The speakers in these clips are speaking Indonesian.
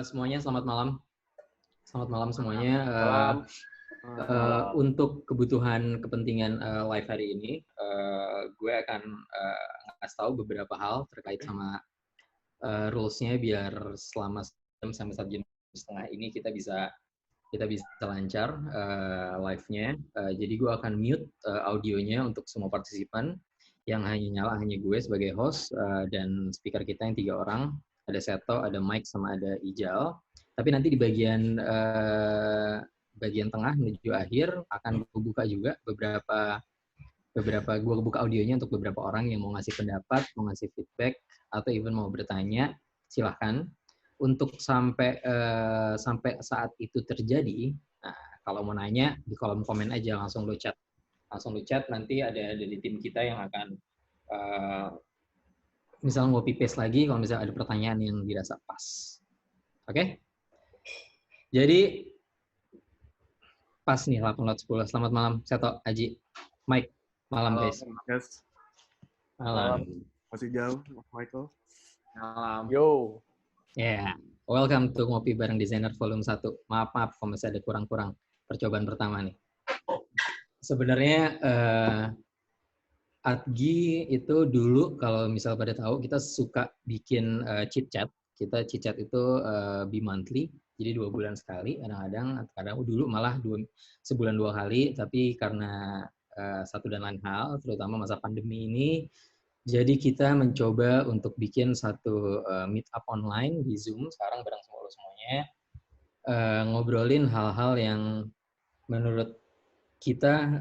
Semuanya selamat malam. Selamat malam semuanya. Malam. Untuk kebutuhan kepentingan live hari ini, gue akan ngasih tahu beberapa hal terkait sama rules-nya biar selama jam sampai 1,5 jam ini kita bisa lancar live-nya. Jadi gue akan mute audionya untuk semua partisipan. Yang hanya nyala hanya gue sebagai host dan speaker kita yang 3 orang. Ada Seto, ada Mike, sama ada Ijal. Tapi nanti di bagian tengah menuju akhir akan gue buka juga beberapa gue buka audionya untuk beberapa orang yang mau ngasih pendapat, mau ngasih feedback, atau even mau bertanya. Silahkan. Untuk sampai saat itu terjadi, nah, kalau mau nanya di kolom komen aja, langsung lu chat. Nanti ada dari tim kita yang akan misalnya mau paste lagi kalau misalnya ada pertanyaan yang dirasa pas. Oke? Jadi pas nih 8:10. Selamat malam Seto, Aji, Mike. Malam guys. Yes. Malam. Masih jauh, Michael. Malam. Yo. Yeah. Welcome to Ngopi Bareng Designer Volume 1. Maaf kalau masih ada kurang-kurang percobaan pertama nih. Sebenarnya Adgi itu dulu kalau misal pada tahu kita suka bikin chit chat. Kita chit chat itu bi-monthly, jadi 2 bulan sekali. Kadang dulu malah sebulan 2 kali. Tapi karena satu dan lain hal, terutama masa pandemi ini, jadi kita mencoba untuk bikin satu meet up online di Zoom sekarang bareng sama lo semuanya, ngobrolin hal-hal yang menurut kita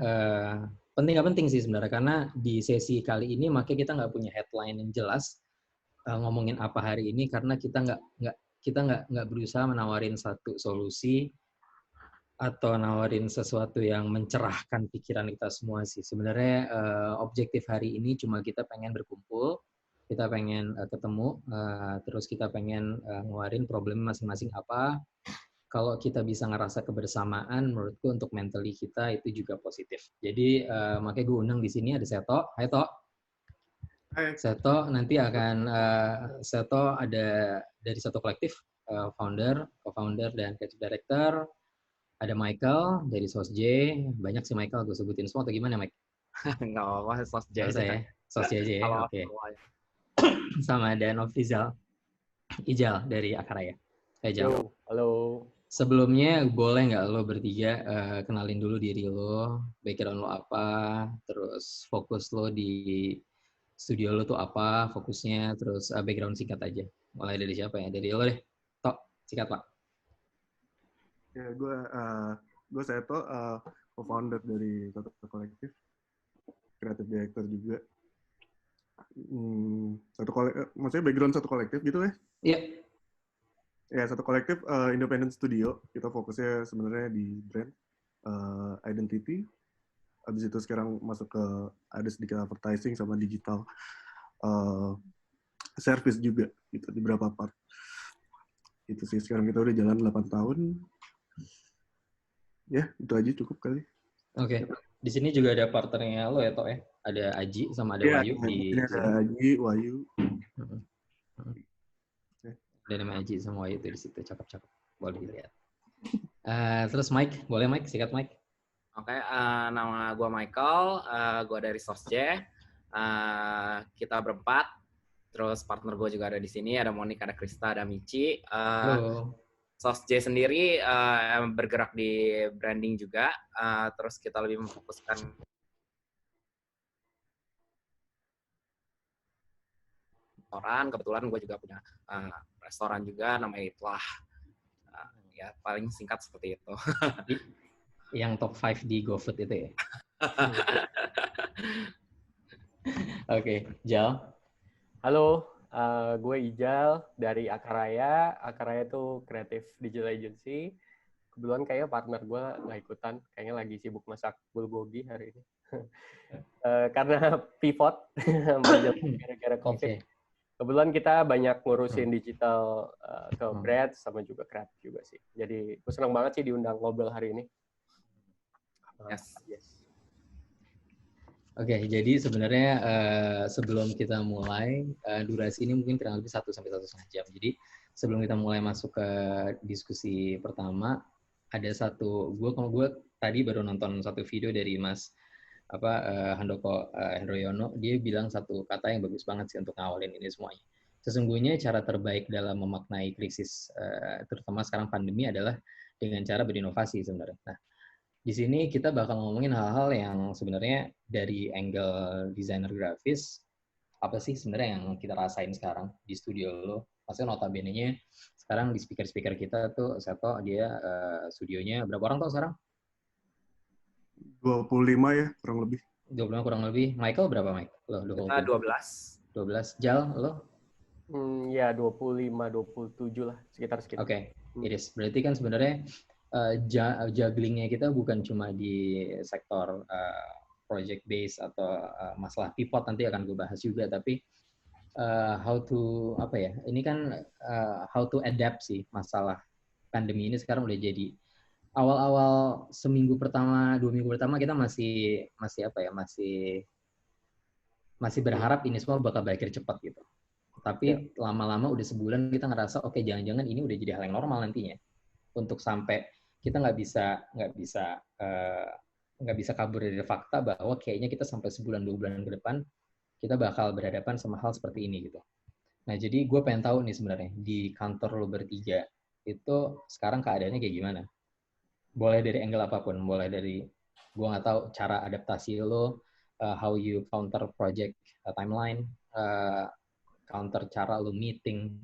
penting nggak penting sih sebenarnya, karena di sesi kali ini makanya kita nggak punya headline yang jelas ngomongin apa hari ini, karena kita nggak berusaha menawarin satu solusi atau nawarin sesuatu yang mencerahkan pikiran kita semua sih. Sebenarnya objektif hari ini cuma kita pengen berkumpul, kita pengen ketemu, terus kita pengen ngeluarin problem masing-masing apa. Kalau kita bisa ngerasa kebersamaan, menurutku untuk mentally kita itu juga positif. Jadi makanya gue undang di sini ada Seto. Hai To. Hai. Seto nanti akan Seto ada dari satu kolektif, founder, co-founder dan creative director. Ada Michael dari SosJ. Banyak sih Michael, gue sebutin semua atau gimana Mike? Nggak apa-apa, SosJ aja. Ya? SosJ aja ya, oke. Sama ada Nofrizal Ijal dari Akaraya. Hai Jal. Halo. Sebelumnya boleh nggak lo bertiga kenalin dulu diri lo, background lo apa, terus fokus lo di studio lo tuh apa, fokusnya, terus background singkat aja. Mulai dari siapa ya? Dari lo deh. Tok, singkat Pak. Ya, gue Seto, co-founder dari satu kolektif, creative director juga. Maksudnya background satu kolektif gitu ya? Iya. Ya, satu kolektif independent studio. Kita fokusnya sebenarnya di brand, identity. Habis itu sekarang masuk ke ada sedikit advertising sama digital service juga gitu di beberapa part. Itu sih, sekarang kita udah jalan 8 tahun. Ya, itu aja cukup kali. Oke. Di sini juga ada partnernya lo ya, Tok ya? Ada Aji sama ada Wahyu di ada Aji, Wahyu. Ada nama Aji sama Wahyu itu di situ, cakep-cakep. Boleh dilihat. Terus Mike, boleh Mike? Sikat Mike. Oke, nama gue Michael, gue dari SosJ. Kita berempat, terus partner gue juga ada di sini, ada Monica, ada Krista, ada Michi. Halo. SosJ sendiri bergerak di branding juga, terus kita lebih memfokuskan restoran. Kebetulan gue juga punya restoran juga, namanya Itlah. Ya paling singkat seperti itu. Yang top 5 di GoFood itu ya? Oke, Jal. Halo, gue Ijal dari Akaraya. Akaraya itu creative digital agency. Kebetulan kayaknya partner gue nggak ikutan, kayaknya lagi sibuk masak bulgogi hari ini. Karena pivot gara-gara COVID. Okay. Kebetulan kita banyak ngurusin digital ke brand sama juga kreatif juga sih. Jadi gue senang banget sih diundang ngobrol hari ini. Yes. Oke, jadi sebenarnya sebelum kita mulai, durasi ini mungkin kurang lebih 1 sampai 1,5 jam. Jadi sebelum kita mulai masuk ke diskusi pertama, ada satu, gue tadi baru nonton satu video dari Mas Handoko Hendroyono. Dia bilang satu kata yang bagus banget sih untuk ngawalin ini semuanya. Sesungguhnya cara terbaik dalam memaknai krisis, terutama sekarang pandemi, adalah dengan cara berinovasi sebenarnya. Nah, di sini kita bakal ngomongin hal-hal yang sebenarnya dari angle desainer grafis, apa sih sebenarnya yang kita rasain sekarang di studio lo. Maksudnya notabene-nya sekarang di speaker-speaker kita tuh, Seto, dia studionya berapa orang tuh sekarang? 25 ya, kurang lebih. 25 kurang lebih. Michael berapa, Mike? Lo, Kita 12. 12. Jal, lo? Ya 25-27 lah, sekitar. Oke, Iris. Berarti kan sebenarnya jugglingnya kita bukan cuma di sektor project base atau masalah pivot, nanti akan gue bahas juga, tapi how to ini kan how to adapt sih. Masalah pandemi ini sekarang udah jadi awal-awal seminggu pertama, 2 minggu pertama kita masih berharap ini semua bakal berakhir cepat gitu. Tapi lama-lama udah sebulan kita ngerasa oke, jangan-jangan ini udah jadi hal yang normal nantinya. Untuk sampai kita nggak bisa kabur dari fakta bahwa kayaknya kita sampai sebulan 2 bulan ke depan kita bakal berhadapan sama hal seperti ini gitu. Nah, jadi gue pengen tahu nih sebenarnya di kantor lo bertiga itu sekarang keadaannya kayak gimana? Boleh dari angle apapun, boleh dari gue nggak tahu cara adaptasi lo, how you counter project timeline, counter cara lo meeting,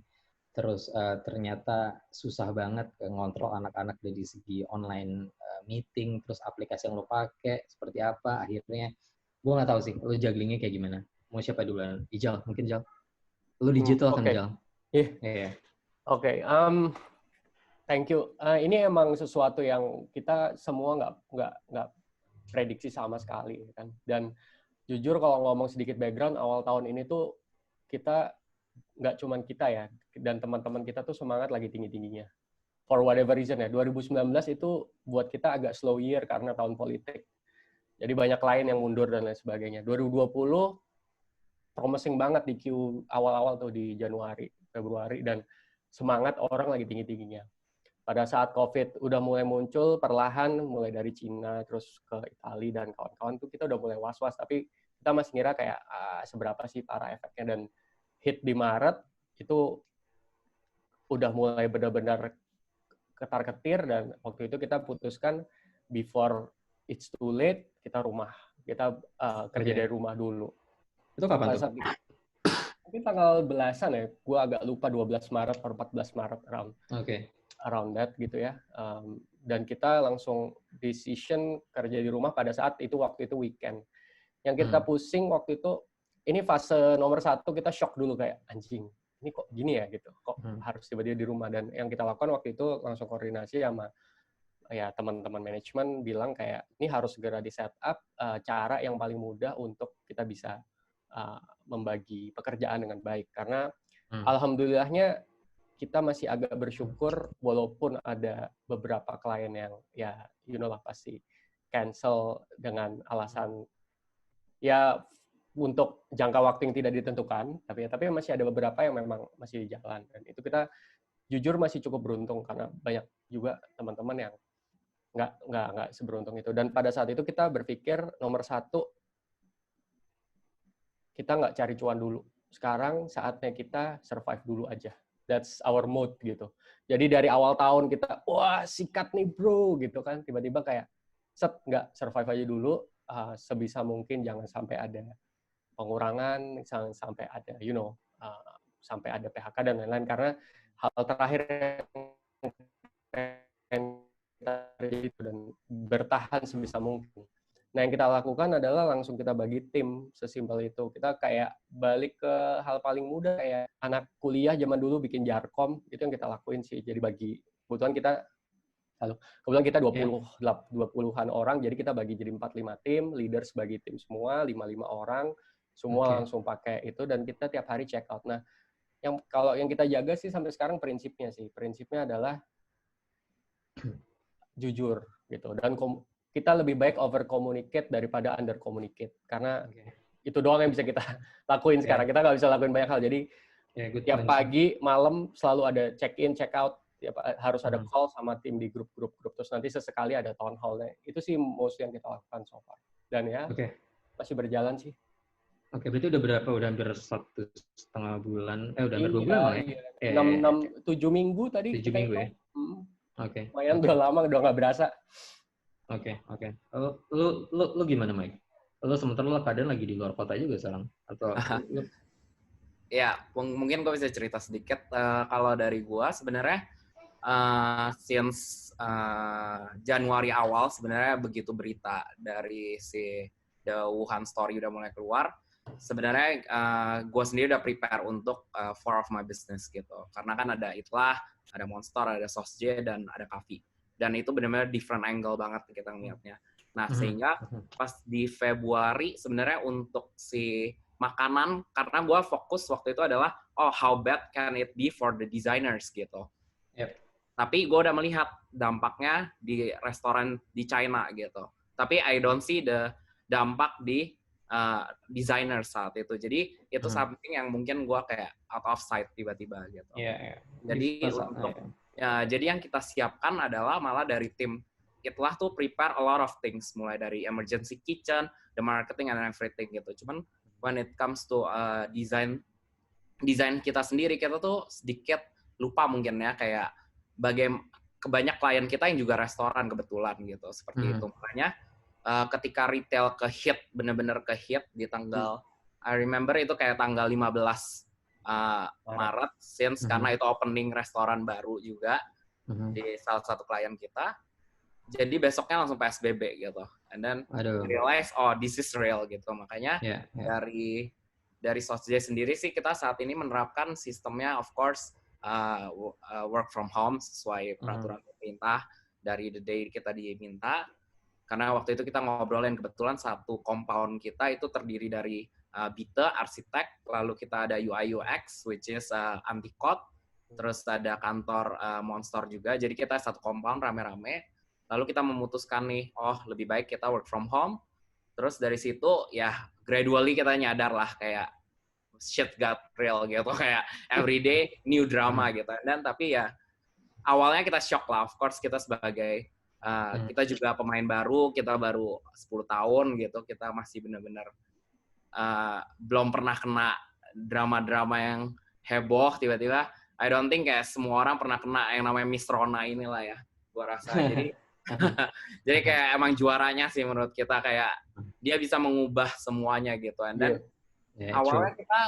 terus ternyata susah banget ngontrol anak-anak dari segi online meeting, terus aplikasi yang lo pakai seperti apa, akhirnya gue nggak tahu sih lo jugglingnya kayak gimana. Mau siapa duluan? Ijal, mungkin Jal. Lo digital kan, Jal? Iya. Oke, thank you. Ini emang sesuatu yang kita semua nggak prediksi sama sekali kan. Dan jujur kalau ngomong sedikit background, awal tahun ini tuh kita nggak cuman kita ya, dan teman-teman kita tuh semangat lagi tinggi-tingginya. For whatever reason ya, 2019 itu buat kita agak slow year karena tahun politik. Jadi banyak klien yang mundur dan lain sebagainya. 2020 promising banget di Q awal-awal tuh di Januari, Februari, dan semangat orang lagi tinggi-tingginya. Pada saat COVID udah mulai muncul perlahan, mulai dari Cina, terus ke Italia dan kawan-kawan tuh kita udah mulai was-was, tapi kita masih ngira kayak seberapa sih parah efeknya, dan hit di Maret itu udah mulai benar-benar ketar-ketir, dan waktu itu kita putuskan before it's too late, kita kerja dari rumah dulu. Itu kapan tuh? Mungkin tanggal belasan ya, gue agak lupa 12 Maret atau 14 Maret around that gitu ya. Dan kita langsung decision kerja di rumah pada saat itu, waktu itu weekend. Yang kita pusing waktu itu, ini fase nomor 1 kita shock dulu kayak anjing, ini kok gini ya gitu, kok harus tiba-tiba di rumah. Dan yang kita lakukan waktu itu langsung koordinasi sama ya teman-teman manajemen, bilang kayak ini harus segera di set up cara yang paling mudah untuk kita bisa membagi pekerjaan dengan baik. Karena alhamdulillahnya kita masih agak bersyukur walaupun ada beberapa klien yang ya lah pasti cancel dengan alasan ya untuk jangka waktu yang tidak ditentukan, tapi masih ada beberapa yang memang masih di jalan. Dan itu kita jujur masih cukup beruntung karena banyak juga teman-teman yang nggak seberuntung itu. Dan pada saat itu kita berpikir nomor 1, kita nggak cari cuan dulu. Sekarang saatnya kita survive dulu aja. That's our mode gitu. Jadi dari awal tahun kita, wah sikat nih bro gitu kan. Tiba-tiba kayak, nggak survive aja dulu. Sebisa mungkin jangan sampai ada pengurangan, jangan sampai ada, sampai ada PHK dan lain-lain. Karena hal terakhir yang kita terjadi itu, dan bertahan sebisa mungkin. Nah, yang kita lakukan adalah langsung kita bagi tim, sesimpel itu. Kita kayak balik ke hal paling mudah, kayak anak kuliah zaman dulu bikin jarkom, itu yang kita lakuin sih. Jadi kebetulan kita 20-an orang, jadi kita bagi jadi 4-5 tim, leaders bagi tim semua, 5-5 orang, semua langsung pakai itu, dan kita tiap hari check out. Nah, kalau yang kita jaga sih sampai sekarang prinsipnya adalah jujur gitu, dan kita lebih baik over communicate daripada under communicate, karena itu doang yang bisa kita lakuin sekarang. Kita nggak bisa lakuin banyak hal, jadi Ya, good Tiap point. pagi, malam selalu ada check-in, check-out. Harus ada Hmm. call sama tim di grup-grup. Terus nanti sesekali ada town hall-nya. Itu sih most yang kita lakukan so far. Dan ya, Oke. masih berjalan sih. Oke, berarti udah berapa? Udah hampir 1,5 bulan. Udah hampir 2 bulan malah ya? Iya. 7 minggu tadi 7 kita minggu hitung. ya? Oke. Lumayan udah lama, udah nggak berasa. Oke. Lu gimana, Mike? Lu sementara lu keadaan lagi di luar kota juga sekarang? Atau lu... Ya, mungkin gue bisa cerita sedikit. Kalau dari gue sebenarnya since Januari awal sebenarnya begitu berita dari si The Wuhan Story udah mulai keluar, sebenarnya gue sendiri udah prepare untuk 4 of my business gitu. Karena kan ada Itlah, ada Monster, ada SOSJ, dan ada Kavi. Dan itu benar-benar different angle banget kita ngeliatnya. Nah, sehingga pas di Februari sebenarnya untuk si makanan, karena gue fokus waktu itu adalah, how bad can it be for the designers gitu. Yep. Tapi gue udah melihat dampaknya di restoran di China gitu. Tapi I don't see the dampak di designer saat itu. Jadi itu something yang mungkin gue kayak out of sight tiba-tiba gitu. Yeah. Jadi jadi yang kita siapkan adalah malah dari tim Itlah tuh prepare a lot of things, mulai dari emergency kitchen, the marketing and everything gitu. Cuman when it comes to design kita sendiri, kita tuh sedikit lupa mungkin ya, kayak banyak klien kita yang juga restoran kebetulan gitu, seperti itu. Makanya ketika retail bener-bener ke hit di tanggal, I remember itu kayak tanggal 15 Maret, since karena itu opening restoran baru juga di salah satu klien kita. Jadi besoknya langsung PSBB gitu. And then realize, this is real gitu. Makanya dari SOSJ sendiri sih kita saat ini menerapkan sistemnya, of course, work from home sesuai peraturan pemerintah dari the day kita diminta. Karena waktu itu kita ngobrolin, kebetulan satu compound kita itu terdiri dari Bite, arsitek, lalu kita ada UI UX, which is anti-code, terus ada kantor Monster juga. Jadi kita satu compound rame-rame. Lalu kita memutuskan nih, lebih baik kita work from home. Terus dari situ ya gradually kita nyadar lah kayak shit got real gitu, kayak everyday new drama gitu. Dan tapi ya awalnya kita shock lah, of course kita sebagai kita juga pemain baru, kita baru 10 tahun gitu, kita masih benar-benar belum pernah kena drama-drama yang heboh tiba-tiba. I don't think kayak semua orang pernah kena yang namanya Miss Rona inilah ya, gua rasa. Jadi kayak emang juaranya sih menurut kita, kayak dia bisa mengubah semuanya gitu. And then awalnya kita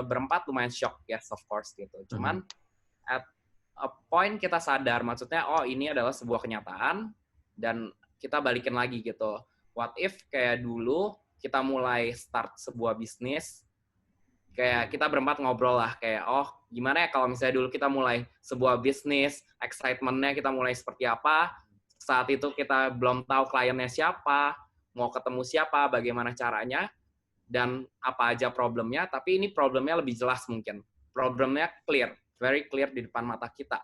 berempat lumayan shock, yes of course gitu. Cuman at a point kita sadar, maksudnya ini adalah sebuah kenyataan dan kita balikin lagi gitu. What if kayak dulu kita mulai start sebuah bisnis, kayak kita berempat ngobrol lah kayak gimana ya kalau misalnya dulu kita mulai sebuah bisnis, excitement-nya kita mulai seperti apa. Saat itu kita belum tahu kliennya siapa, mau ketemu siapa, bagaimana caranya, dan apa aja problemnya, tapi ini problemnya lebih jelas mungkin. Problemnya clear, very clear di depan mata kita,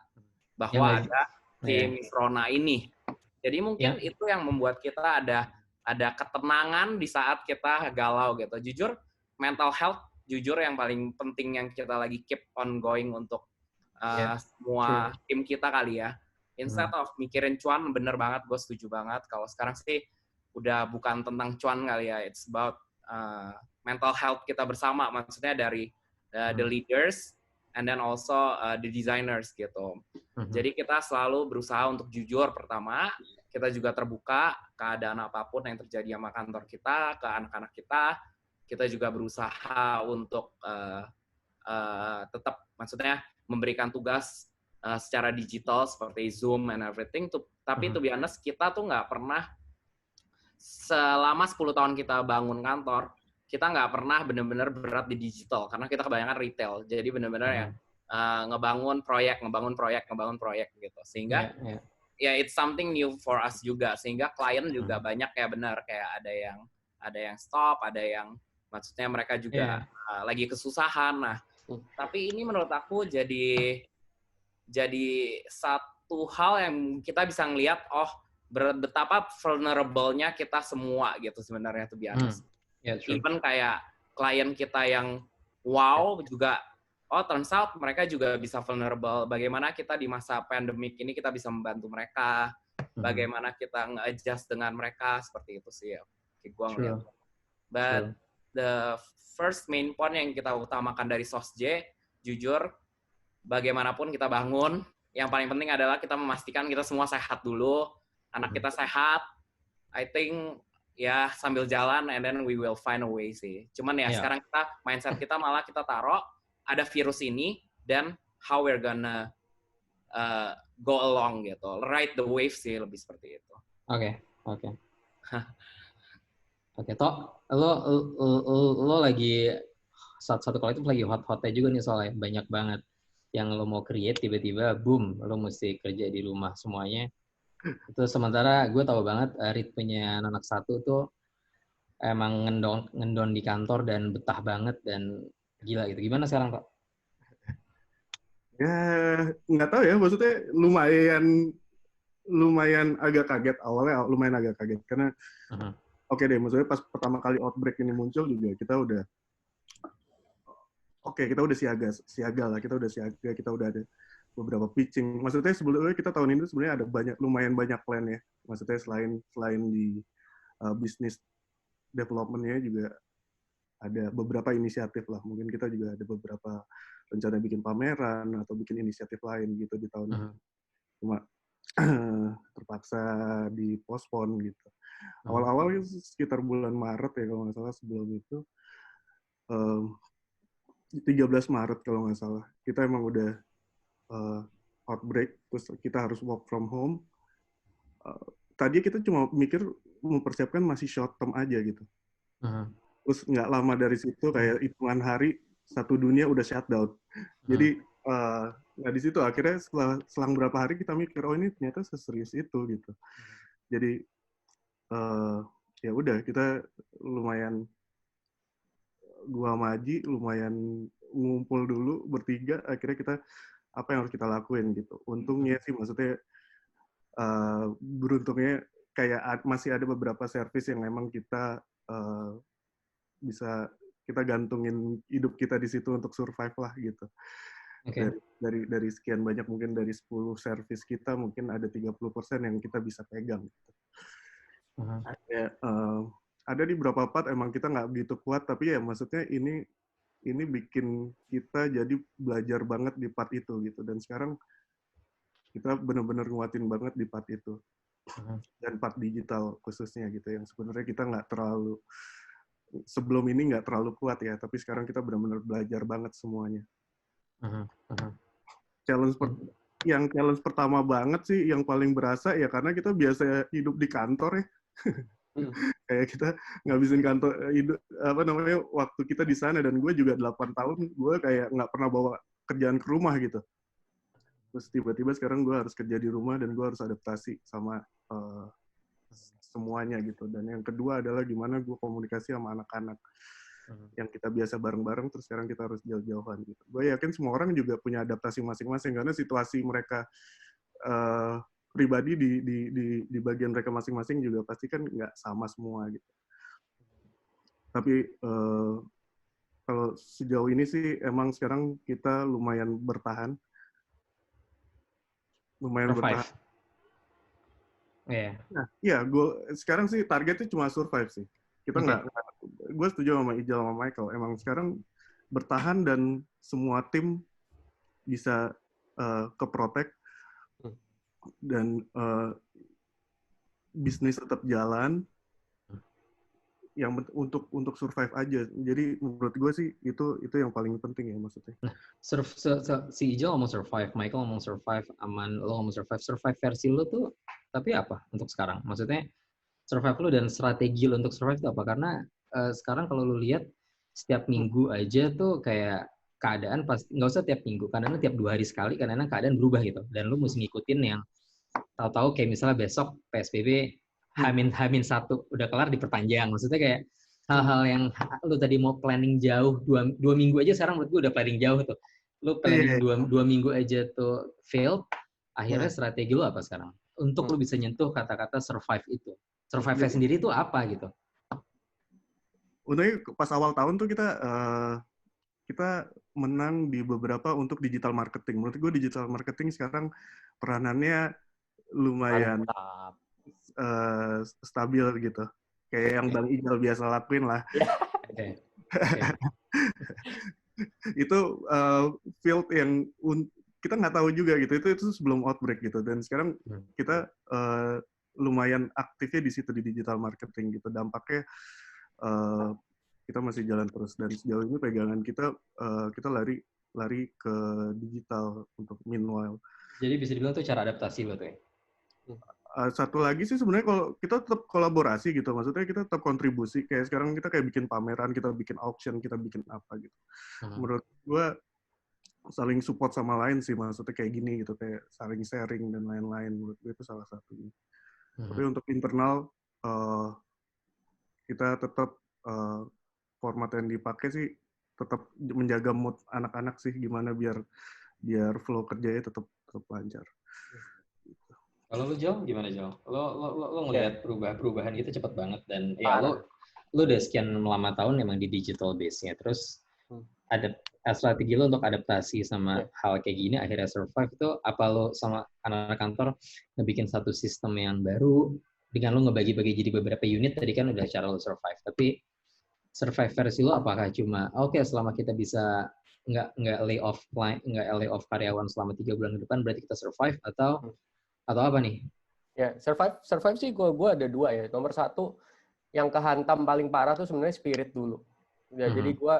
bahwa ada Miss Rona ini. Jadi mungkin itu yang membuat kita ada ketenangan di saat kita galau gitu. Jujur, mental health, yang paling penting yang kita lagi keep ongoing untuk semua tim kita kali ya. Instead of mikirin cuan, bener banget, gue setuju banget. Kalau sekarang sih udah bukan tentang cuan kali ya, it's about mental health kita bersama. Maksudnya dari the leaders and then also the designers gitu. Jadi kita selalu berusaha untuk jujur pertama, kita juga terbuka keadaan apapun yang terjadi sama kantor kita, ke anak-anak kita. Kita juga berusaha untuk tetap, maksudnya memberikan tugas secara digital seperti Zoom and everything. Tapi to be honest, kita tuh nggak pernah, selama 10 tahun kita bangun kantor, kita nggak pernah benar-benar berat di digital, karena kita kebanyakan retail. Jadi benar-benar ya ngebangun proyek gitu. Sehingga it's something new for us juga. Sehingga klien juga banyak ya, benar, kayak ada yang stop, ada yang maksudnya mereka juga lagi kesusahan. Nah, tapi ini menurut aku jadi satu hal yang kita bisa ngelihat, betapa vulnerable-nya kita semua gitu sebenarnya, tuh biasa. Even kayak klien kita yang wow juga oh turns out mereka juga bisa vulnerable. Bagaimana kita di masa pandemik ini kita bisa membantu mereka, bagaimana kita nge-adjust dengan mereka, seperti itu sih ya. Gue ngeliat. But the first main point yang kita utamakan dari SOSJ, jujur, bagaimanapun kita bangun, yang paling penting adalah kita memastikan kita semua sehat dulu, anak kita sehat. I think ya sambil jalan and then we will find a way sih. Cuman ya sekarang kita mindset kita malah kita taruh ada virus ini dan how we're gonna go along gitu. Ride the wave sih lebih seperti itu. Oke. Oke, Tok, lo lagi satu kolektif lagi hot-hotnya juga nih soalnya banyak banget yang lo mau create tiba-tiba boom lo mesti kerja di rumah semuanya. Itu sementara gue tahu banget ritmenya anak satu tuh emang ngendon di kantor dan betah banget dan gila gitu. Gimana sekarang, Pak? Ya nggak tahu ya, maksudnya lumayan agak kaget awalnya, lumayan agak kaget karena oke deh, maksudnya pas pertama kali outbreak ini muncul juga kita udah siaga lah, kita udah ada beberapa pitching. Maksudnya sebelumnya kita tahun ini sebenarnya ada lumayan banyak plan ya. Maksudnya selain di bisnis development-nya juga ada beberapa inisiatif lah. Mungkin kita juga ada beberapa rencana bikin pameran atau bikin inisiatif lain gitu di tahun ini. Cuma terpaksa dipospon gitu. Awal-awal sekitar bulan Maret ya kalau nggak salah, sebelum itu 13 Maret kalau nggak salah, kita emang udah outbreak, terus kita harus work from home. Tadi kita cuma mikir mempersiapkan masih short term aja gitu. Terus nggak lama dari situ kayak hitungan hari satu dunia udah shutdown. Jadi nah di situ akhirnya selang berapa hari kita mikir oh ini ternyata seserius itu gitu. Jadi ya udah kita lumayan gua sama Aji lumayan ngumpul dulu bertiga, akhirnya kita apa yang harus kita lakuin gitu. Untungnya sih maksudnya beruntungnya kayak masih ada beberapa service yang memang kita bisa kita gantungin hidup kita di situ untuk survive lah gitu. Okay. Dari sekian banyak, mungkin dari 10 service kita mungkin ada 30% yang kita bisa pegang gitu. Ada di beberapa part emang kita nggak begitu kuat, tapi ya maksudnya ini bikin kita jadi belajar banget di part itu gitu. Dan sekarang kita benar-benar nguatin banget di part itu. Dan part digital khususnya gitu, yang sebenarnya kita nggak terlalu, sebelum ini nggak terlalu kuat ya, tapi sekarang kita benar-benar belajar banget semuanya. Challenge pertama banget sih, yang paling berasa ya karena kita biasa hidup di kantor ya. Kayak kita ngabisin kantor hidup waktu kita di sana, dan gue juga 8 tahun gue kayak nggak pernah bawa kerjaan ke rumah gitu. Terus tiba-tiba sekarang gue harus kerja di rumah dan gue harus adaptasi sama semuanya gitu. Dan yang kedua adalah gimana gue komunikasi sama anak-anak yang kita biasa bareng-bareng, terus sekarang kita harus jauh-jauhan gitu. Gue yakin semua orang juga punya adaptasi masing-masing karena situasi mereka pribadi di bagian mereka masing-masing juga pasti kan nggak sama semua gitu. Tapi kalau sejauh ini sih emang sekarang kita lumayan bertahan. Bertahan. Nah, ya, sekarang sih targetnya cuma survive sih. Kita gue setuju sama Ijal sama Michael. Emang sekarang bertahan dan semua tim bisa ke-protect dan bisnis tetap jalan. Yang untuk survive aja. Jadi menurut gue sih itu yang paling penting ya maksudnya. Nah, si Ijo ngomong survive, Michael ngomong survive, Aman lo ngomong survive. Survive versi lo tuh tapi apa untuk sekarang? Maksudnya survive lo dan strategi lo untuk survive itu apa? Karena sekarang kalau lo lihat setiap minggu aja tuh kayak keadaan pasti nggak usah tiap minggu, kadang-kadang tiap 2 hari sekali kadang-kadang keadaan berubah gitu. Dan lo mesti ngikutin yang tahu-tahu kayak misalnya besok PSBB Hamin 1 udah kelar diperpanjang. Maksudnya kayak hal-hal yang lu tadi mau planning jauh 2 minggu aja sekarang menurut gue udah planning jauh tuh. Lu planning 2 minggu aja tuh fail, akhirnya strategi lu apa sekarang? Untuk lu bisa nyentuh kata-kata survive itu. Survive sendiri itu apa gitu? Untungnya pas awal tahun tuh kita menang di beberapa untuk digital marketing. Menurut gue digital marketing sekarang peranannya lumayan stabil gitu. Kayak yang Bang Ijal biasa lakuin lah. Oke. Itu field yang kita nggak tahu juga gitu. Itu sebelum outbreak gitu. Dan sekarang kita lumayan aktifnya di situ di digital marketing gitu. Dampaknya kita masih jalan terus. Dan sejauh ini pegangan kita lari ke digital untuk meanwhile. Jadi bisa dibilang tuh cara adaptasi lo tuh ya? Satu lagi sih sebenarnya kalau kita tetap kolaborasi gitu, maksudnya kita tetap kontribusi. Kayak sekarang kita kayak bikin pameran, kita bikin auction, kita bikin apa gitu. Menurut gue saling support sama lain sih, maksudnya kayak gini gitu, kayak saling sharing dan lain-lain. Menurut gue itu salah satunya. Tapi untuk internal kita tetap format yang dipakai sih tetap menjaga mood anak-anak sih, gimana biar flow kerjanya tetap lancar. Kalau lu Jo, gimana Jo? Lo ngelihat perubahan itu cepat banget dan ya lo udah sekian lama tahun emang di digital base-nya. Terus ada strategi lo untuk adaptasi sama hal kayak gini akhirnya survive itu apa lo sama anak-anak kantor ngebikin satu sistem yang baru dengan lo ngebagi-bagi jadi beberapa unit tadi kan udah cara lo survive. Tapi survive versi lo apakah cuma oke, selama kita bisa nggak lay off karyawan selama 3 bulan ke depan berarti kita survive atau apa nih? Ya, survive sih gue ada 2 ya. Nomor 1, yang kehantam paling parah tuh sebenarnya spirit dulu. Ya, jadi gue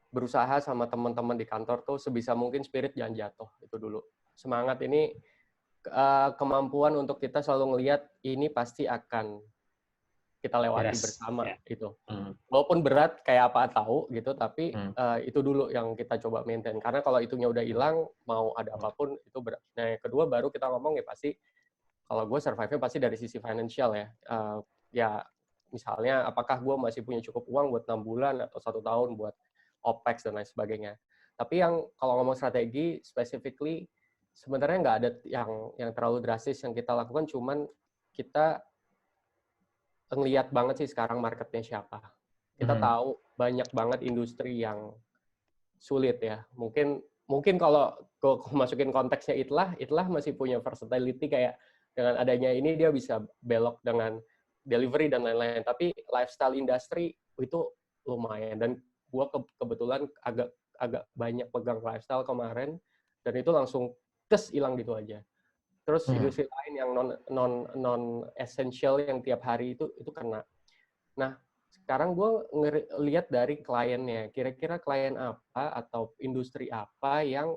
berusaha sama teman-teman di kantor tuh sebisa mungkin spirit jangan jatuh, itu dulu. Semangat ini, kemampuan untuk kita selalu ngelihat ini pasti akan kita lewati bersama itu. Walaupun berat kayak apa tahu gitu, tapi itu dulu yang kita coba maintain. Karena kalau itunya udah hilang, mau ada apapun itu berat. Nah, yang kedua baru kita ngomong ya pasti, kalau gue survive-nya pasti dari sisi financial ya. Ya misalnya apakah gue masih punya cukup uang buat 6 bulan atau 1 tahun buat OPEX dan lain sebagainya. Tapi yang kalau ngomong strategi, specifically sebenarnya nggak ada yang terlalu drastis yang kita lakukan, cuman kita ngelihat banget sih sekarang marketnya siapa. Kita tahu banyak banget industri yang sulit ya. Mungkin kalau masukin konteksnya Itlah masih punya versatility kayak dengan adanya ini dia bisa belok dengan delivery dan lain-lain. Tapi lifestyle industry itu lumayan. Dan gue kebetulan agak banyak pegang lifestyle kemarin dan itu langsung hilang gitu aja. Terus industri lain yang non essential yang tiap hari itu kena. Nah, sekarang gue lihat dari kliennya, kira-kira klien apa atau industri apa yang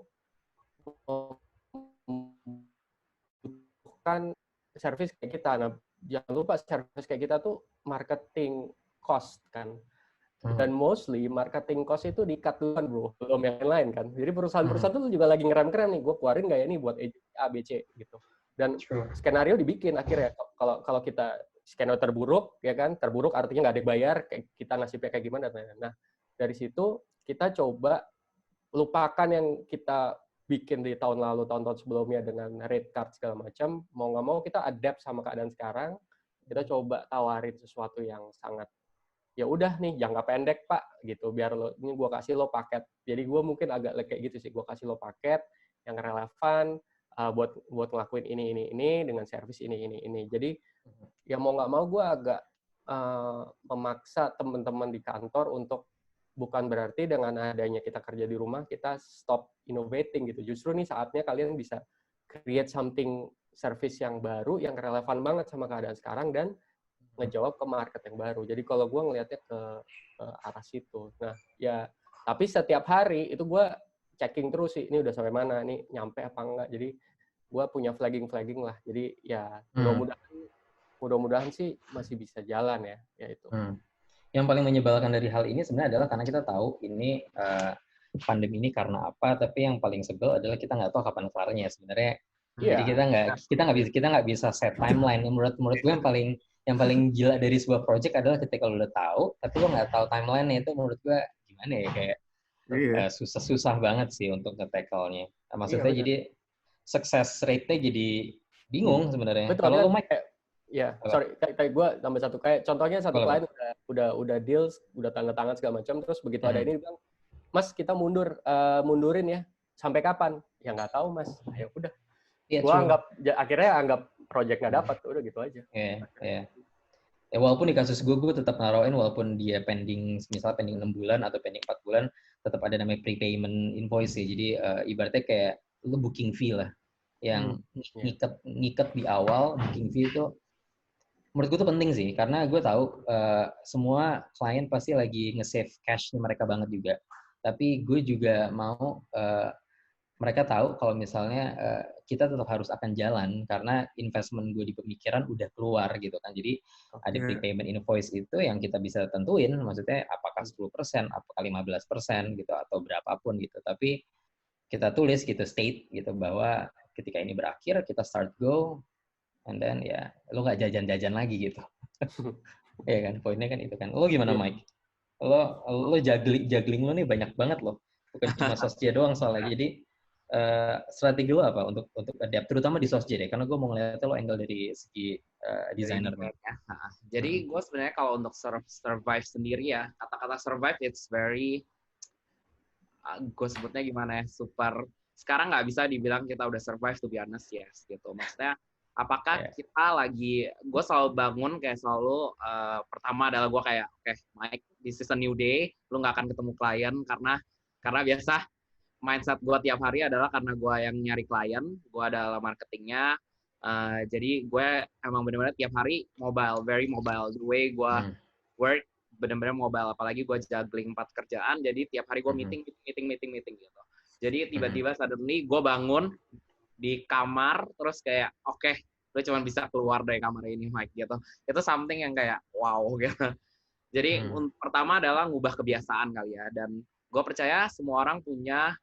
membutuhkan service kayak kita. Nah, jangan lupa service kayak kita tuh marketing cost kan. Dan mostly marketing cost itu di-cut duluan bro, belum yang lain kan. Jadi perusahaan-perusahaan itu juga lagi ngerem-ngerem nih, gue keluarin nggak ya nih buat A, B, C gitu. Dan skenario dibikin akhirnya, kalau kita skenario terburuk, ya kan, terburuk artinya nggak ada yang bayar, kita nasibnya kayak gimana. Nah, dari situ kita coba lupakan yang kita bikin di tahun lalu, tahun-tahun sebelumnya dengan rate card segala macam, mau nggak mau kita adapt sama keadaan sekarang, kita coba tawarin sesuatu yang sangat ya udah nih jangka pendek pak gitu, biar ini gue kasih lo paket. Jadi gue mungkin agak kayak gitu sih, gue kasih lo paket yang relevan buat ngelakuin ini dengan service ini. Jadi ya mau nggak mau gue agak memaksa teman-teman di kantor untuk bukan berarti dengan adanya kita kerja di rumah kita stop innovating gitu. Justru nih saatnya kalian bisa create something service yang baru yang relevan banget sama keadaan sekarang dan ngejawab ke market yang baru. Jadi kalau gue ngelihatnya ke arah situ. Nah, ya tapi setiap hari itu gue checking terus sih, ini udah sampai mana, ini nyampe apa enggak. Jadi gue punya flagging lah. Jadi ya mudah-mudahan sih masih bisa jalan ya itu. Yang paling menyebalkan dari hal ini sebenarnya adalah karena kita tahu ini pandemi ini karena apa, tapi yang paling sebel adalah kita nggak tahu kapan kelarnya sebenarnya. Jadi kita nggak bisa set timeline. Menurut gue yang paling gila dari sebuah project adalah ketika lo udah tahu, tapi lo nggak tahu timeline-nya. Itu menurut gue gimana ya, kayak susah banget sih untuk nge-tackle-nya. Nah, maksudnya jadi success rate-nya jadi bingung sebenarnya. Kalau lo Mike, kayak gue tambah satu, kayak contohnya satu klien udah deals, udah tanda tangan segala macam, terus begitu ada ini bilang Mas kita mundurin ya, sampai kapan? Ya nggak tahu Mas. Ya udah. Iya, Gua true. akhirnya anggap project nggak dapat, udah gitu aja. Iya. Ya walaupun di kasus gue tetap naruhin walaupun dia pending, misalnya pending 6 bulan atau pending 4 bulan, tetap ada namanya prepayment invoice sih. Jadi ibaratnya kayak lu booking fee lah. Yang ngikat di awal, booking fee itu menurut gue tuh penting sih. Karena gue tahu semua klien pasti lagi nge-save cash-nya mereka banget juga. Tapi gue juga mau mereka tahu kalau misalnya kita tetap harus akan jalan karena investment gue di pemikiran udah keluar gitu kan. Jadi ada prepayment invoice itu yang kita bisa tentuin, maksudnya apakah 10%, apakah 15% gitu atau berapapun gitu. Tapi kita tulis gitu, state gitu bahwa ketika ini berakhir kita start go, and then ya lo nggak jajan-jajan lagi gitu. Ya kan, poinnya kan itu kan. Lo gimana Mike? Lo juggling lo nih banyak banget lo. Bukan cuma sosja doang soalnya. Jadi strategi lo apa untuk adapt, terutama di sosj deh, karena gue mau ngeliatnya lo angle dari segi designer nih. Jadi gue sebenarnya kalau untuk survive sendiri ya, kata-kata survive it's very gue sebutnya gimana ya, super, sekarang nggak bisa dibilang kita udah survive to be honest, yes gitu. Maksudnya apakah kita lagi, gue selalu bangun kayak selalu pertama adalah gue kayak oke, Mike, this is a new day, lu nggak akan ketemu klien karena biasa mindset gue tiap hari adalah karena gue yang nyari klien, gue adalah marketingnya, jadi gue emang benar-benar tiap hari mobile, very mobile, the way gue work benar-benar mobile, apalagi gue juggling 4 kerjaan, jadi tiap hari gue meeting gitu. Jadi tiba-tiba suddenly gue bangun di kamar, terus kayak oke, lu cuma bisa keluar dari kamar ini Mike gitu. Itu something yang kayak wow gitu. Jadi pertama adalah ngubah kebiasaan kali ya, dan gue percaya semua orang punya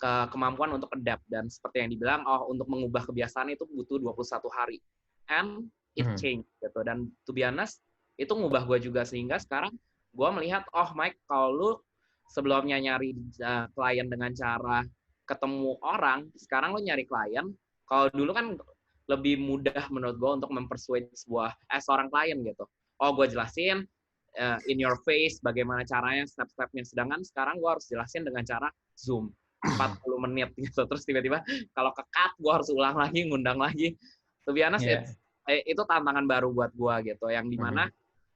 kemampuan untuk adapt, dan seperti yang dibilang, untuk mengubah kebiasaan itu butuh 21 hari. And it change gitu. Dan to be honest, itu ngubah gue juga, sehingga sekarang gue melihat, Mike, kalau lu sebelumnya nyari klien dengan cara ketemu orang, sekarang lu nyari klien, kalau dulu kan lebih mudah menurut gue untuk mempersuade seorang klien gitu. Gue jelasin in your face bagaimana caranya, step-stepnya, sedangkan sekarang gue harus jelasin dengan cara Zoom 40 menit gitu, terus tiba-tiba kalau ke-cut gue harus ulang lagi, ngundang lagi. To be honest, itu tantangan baru buat gue gitu, yang dimana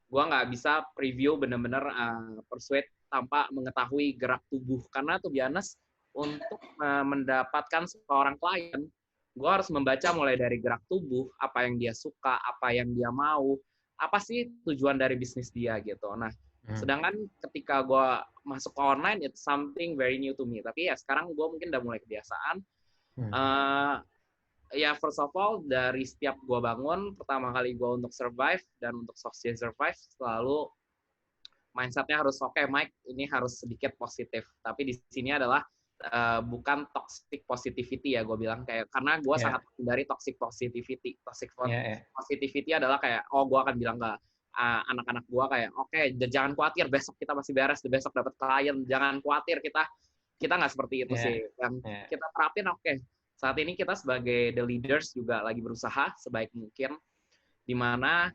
gue nggak bisa preview bener-bener persuade tanpa mengetahui gerak tubuh, karena to be honest, untuk mendapatkan seorang klien, gue harus membaca mulai dari gerak tubuh, apa yang dia suka, apa yang dia mau, apa sih tujuan dari bisnis dia gitu. Nah, sedangkan ketika gue masuk ke online, it's something very new to me. Tapi ya sekarang gue mungkin udah mulai kebiasaan. Ya first of all, dari setiap gue bangun, pertama kali gue untuk survive, dan untuk sosj survive, selalu mindsetnya harus oke, Mike, ini harus sedikit positif. Tapi di sini adalah bukan toxic positivity ya, gue bilang, kayak karena gue sangat menghindari toxic positivity. Positivity adalah kayak gue akan bilang ke anak-anak gue kayak oke, jangan khawatir, besok kita masih beres, besok dapat klien, jangan khawatir, kita nggak seperti itu sih. Dan kita terapin saat ini kita sebagai the leaders juga lagi berusaha sebaik mungkin, di mana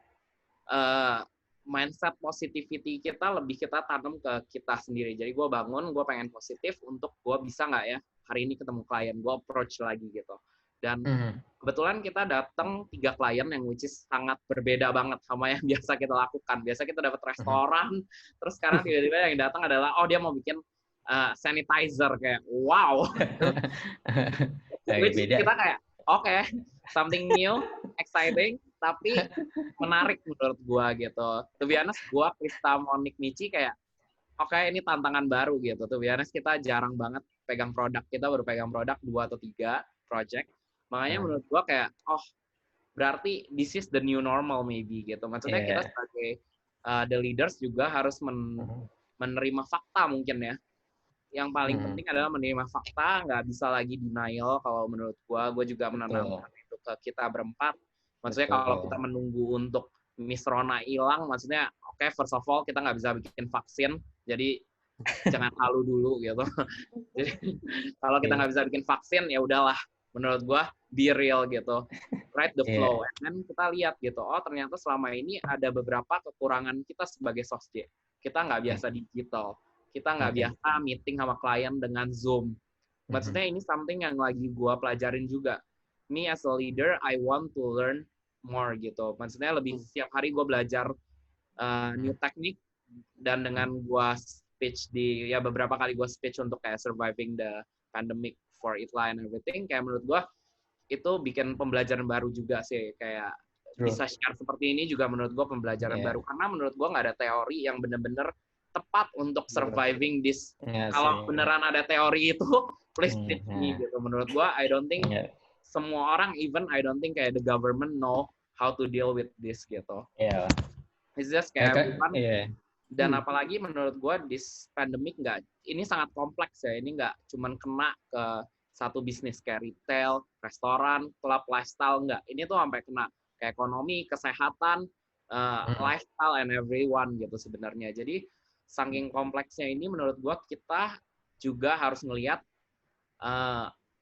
mindset positivity kita lebih kita tanam ke kita sendiri. Jadi gue bangun, gue pengen positif untuk gue bisa nggak ya hari ini ketemu klien, gue approach lagi gitu. Dan kebetulan kita datang 3 klien yang which is sangat berbeda banget sama yang biasa kita lakukan. Biasa kita dapat restoran, terus sekarang tiba-tiba yang datang adalah dia mau bikin sanitizer, kayak wow. Which kita kayak oke, something new, exciting, tapi menarik menurut gue gitu. To be honest, gue, Krista, Monik, Michi kayak oke, ini tantangan baru gitu. To be honest, kita jarang banget pegang produk. Kita baru pegang produk 2 atau 3 project. Makanya menurut gue kayak berarti this is the new normal maybe gitu. Maksudnya kita sebagai the leaders juga harus menerima fakta mungkin ya. Yang paling penting adalah menerima fakta, nggak bisa lagi denial. Kalau menurut gue juga menanamkan itu ke kita berempat. Maksudnya kalau kita menunggu untuk Miss Rona hilang, maksudnya first of all kita nggak bisa bikin vaksin, jadi jangan halu dulu gitu. Jadi kalau kita nggak bisa bikin vaksin, ya udahlah. Menurut gue be real gitu, ride the flow. And then kita lihat gitu, ternyata selama ini ada beberapa kekurangan kita sebagai sosj. Kita nggak biasa digital. Kita nggak biasa meeting sama klien dengan Zoom. Maksudnya ini something yang lagi gue pelajarin juga. Me as a leader, I want to learn more gitu. Maksudnya lebih setiap hari gue belajar new teknik, dan dengan gue speech ya beberapa kali gue speech untuk kayak surviving the pandemic for Itla and everything, kayak menurut gue itu bikin pembelajaran baru juga sih. Kayak bisa share seperti ini juga menurut gue pembelajaran baru, karena menurut gue nggak ada teori yang bener-bener tepat untuk surviving this. Kalau beneran ada teori itu, please teach me gitu. Menurut gua, I don't think semua orang, even I don't think kayak the government know how to deal with this gitu. It's just kayak everyone. Dan apalagi menurut gua this pandemic ini sangat kompleks ya. Ini nggak cuman kena ke satu bisnis kayak retail, restoran, klub, lifestyle, nggak. Ini tuh sampai kena ke ekonomi, kesehatan, lifestyle and everyone gitu sebenarnya. Jadi saking kompleksnya ini menurut gua kita juga harus ngelihat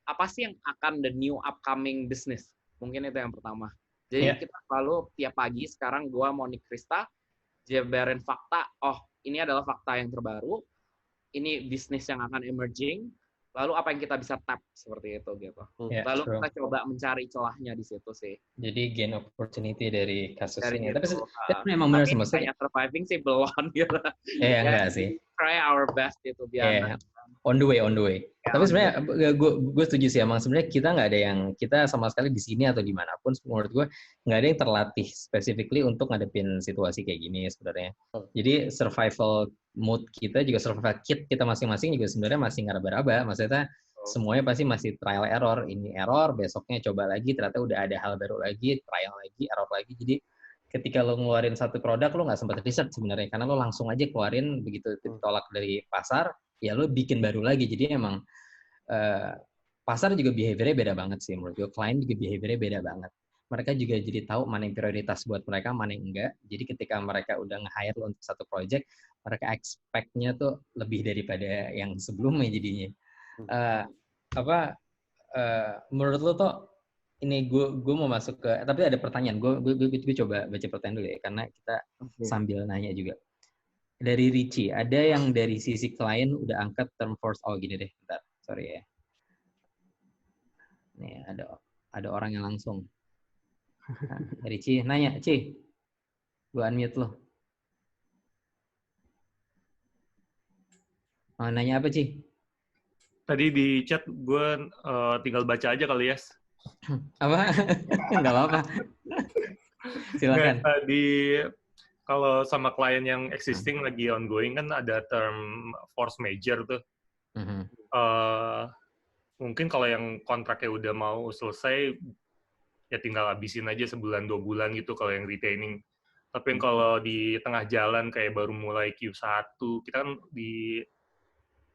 apa sih yang akan the new upcoming business. Mungkin itu yang pertama. Jadi kita selalu tiap pagi sekarang gua mau Nick Krista jabarin fakta. Oh, ini adalah fakta yang terbaru. Ini bisnis yang akan emerging. Lalu apa yang kita bisa tap seperti itu gitu. Lalu kita coba mencari celahnya di situ sih. Jadi gain opportunity dari kasus ini. Gitu. Tapi memang benar sih maksudnya. Surviving sih belum gitu. Enggak sih. Try our best itu biar. On the way. Tapi sebenarnya gue setuju sih, emang sebenarnya kita nggak ada yang, kita sama sekali di sini atau dimanapun menurut gue nggak ada yang terlatih specifically untuk ngadepin situasi kayak gini sebenarnya. Jadi survival mode kita juga, survival kit kita masing-masing juga sebenarnya masih ngeraba-raba. Maksudnya semuanya pasti masih trial error. Ini error, besoknya coba lagi, ternyata udah ada hal baru lagi, trial lagi, error lagi. Jadi ketika lo ngeluarin satu produk, lo nggak sempat riset sebenarnya, karena lo langsung aja keluarin, begitu ditolak dari pasar, ya lo bikin baru lagi. Jadi emang pasar juga behavior-nya beda banget sih menurut gue. Klien juga behavior-nya beda banget. Mereka juga jadi tahu mana yang prioritas buat mereka, mana yang enggak. Jadi ketika mereka udah nge-hire lo untuk satu project, mereka expect-nya tuh lebih daripada yang sebelumnya jadinya. Menurut lo tuh, ini gue mau masuk ke, tapi ada pertanyaan. Gue coba baca pertanyaan dulu ya, karena kita sambil nanya juga. Dari Richie, ada yang dari sisi klien udah angkat term force. Oh gini deh, bentar, sorry ya. Nih ada orang yang langsung. Nah, Richie nanya, Ci, gue unmute lo. Nanya apa, Ci? Tadi di chat gue tinggal baca aja kali ya. Apa? Nggak apa-apa. Silakan. Kalau sama klien yang existing lagi ongoing kan ada term force major tuh. Mungkin kalau yang kontraknya udah mau selesai, ya tinggal habisin aja sebulan 2 bulan gitu kalau yang retaining. Tapi kalau di tengah jalan kayak baru mulai Q1, kita kan di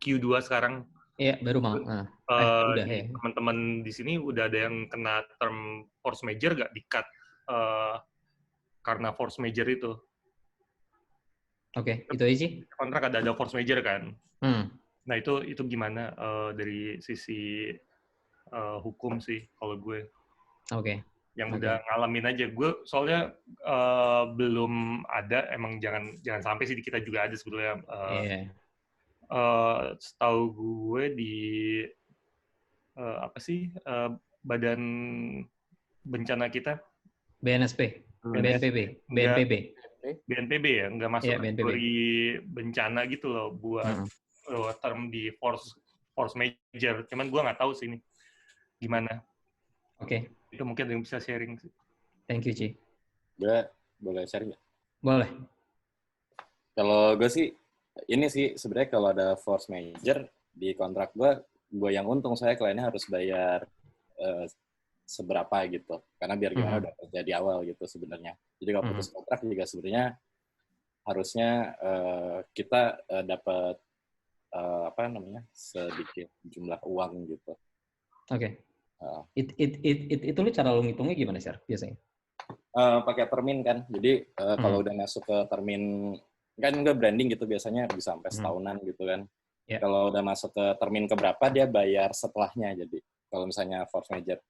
Q2 sekarang. Iya, baru mau. Udah ya. Teman-teman di sini udah ada yang kena term force major nggak di-cut karena force major itu. Oke, itu aja sih. Kontrak ada force major kan. Nah itu gimana dari sisi hukum sih kalau gue. Oke. Yang udah ngalamin aja. Gue soalnya belum ada. Emang jangan sampai sih, kita juga ada sebetulnya. Setahu gue di badan bencana kita. BNSP, BNPB. BNPB ya, nggak masuk kategori bencana gitu loh buat term di force major. Cuman gue nggak tahu sih ini gimana. Oke. Itu mungkin yang bisa sharing sih. Thank you, Ci. Gue boleh sharing nggak? Boleh. Kalau gue sih, ini sih sebenarnya kalau ada force major di kontrak gue yang untung, saya kliennya harus bayar seberapa gitu, karena biar gimana udah kerja di awal gitu sebenarnya. Jadi kalau putus kontrak juga sebenarnya harusnya kita dapat sedikit jumlah uang gitu. Oke. Itu lu cara lu ngitungnya gimana sih biasanya? Pakai termin kan. Jadi kalau udah masuk ke termin, kan gue branding gitu biasanya bisa sampai setahunan gitu kan. Yeah. Kalau udah masuk ke termin keberapa dia bayar setelahnya. Jadi kalau misalnya force major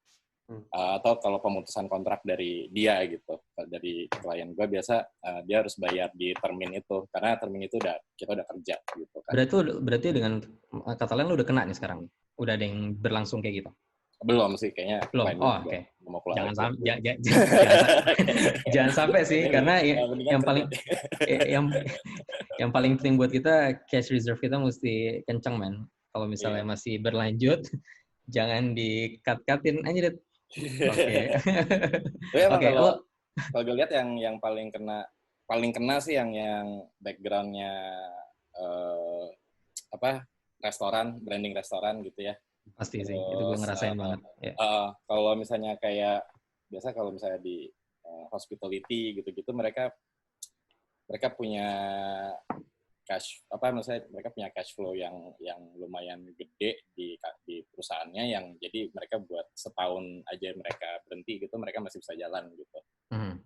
atau kalau pemutusan kontrak dari dia gitu. dari klien gue biasa dia harus bayar di termin itu karena termin itu kita udah kerja gitu kan. Berarti dengan kata lain lu udah kena nih sekarang. Udah ada yang berlangsung kayak gitu. Belum sih kayaknya. Belum. Oh, oke. Mau keluar. Jangan sampai sih karena yang paling penting buat kita cash reserve kita mesti kencang, man. Kalau misalnya masih berlanjut jangan di-cut-cutin aja deh. Oke. Oke. Kalau gue lihat yang paling kena sih yang background-nya branding restoran gitu ya. Pasti sih, itu gue ngerasain banget. Kalau misalnya kayak biasa kalau misalnya di hospitality gitu-gitu mereka punya mereka punya cash flow yang lumayan gede di perusahaannya yang jadi mereka buat setahun aja mereka berhenti gitu mereka masih bisa jalan gitu.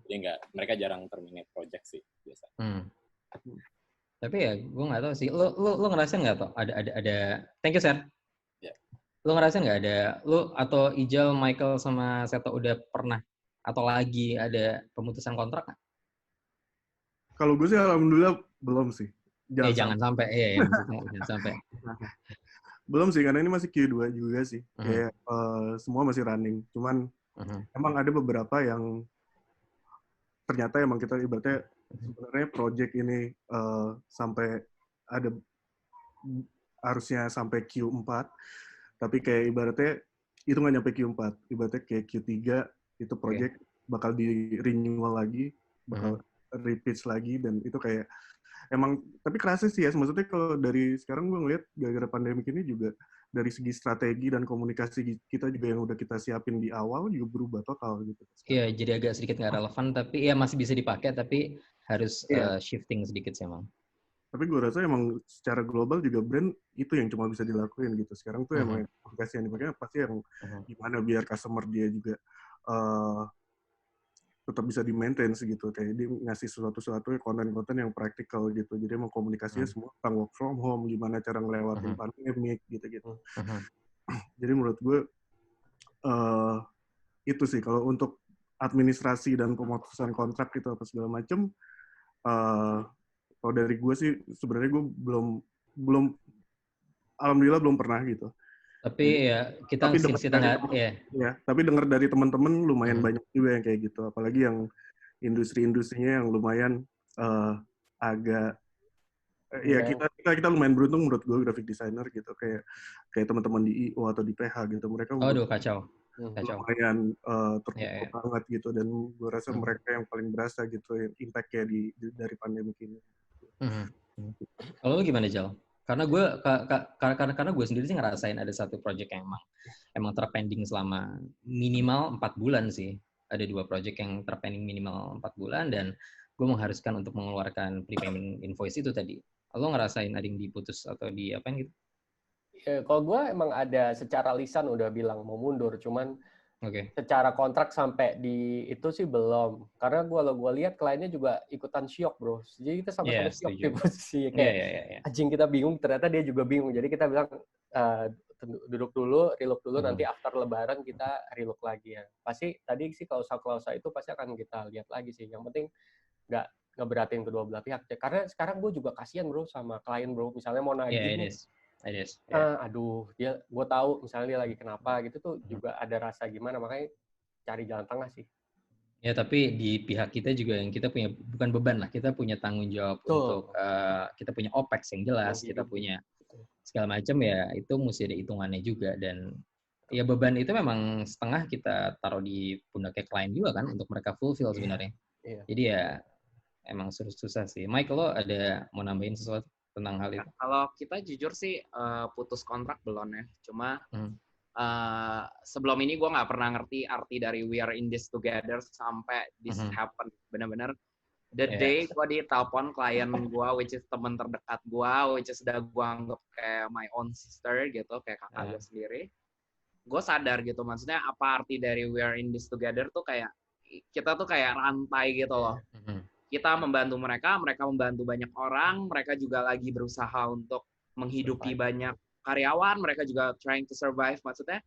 Jadi mereka jarang terminate project sih biasa. Tapi ya gue nggak tahu sih. Lo ngerasain nggak toh ada thank you sir. Lo ngerasain nggak ada lo atau Ijal, Michael sama Seto udah pernah atau lagi ada pemutusan kontrak nggak? Kalau gue sih alhamdulillah belum sih. Jangan sampai. Jangan sampai. Belum sih karena ini masih Q2 juga sih. Kayak semua masih running. Cuman emang ada beberapa yang ternyata emang kita ibaratnya sebenarnya project ini sampai ada harusnya sampai Q4. Tapi kayak ibaratnya itu nggak nyampe Q4. Ibaratnya kayak Q3 itu project bakal di renewal lagi, bakal repeat lagi dan itu kayak emang tapi kerasa sih ya. Maksudnya kalau dari sekarang gue ngeliat gara-gara pandemi ini juga dari segi strategi dan komunikasi kita juga yang udah kita siapin di awal juga berubah total gitu. Iya, jadi agak sedikit nggak relevan tapi ya masih bisa dipakai tapi harus shifting sedikit sih emang. Tapi gue rasa emang secara global juga brand itu yang cuma bisa dilakuin gitu. Sekarang tuh emang aplikasi yang dipakai pasti yang gimana biar customer dia juga tetap bisa di-maintain gitu. Kayak dia ngasih sesuatu konten-konten yang praktikal gitu. Jadi emang komunikasinya semua tentang work from home, gimana cara ngelewatin pandemik gitu-gitu. Jadi menurut gue itu sih kalau untuk administrasi dan pemutusan kontrak itu apa segala macam. Kalau dari gue sih sebenarnya gue belum alhamdulillah belum pernah gitu. Tapi ya kita tapi dengar dari teman-teman lumayan banyak juga yang kayak gitu. Apalagi yang industri-industrinya yang lumayan agak kita lumayan beruntung menurut gue graphic designer gitu kayak teman-teman di IO atau di PH gitu mereka kacau. Lumayan terpukul banget gitu dan gue rasa mereka yang paling berasa gitu impact-nya dari pandemi ini. Kalau lu gimana Jal? Karena gue sendiri sih ngerasain ada satu project yang emang terpending selama minimal 4 bulan sih. Ada 2 project yang terpending minimal 4 bulan dan gue mengharuskan untuk mengeluarkan prepayment invoice itu tadi. Lo ngerasain ada yang diputus atau diapain gitu? Kalau gue emang ada secara lisan udah bilang mau mundur, cuman secara kontrak sampai di itu sih belum. Karena kalau gue lihat kliennya juga ikutan syok bro. Jadi kita sama-sama syok di posisi kayak anjing kita bingung, ternyata dia juga bingung. Jadi kita bilang duduk dulu, relook dulu, nanti after lebaran kita relook lagi ya. Pasti tadi sih klausa-klausa itu pasti akan kita lihat lagi sih. Yang penting nggak ngeberatin kedua belah pihak. Karena sekarang gue juga kasihan bro sama klien bro. Misalnya mau nagih. Aduh, gue tahu misalnya dia lagi kenapa gitu tuh juga ada rasa gimana, makanya cari jalan tengah sih. Ya tapi di pihak kita juga yang kita punya bukan beban lah, kita punya tanggung jawab untuk kita punya OPEX yang jelas, kita punya segala macam ya itu mesti ada hitungannya juga dan ya beban itu memang setengah kita taruh di pundaknya klien juga kan untuk mereka fulfill sebenarnya. Jadi ya emang susah sih. Mike, lo ada mau nambahin sesuatu tentang hal itu? Kalau kita jujur sih putus kontrak belum ya. Cuma sebelum ini gue nggak pernah ngerti arti dari we are in this together sampai this happen. Benar-benar the day gue ditelepon klien gue, which is teman terdekat gue, which is udah gue anggap kayak my own sister gitu, kayak kakak gue sendiri. Gue sadar gitu, maksudnya apa arti dari we are in this together tuh kayak kita tuh kayak rantai gitu loh. Kita membantu mereka, mereka membantu banyak orang, mereka juga lagi berusaha untuk menghidupi banyak karyawan, mereka juga trying to survive. Maksudnya,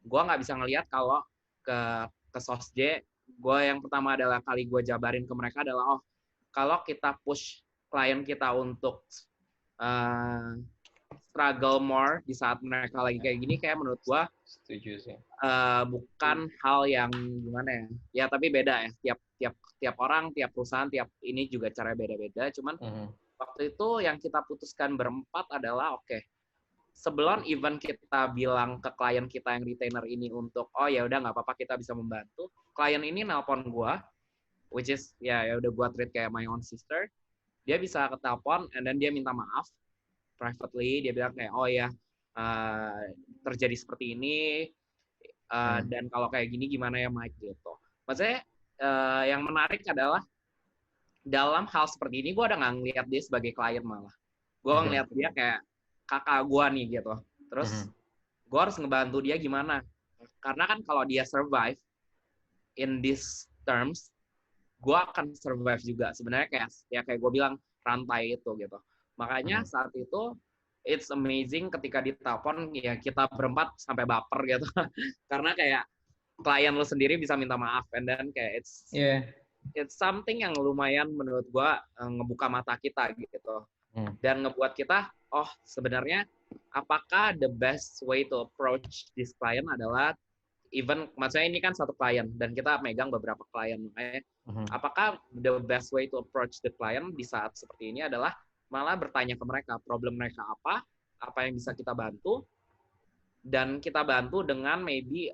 gue nggak bisa ngelihat kalau ke Sosj, yang pertama adalah kali gue jabarin ke mereka adalah, kalau kita push klien kita untuk struggle more di saat mereka lagi kayak gini, kayak menurut gue Setuju sih. bukan hal yang gimana ya. Ya tapi beda ya. Tiap orang, tiap perusahaan, tiap ini juga cara beda-beda. Cuman waktu itu yang kita putuskan berempat adalah sebelum event kita bilang ke klien kita yang retainer ini untuk ya udah nggak apa-apa kita bisa membantu. Klien ini nelpon gue, which is ya udah gue treat kayak my own sister. Dia bisa ketelepon and then dia minta maaf privately. Dia bilang kayak terjadi seperti ini dan kalau kayak gini gimana ya Mike gitu. Maksudnya yang menarik adalah dalam hal seperti ini gue udah nggak ngeliat dia sebagai klien, malah gue ngeliat dia kayak kakak gue nih gitu. Terus gue harus ngebantu dia gimana, karena kan kalau dia survive in these terms, gue akan survive juga sebenarnya, kayak gue bilang rantai itu gitu. Makanya saat itu it's amazing ketika ditelepon ya kita berempat sampai baper gitu karena kayak klien lu sendiri bisa minta maaf, and then kayak it's something yang lumayan menurut gua ngebuka mata kita gitu dan ngebuat kita sebenarnya apakah the best way to approach this client adalah maksudnya ini kan satu klien dan kita megang beberapa klien, apakah the best way to approach the client di saat seperti ini adalah malah bertanya ke mereka problem mereka apa yang bisa kita bantu, dan kita bantu dengan maybe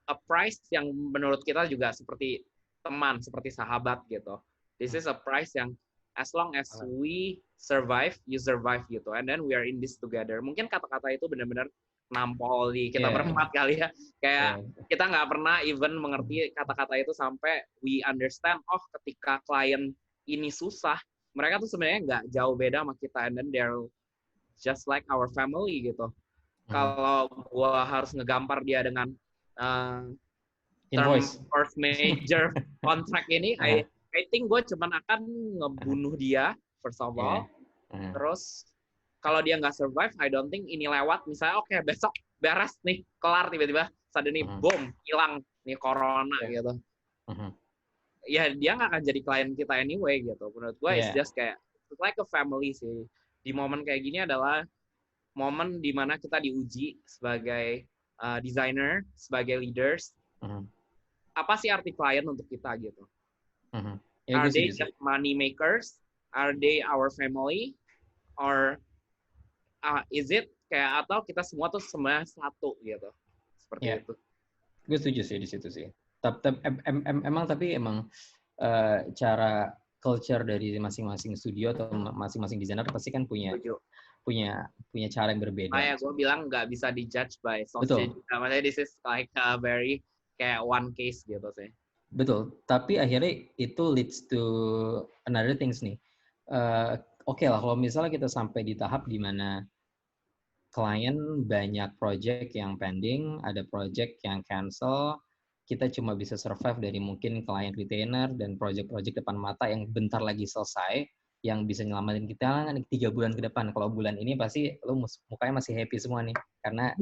a price yang menurut kita juga seperti teman, seperti sahabat gitu. This is a price yang as long as we survive, you survive gitu, and then we are in this together. Mungkin kata-kata itu benar-benar nampol di kita berempat kali ya. Kayak kita nggak pernah even mengerti kata-kata itu sampai we understand, ketika klien ini susah, mereka tuh sebenarnya nggak jauh beda sama kita, and then they're just like our family gitu. Kalau gua harus ngegampar dia dengan term force major contract ini, I think gue cuman akan ngebunuh dia first of all. Terus kalau dia nggak survive, I don't think ini lewat. Misalnya besok beres nih, kelar tiba-tiba suddenly boom, hilang nih corona gitu. Ya dia nggak akan jadi klien kita anyway gitu. Menurut gue it's just kayak it's like a family sih. Di momen kayak gini adalah momen dimana kita diuji sebagai designer, sebagai leaders. Apa sih arti klien untuk kita gitu? Are they just money makers? Are they our family? Or is it kayak atau kita semua tuh semuanya satu gitu? Seperti itu. Gue setuju sih di situ sih. Tapi emang cara culture dari masing-masing studio atau masing-masing desainer pasti kan punya cara yang berbeda. Kayak gue bilang nggak bisa dijudge by sausage. Maksudnya this is like a very kayak one case gitu sih. Betul. Tapi akhirnya itu leads to another things nih. Oke lah, kalau misalnya kita sampai di tahap di mana klien banyak project yang pending, ada project yang cancel, kita cuma bisa survive dari mungkin klien retainer dan project-project depan mata yang bentar lagi selesai, yang bisa nyelamatin kita 3 bulan ke depan. Kalau bulan ini pasti lu mukanya masih happy semua nih, karena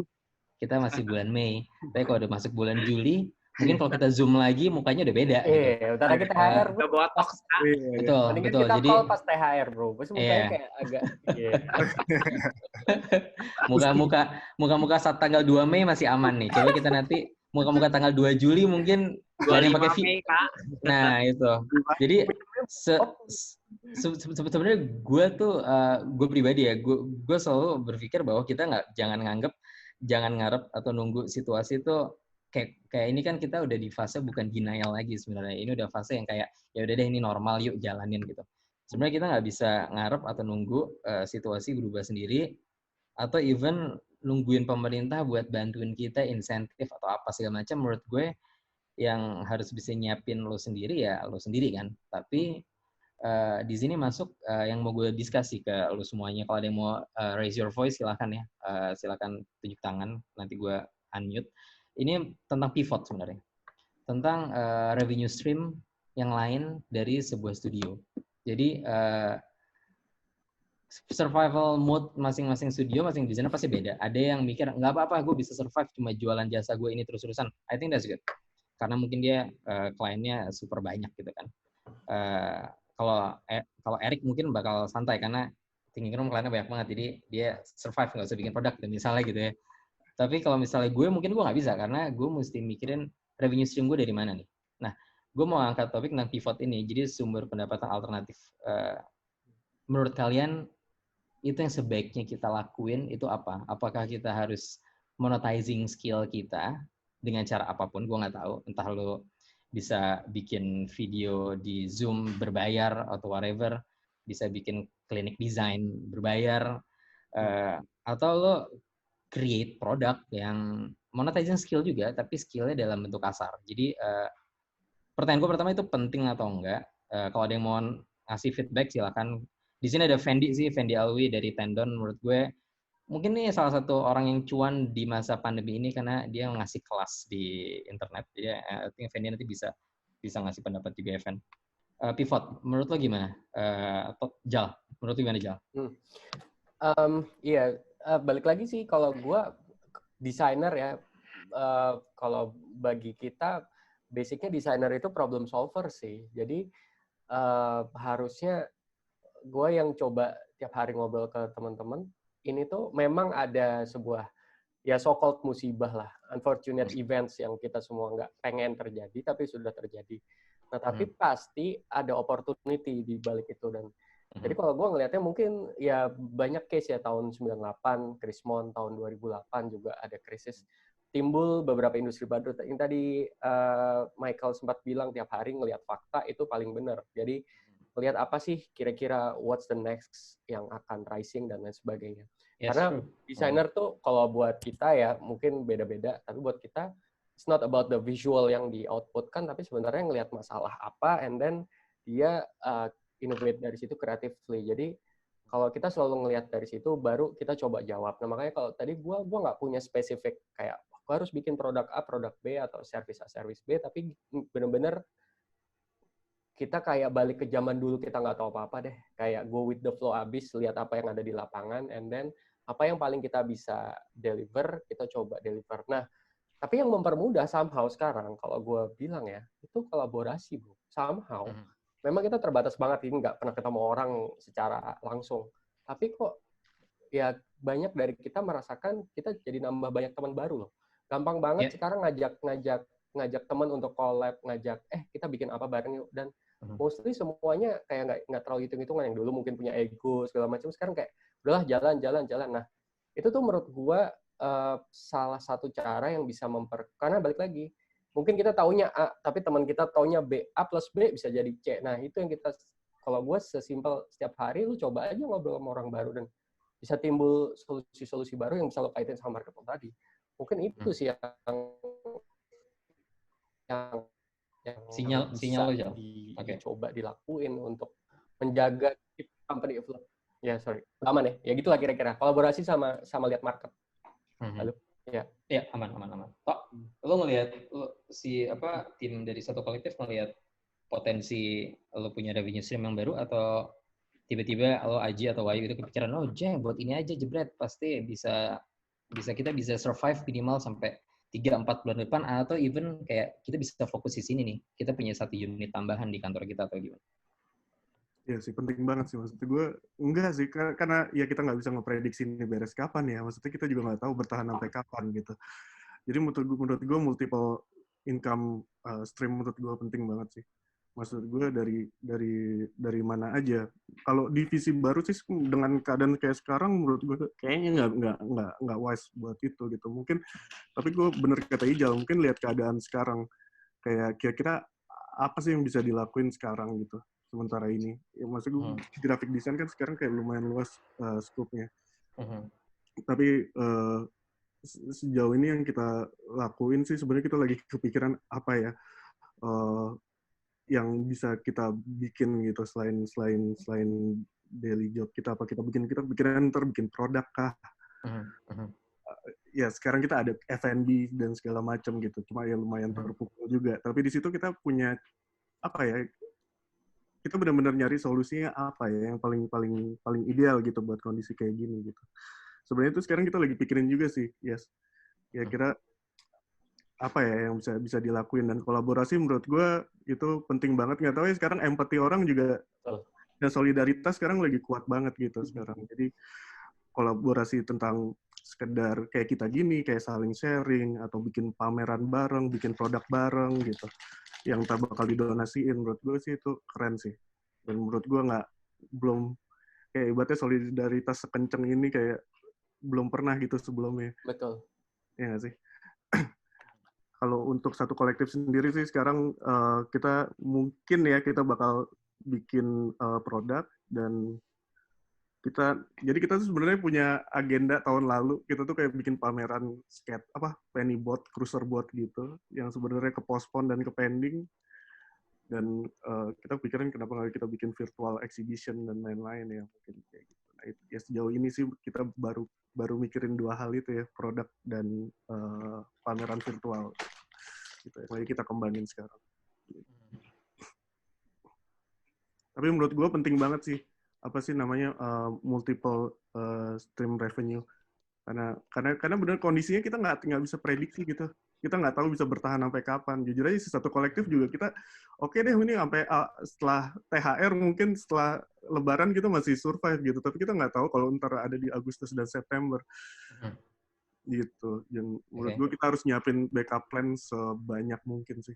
kita masih bulan Mei. Tapi kalau udah masuk bulan Juli, mungkin kalau kita zoom lagi mukanya udah beda. Bentar lagi THR. Betul. Kita jadi call pas THR, bro. Pasti mukanya kayak agak muka saat tanggal 2 Mei masih aman nih. Coba kita nanti muka tanggal 2 Juli mungkin ada yang pakai Nah, itu. Jadi sebenarnya gue tuh gue pribadi ya, gue selalu berpikir bahwa kita jangan ngarep atau nunggu situasi itu kayak ini kan kita udah di fase bukan denial lagi sebenarnya. Ini udah fase yang kayak ya udah deh ini normal, yuk jalanin gitu. Sebenarnya kita nggak bisa ngarep atau nunggu situasi berubah sendiri, atau even nungguin pemerintah buat bantuin kita insentif atau apa segala macam. Menurut gue yang harus bisa nyiapin lo sendiri ya lo sendiri kan. Tapi di sini masuk yang mau gue diskusi ke lo semuanya. Kalau ada yang mau raise your voice silahkan ya, silahkan tunjuk tangan, nanti gue unmute. Ini tentang pivot sebenarnya, tentang revenue stream yang lain dari sebuah studio. Jadi survival mode masing-masing studio, masing desainer pasti beda. Ada yang mikir nggak apa-apa, gue bisa survive cuma jualan jasa gue ini terus-terusan. I think that's good. karena mungkin dia kliennya super banyak gitu kan. Kalau Eric mungkin bakal santai karena thinking room kliennya banyak banget, jadi dia survive nggak usah bikin produk misalnya gitu ya. Tapi kalau misalnya gue mungkin gue nggak bisa karena gue mesti mikirin revenue stream gue dari mana nih. Nah, gue mau angkat topik tentang pivot ini, jadi sumber pendapatan alternatif. Menurut kalian itu yang sebaiknya kita lakuin itu apa? Apakah kita harus monetizing skill kita dengan cara apapun? Gue nggak tahu. Entah lo bisa bikin video di Zoom berbayar atau whatever, bisa bikin klinik desain berbayar, atau lo create produk yang monetizing skill juga, tapi skillnya dalam bentuk kasar. Jadi pertanyaan gue pertama itu penting atau enggak? Kalau ada yang mau ngasih feedback silakan. Di sini ada Fendi Alwi dari Tendon. Menurut gue mungkin ini salah satu orang yang cuan di masa pandemi ini karena dia ngasih kelas di internet. Jadi I think Fendi nanti bisa ngasih pendapat juga, Evan. Pivot, menurut lo gimana? Jal, menurut lo gimana, Jal? Iya, balik lagi sih kalau gue desainer ya, kalau bagi kita basicnya desainer itu problem solver sih. Jadi harusnya gue yang coba tiap hari ngobrol ke teman-teman, ini tuh memang ada sebuah ya so-called musibah lah, unfortunate events yang kita semua nggak pengen terjadi, tapi sudah terjadi. Nah, tapi pasti ada opportunity di balik itu. Dan jadi kalau gue ngelihatnya mungkin ya banyak case ya, tahun 98, Krismon, tahun 2008 juga ada krisis. Timbul beberapa industri baru. Yang tadi Michael sempat bilang tiap hari ngelihat fakta itu paling benar. Jadi lihat apa sih kira-kira what's the next yang akan rising dan lain sebagainya. Yes, karena desainer tuh kalau buat kita ya mungkin beda-beda, tapi buat kita it's not about the visual yang di output kan, tapi sebenarnya ngelihat masalah apa and then dia innovate dari situ creatively. Jadi kalau kita selalu ngelihat dari situ baru kita coba jawab. Nah makanya kalau tadi gua nggak punya spesifik kayak gua harus bikin produk A, produk B atau service A, service B, tapi benar-benar kita kayak balik ke zaman dulu, kita nggak tahu apa-apa deh. Kayak go with the flow abis, lihat apa yang ada di lapangan, and then apa yang paling kita bisa deliver, kita coba deliver. Nah, tapi yang mempermudah somehow sekarang, kalau gue bilang ya, itu kolaborasi, bro. Somehow. Memang kita terbatas banget, ini nggak pernah ketemu orang secara langsung. Tapi kok ya banyak dari kita merasakan kita jadi nambah banyak teman baru loh. Gampang banget sekarang ngajak teman untuk collab, ngajak kita bikin apa bareng yuk, dan mostly semuanya kayak nggak terlalu hitung-hitungan. Yang dulu mungkin punya ego segala macam, sekarang kayak udahlah jalan. Nah itu tuh menurut gua salah satu cara yang bisa karena balik lagi mungkin kita taunya A tapi teman kita taunya B, A plus B bisa jadi C. Nah itu yang kita, kalau gua sesimpel setiap hari lu coba aja ngobrol sama orang baru dan bisa timbul solusi-solusi baru yang bisa lo kaitin sama market tadi. Mungkin itu sih yang sinyal lo jauh. Coba dilakuin untuk menjaga company develop. Ya sorry, aman ya. Ya gitulah kira-kira. Kolaborasi sama lihat market. Lalu ya aman. Tok, lo ngelihat tim dari satu kolektif ngelihat potensi lo punya revenue stream yang baru, atau tiba-tiba lo Aji atau Wayu itu kepikiran buat ini aja jebret pasti kita bisa survive minimal sampai 3-4 bulan depan, atau even kayak kita bisa fokus di sini nih, kita punya 1 unit tambahan di kantor kita, atau gimana? Ya sih, penting banget sih. Maksudnya gue, enggak sih, karena ya kita nggak bisa ngeprediksi ini beres kapan ya. Maksudnya kita juga nggak tahu bertahan sampai kapan gitu. Jadi menurut gue multiple income stream menurut gue penting banget sih. Maksud gue dari mana aja. Kalau divisi baru sih dengan keadaan kayak sekarang menurut gue kayaknya nggak wise buat itu gitu. Mungkin, tapi gue bener kata Ijal, mungkin lihat keadaan sekarang kayak kira-kira apa sih yang bisa dilakuin sekarang gitu sementara ini. Ya maksud gue graphic design kan sekarang kayak lumayan luas scope-nya. Tapi sejauh ini yang kita lakuin sih sebenarnya kita lagi kepikiran apa ya yang bisa kita bikin gitu selain daily job kita, apa kita pikiran ntar bikin produk kah? Ya sekarang kita ada F&B dan segala macam gitu, cuma ya lumayan terpukul juga. Tapi di situ kita punya apa ya? Kita benar-benar nyari solusinya apa ya yang paling ideal gitu buat kondisi kayak gini gitu. Sebenarnya itu sekarang kita lagi pikirin juga sih, yes. Ya kira apa ya yang bisa dilakuin, dan kolaborasi menurut gue itu penting banget. Nggak tahu ya sekarang empati orang juga dan solidaritas sekarang lagi kuat banget gitu sekarang. Jadi kolaborasi tentang sekedar kayak kita gini, kayak saling sharing atau bikin pameran bareng, bikin produk bareng gitu yang tak bakal didonasiin, menurut gue sih itu keren sih. Dan menurut gue belum kayak ibaratnya solidaritas sekenceng ini kayak belum pernah gitu sebelumnya. Betul. Ya nggak sih? Kalau untuk satu kolektif sendiri sih sekarang kita mungkin ya kita bakal bikin produk, dan jadi kita tuh sebenarnya punya agenda tahun lalu. Kita tuh kayak bikin pameran skate penny boat, cruiser boat gitu yang sebenarnya ke postpone dan ke pending, dan kita pikirin kenapa nggak kita bikin virtual exhibition dan lain-lain ya, mungkin kayak gitu. Nah, ya sejauh ini sih kita baru mikirin dua hal itu ya, produk dan pameran virtual gitu ya. Lagi kita kembangin sekarang. Tapi menurut gue penting banget sih multiple stream revenue, karena benar kondisinya kita nggak bisa prediksi gitu. Kita nggak tahu bisa bertahan sampai kapan. Jujur aja satu kolektif juga kita oke deh ini sampai setelah THR, mungkin setelah Lebaran kita masih survive gitu. Tapi kita nggak tahu kalau ntar ada di Agustus dan September gitu. Yang menurut gue kita harus nyiapin backup plan sebanyak mungkin sih.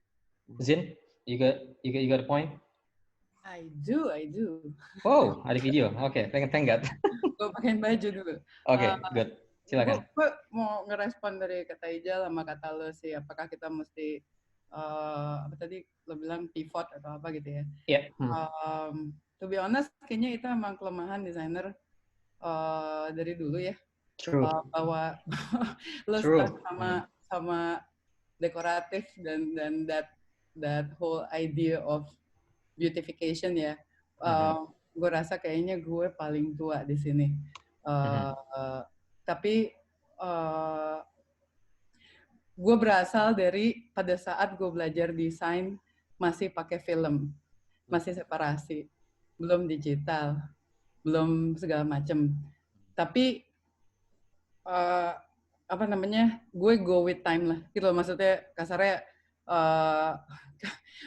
Zin, you got a point? I do. Oh, ada video. Oke, thank God. Gue pakein baju dulu. Oke, good. Silakan. Gue mau ngerespon dari kata Ijal sama kata lo sih. Apakah kita mesti apa tadi lo bilang pivot atau apa gitu ya? Iya. To be honest, kayaknya itu emang kelemahan desainer dari dulu ya. True. Bahwa lo start sama dekoratif dan that whole idea of beautification ya. Gue rasa kayaknya gue paling tua di sini. Tapi gue berasal dari pada saat gue belajar desain masih pakai film, masih separasi, belum digital, belum segala macem. Tapi gue go with time lah. Gitu maksudnya kasarnya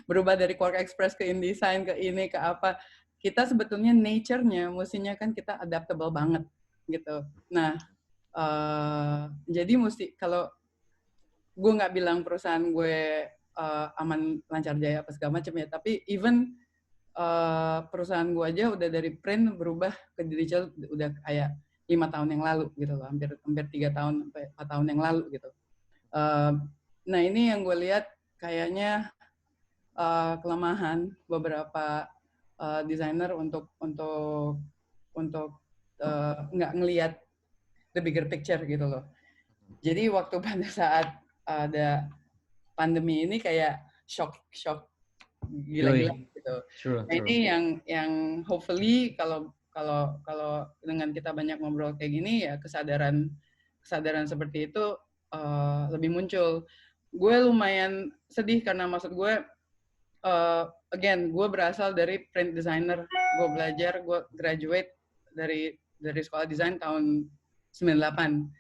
berubah dari Quark Express ke InDesign ke ini ke apa. Kita sebetulnya nature-nya mestinya kan kita adaptable banget gitu. Nah, jadi kalau gue nggak bilang perusahaan gue aman lancar jaya apa segala macam ya, tapi even perusahaan gue aja udah dari print berubah ke digital udah kayak 5 tahun yang lalu gitu loh, hampir 3 tahun sampai 4 tahun yang lalu gitu. Nah ini yang gue lihat kayaknya kelemahan beberapa desainer untuk nggak ngelihat the bigger picture gitu loh. Jadi waktu pada saat ada pandemi ini kayak shock gila-gila gitu. True. Ini yang hopefully kalau dengan kita banyak ngobrol kayak gini ya kesadaran seperti itu lebih muncul. Gue lumayan sedih karena maksud gue again gue berasal dari print designer. Gue belajar, gue graduate dari sekolah desain tahun 98.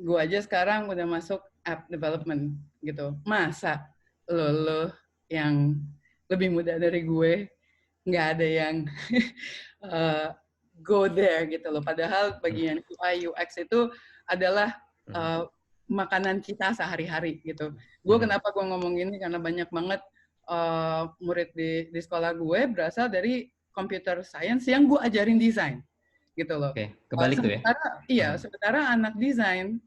Gue aja sekarang udah masuk app development gitu. Masa lo yang lebih muda dari gue nggak ada yang go there gitu loh. Padahal bagian UI UX itu adalah makanan kita sehari-hari gitu. Gue kenapa gue ngomong ini karena banyak banget murid di sekolah gue berasal dari computer science yang gue ajarin desain gitu loh. Oke, kebalik tuh ya. Sementara anak desain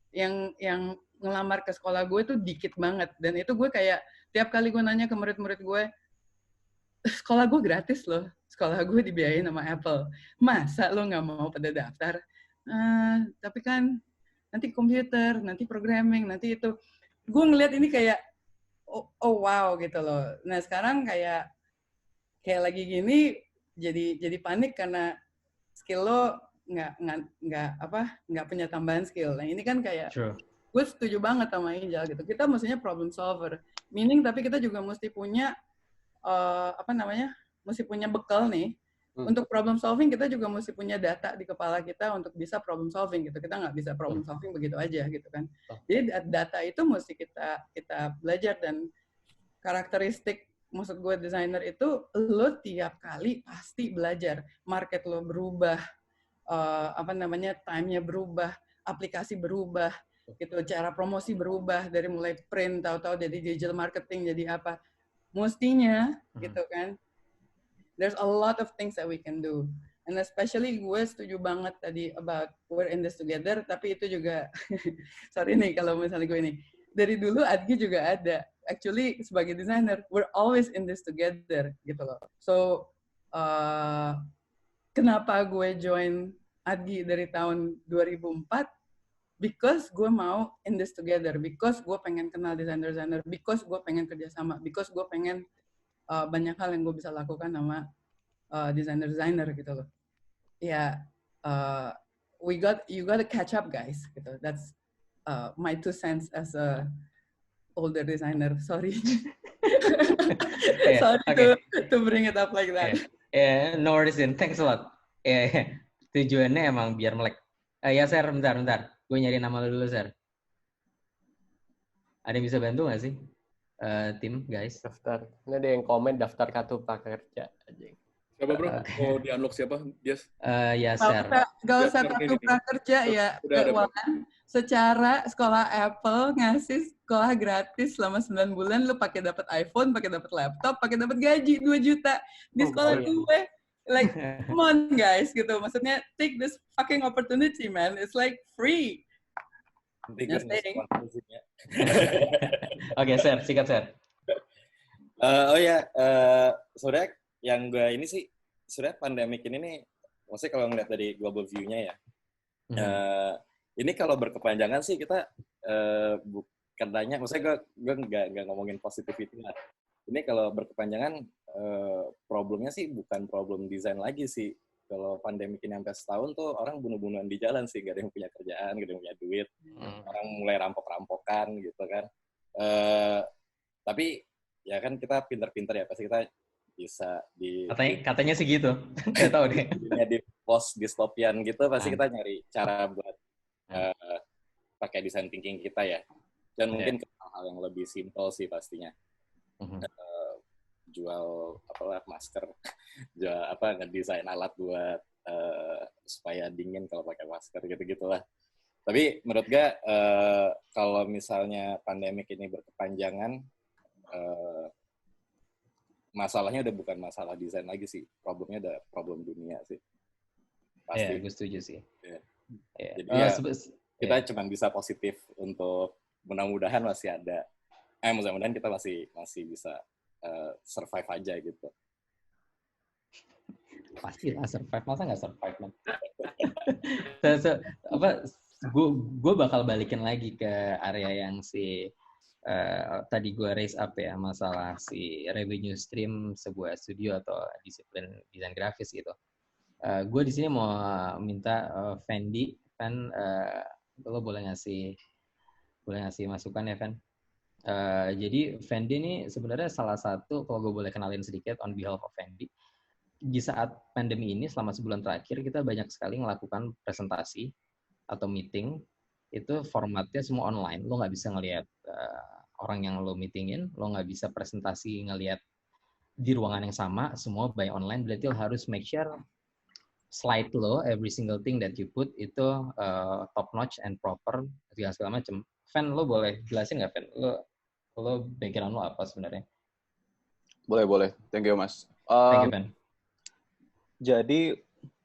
yang ngelamar ke sekolah gue itu dikit banget, dan itu gue kayak tiap kali gue nanya ke murid-murid gue, sekolah gue gratis loh, sekolah gue dibiayain sama Apple, masa lo nggak mau pada daftar? Tapi kan nanti komputer, nanti programming, nanti itu. Gue ngeliat ini kayak oh wow gitu loh. Nah sekarang kayak lagi gini jadi panik karena skill lo nggak punya tambahan skill. Nah ini kan kayak gue setuju banget sama Ijal gitu. Kita mestinya problem solver, meaning tapi kita juga mesti punya mesti punya bekal nih Untuk problem solving kita juga mesti punya data di kepala kita untuk bisa problem solving gitu. Kita nggak bisa problem solving begitu aja gitu kan. Jadi data itu mesti kita belajar, dan karakteristik maksud gue desainer itu lo tiap kali pasti belajar. Market lo berubah, time-nya berubah, aplikasi berubah gitu, cara promosi berubah dari mulai print tahu-tahu jadi digital marketing jadi apa. Mestinya gitu kan. There's a lot of things that we can do. And especially gue setuju banget tadi about we're in this together, tapi itu juga, sorry nih kalau misalnya gue ini, dari dulu Adgi juga ada. Actually sebagai designer, we're always in this together gitu loh. So, kenapa gue join Adgi dari tahun 2004? Because gue mau in this together, because gue pengen kenal desainer-desainer, because gue pengen kerjasama, because gue pengen banyak hal yang gue bisa lakukan sama desainer-desainer gitu loh. Ya, you gotta catch up guys gitu. That's my 2 cents as a older designer. Sorry. Sorry to bring it up like that. No worries, thanks a lot. Tujuannya emang biar melek. Ya, Sir, bentar. Gue nyari nama lu dulu, Sir. Ada yang bisa bantu nggak sih? Tim, guys. Daftar. Ini ada yang komen daftar kartu prakerja. Siapa bro? Mau di-unlock siapa? Yes. Ya, Sir. Gak usah kartu prakerja ya. Keuangan. Secara sekolah Apple ngasih sekolah gratis selama 9 bulan, lu pakai dapat iPhone, pakai dapat laptop, pakai dapat gaji 2 juta di sekolah gue. Like, come on guys, gitu. Maksudnya, take this fucking opportunity, man. It's like free. Oke, Sir, sikat, Sir. Sebenarnya yang gue ini sih, sebenarnya pandemik ini nih, maksudnya kalau ngeliat dari global view-nya ya, ini kalau berkepanjangan sih kita bukan tanya, maksudnya gue nggak ngomongin positivity lah. Ini kalau berkepanjangan, problemnya sih bukan problem desain lagi sih. Kalau pandemi ini sampai setahun tuh orang bunuh-bunuhan di jalan sih, gak ada yang punya kerjaan, gak ada yang punya duit, orang mulai rampok-rampokan gitu kan. Tapi ya kan kita pinter-pinter ya, pasti kita bisa di katanya sih gitu, nggak tahu deh. Di post dystopian gitu pasti kita nyari cara buat pakai design thinking kita ya. Dan mungkin hal-hal yang lebih simple sih pastinya. Jual masker, jual ngedesain alat buat supaya dingin kalau pakai masker gitu-gitulah. Tapi menurut gue kalau misalnya pandemik ini berkepanjangan, masalahnya udah bukan masalah desain lagi sih, problemnya udah problem dunia sih. Pasti. Iya, gue setuju sih. Jadi kita cuma bisa positif untuk mudah-mudahan masih ada. Mudah-mudahan kita masih bisa survive aja gitu. Pastilah survive, masa nggak survive, man? Gue bakal balikin lagi ke area yang tadi gue raise up ya, masalah si revenue stream sebuah studio atau disiplin desain grafis gitu. Gue di sini mau minta Fendi, lo boleh ngasih masukan ya, Fen? Jadi Fendi ini sebenarnya salah satu, kalau gue boleh kenalin sedikit on behalf of Fendi, di saat pandemi ini selama sebulan terakhir kita banyak sekali melakukan presentasi atau meeting, itu formatnya semua online. Lo nggak bisa ngelihat orang yang lo meetingin, lo nggak bisa presentasi ngelihat di ruangan yang sama, semua by online. Berarti lo harus make sure slide lo, every single thing that you put itu top notch and proper, segala macam. Fen, lo boleh jelasin nggak, Fen? Lo background lo apa sebenarnya? Boleh. Thank you, Mas. Thank you, Fen. Jadi,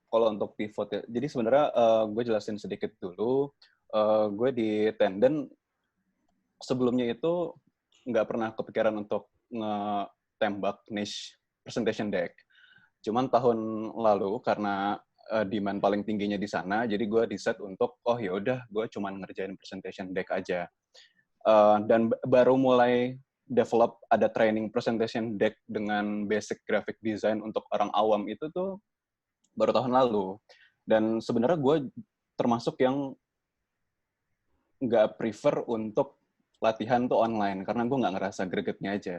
kalau untuk pivot ya, jadi sebenarnya gue jelasin sedikit dulu. Gue di Tenden, sebelumnya itu nggak pernah kepikiran untuk ngetembak niche presentation deck. Cuman tahun lalu, karena demand paling tingginya di sana, jadi gue decide untuk, ya udah, gue cuma ngerjain presentation deck aja. Dan baru mulai develop ada training presentation deck dengan basic graphic design untuk orang awam itu tuh baru tahun lalu. Dan sebenarnya gue termasuk yang nggak prefer untuk latihan tuh online, karena gue nggak ngerasa gregetnya aja.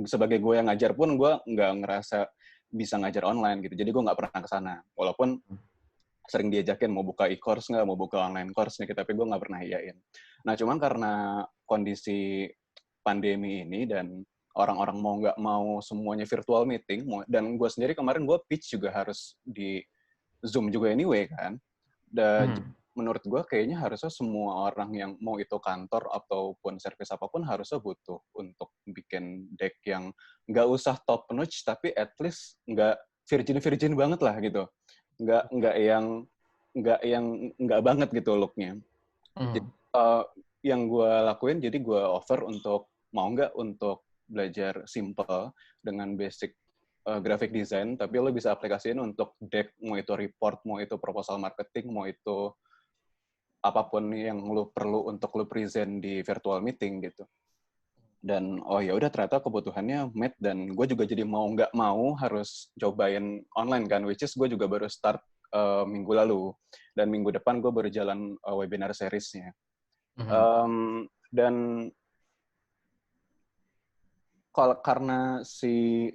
Sebagai gue yang ngajar pun, gue nggak ngerasa bisa ngajar online gitu. Jadi gue nggak pernah ke sana. Walaupun sering diajakin mau buka e-course nggak, mau buka online course nih, tapi gue nggak pernah iyain. Nah, cuman karena kondisi pandemi ini dan orang-orang mau nggak mau semuanya virtual meeting, dan gue sendiri kemarin gue pitch juga harus di Zoom juga anyway kan. Dan menurut gue kayaknya harusnya semua orang yang mau itu kantor ataupun service apapun harusnya butuh untuk bikin deck yang nggak usah top notch, tapi at least nggak virgin banget lah gitu. Nggak banget gitu looknya. Jadi, yang gue lakuin, jadi gue offer untuk mau nggak untuk belajar simple dengan basic graphic design, tapi lo bisa aplikasiin untuk deck, mau itu report, mau itu proposal marketing, mau itu apapun yang lo perlu untuk lo present di virtual meeting gitu. Dan oh ya udah, ternyata kebutuhannya met, dan gue juga jadi mau nggak mau harus cobain online kan, which is gue juga baru start minggu lalu, dan minggu depan gue baru jalan webinar seriesnya. Dan karena si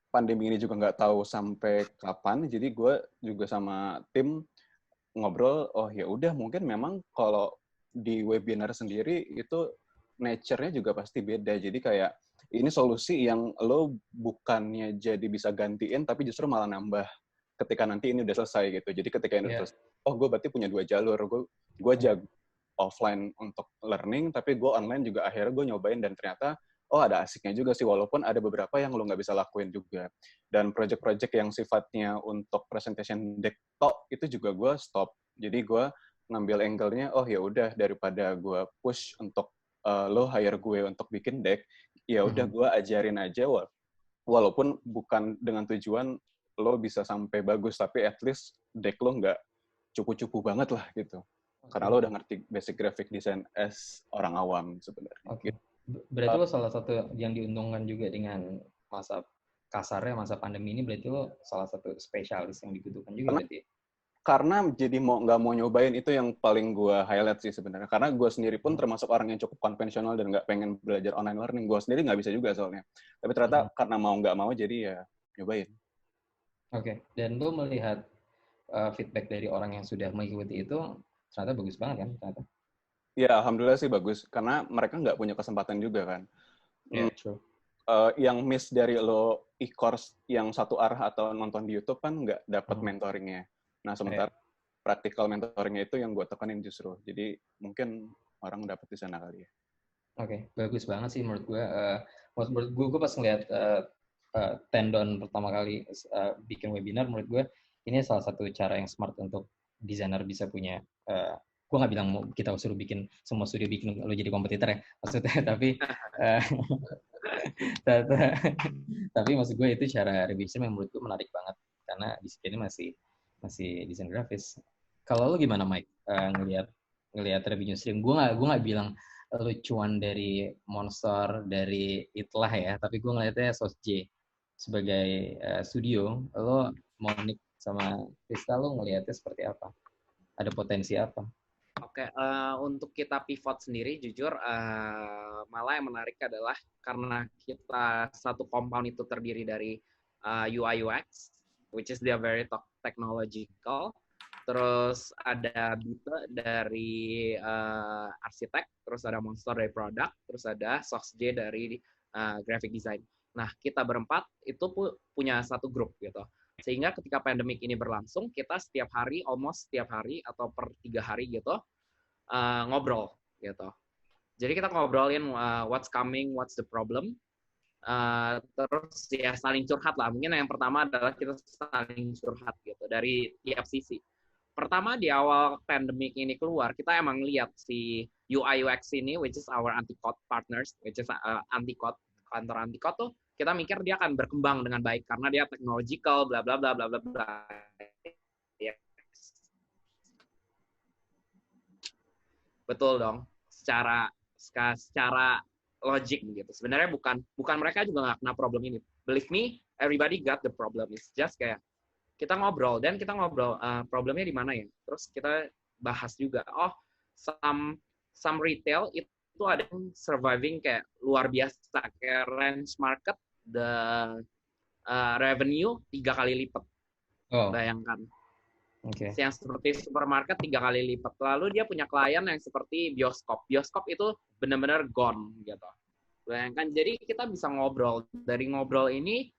pandemi ini juga nggak tahu sampai kapan, jadi gue juga sama tim ngobrol, oh ya udah mungkin memang kalau di webinar sendiri itu nature-nya juga pasti beda. Jadi kayak ini solusi yang lo bukannya jadi bisa gantiin, tapi justru malah nambah ketika nanti ini udah selesai gitu. Jadi ketika ini selesai, oh gue berarti punya 2 jalur. Gue jago offline untuk learning, tapi gue online juga akhirnya gue nyobain, dan ternyata oh ada asiknya juga sih, walaupun ada beberapa yang lo nggak bisa lakuin juga. Dan project-project yang sifatnya untuk presentation deck tok itu juga gue stop. Jadi gue ngambil angle-nya, oh ya udah, daripada gue push untuk lo hire gue untuk bikin deck, ya udah gue ajarin aja, walaupun bukan dengan tujuan lo bisa sampai bagus, tapi at least deck lo nggak cupu-cupu banget lah gitu. Karena lo udah ngerti basic graphic design as orang awam sebenarnya. Oke. Berarti lo salah satu yang diuntungkan juga dengan masa kasarnya, masa pandemi ini, berarti lo salah satu spesialis yang dibutuhkan juga berarti. Karena jadi nggak mau nyobain, itu yang paling gue highlight sih sebenarnya. Karena gue sendiri pun termasuk orang yang cukup konvensional dan nggak pengen belajar online learning. Gue sendiri nggak bisa juga soalnya. Tapi ternyata karena mau nggak mau, jadi ya nyobain. Oke. Dan lo melihat feedback dari orang yang sudah mengikuti itu, ternyata bagus banget kan? Ternyata. Ya, alhamdulillah sih bagus. Karena mereka nggak punya kesempatan juga kan. True. Yang miss dari lo e-course yang satu arah atau nonton di YouTube kan nggak dapat mentoringnya. Nah, sementara practical mentoringnya itu yang gue tekanin justru. Jadi mungkin orang dapat di sana kali ya. Oke, bagus banget sih menurut gue. Menurut gue pas ngeliat Tendon pertama kali bikin webinar, menurut gue ini salah satu cara yang smart untuk desainer bisa punya. Gue nggak bilang mau kita suruh bikin semua studio bikin lo jadi kompetitor ya, maksudnya. Tapi maksud gue itu cara revision yang menurut gue menarik banget, karena di sini masih desain grafis. Kalau lo gimana, Mike? Ngelihat revenue stream, gue nggak bilang lo cuan dari Monster, dari Itlah ya, tapi gue ngelihatnya SosJ sebagai studio. Lo Monik sama Rizka, lo ngelihatnya seperti apa? Ada potensi apa? Oke, untuk kita pivot sendiri, jujur malah yang menarik adalah karena kita satu compound itu terdiri dari UI UX, which is dia very technological. Terus ada Bita dari arsitek, terus ada Monster dari product, terus ada SosJ dari graphic design. Nah, kita berempat itu punya satu grup gitu. Sehingga ketika pandemik ini berlangsung, kita almost setiap hari atau per 3 hari gitu, ngobrol gitu. Jadi kita ngobrolin what's coming, what's the problem, terus ya saling curhat lah. Mungkin yang pertama adalah kita saling curhat gitu dari tiap sisi. Pertama, di awal pandemic ini keluar, kita emang lihat si UI UX ini, which is our anti-code partners, which is anti-code, kantor anti-code tuh, kita mikir dia akan berkembang dengan baik karena dia technological, bla bla bla bla bla bla. Yes. Betul dong, secara logik gitu. Sebenarnya bukan mereka juga nggak kena problem ini. Believe me, everybody got the problem. It's just kayak kita ngobrol problemnya di mana ya. Terus kita bahas juga, some retail itu ada yang surviving kayak luar biasa, kayak Range Market, the revenue 3 kali lipat. Oh, Bayangkan. oke. Yang seperti supermarket 3 kali lipat. Lalu dia punya klien yang seperti bioskop. Bioskop itu benar-benar gone gitu. Bayangkan, jadi kita bisa ngobrol. Dari ngobrol ini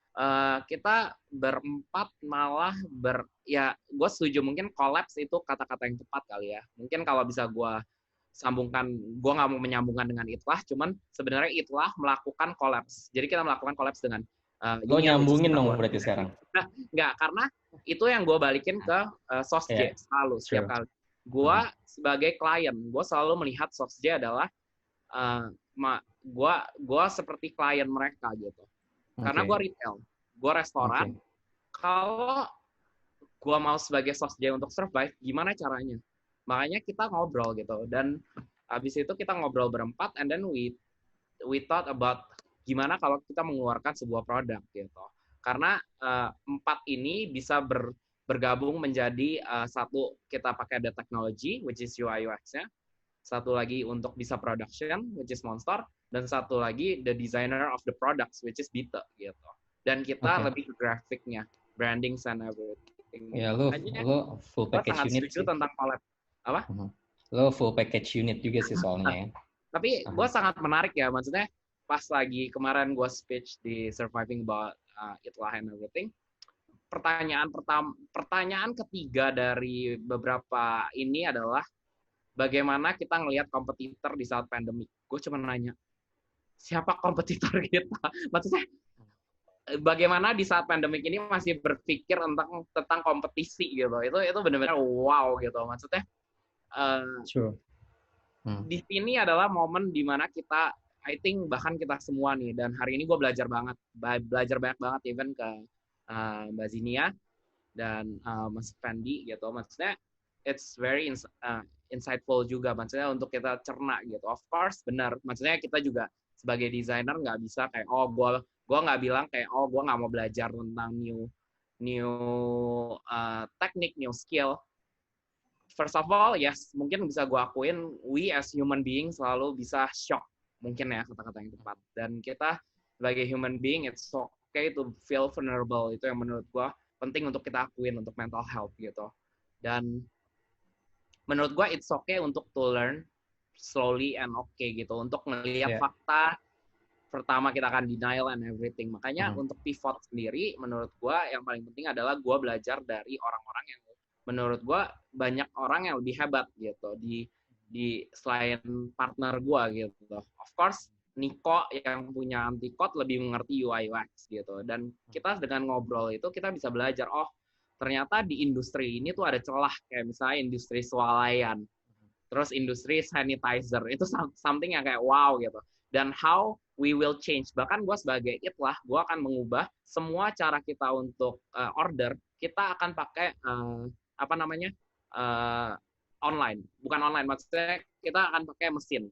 kita berempat malah ya gue setuju mungkin collapse itu kata-kata yang tepat kali ya. Mungkin kalau bisa gue sambungkan, gue nggak mau menyambungkan dengan Itlah, cuman sebenarnya Itlah melakukan collapse. Jadi kita melakukan collapse dengan Lo nyambungin dong berarti sekarang. Nah, nggak, karena itu yang gue balikin ke SOSJ selalu, setiap kali. Gue sebagai klien, gue selalu melihat SOSJ adalah gue seperti klien mereka gitu. Karena gue retail, gue restoran. Kalau gue mau sebagai SOSJ untuk survive, gimana caranya? Makanya kita ngobrol gitu. Dan habis itu kita ngobrol berempat, and then we thought about gimana kalau kita mengeluarkan sebuah produk gitu. Karena 4 ini bisa bergabung menjadi satu, kita pakai the technology, which is UI UX-nya. Satu lagi untuk bisa production, which is Monster. Dan satu lagi the designer of the products, which is Bita gitu. Dan kita lebih ke grafiknya, branding and everything. Ya, lo full package unit sih. Tentang collab. Apa? Lo full package unit juga sih soalnya ya. Tapi gue sangat menarik ya, maksudnya pas lagi kemarin gue speech di Surviving About Itlah and Everything, pertanyaan ketiga dari beberapa ini adalah bagaimana kita ngelihat kompetitor di saat pandemi. Gue cuma nanya, siapa kompetitor kita? Maksudnya, bagaimana di saat pandemik ini masih berpikir tentang kompetisi gitu. Itu benar-benar wow gitu. Maksudnya, di sini adalah momen di mana kita, I think bahkan kita semua nih, dan hari ini gue belajar banyak banget even ke Mbak Zinia dan Mas Fendi gitu. Maksudnya it's very insightful juga, maksudnya untuk kita cerna gitu. Of course benar, maksudnya kita juga sebagai desainer nggak bisa kayak gue nggak bilang kayak gue nggak mau belajar tentang new teknik, new skill. First of all, yes, mungkin bisa gue akuin, we as human being selalu bisa shock. Mungkin ya kata-kata yang tepat. Dan kita sebagai human being, it's okay to feel vulnerable. Itu yang menurut gue penting untuk kita akuin untuk mental health gitu. Dan menurut gue it's okay untuk to learn slowly and okay gitu. Untuk ngelihat fakta, pertama kita akan denial and everything. Makanya untuk pivot sendiri, menurut gue yang paling penting adalah gue belajar dari orang-orang yang menurut gue banyak orang yang lebih hebat gitu di selain partner gue gitu. Of course, Niko yang punya Anti-Code lebih mengerti UI UX gitu. Dan kita dengan ngobrol itu kita bisa belajar, oh ternyata di industri ini tuh ada celah, kayak misalnya industri swalayan, terus industri sanitizer, itu something yang kayak wow gitu. Dan how we will change. Bahkan gue sebagai Itlah, gue akan mengubah semua cara kita untuk order, kita akan pakai online. Bukan online, maksudnya kita akan pakai mesin.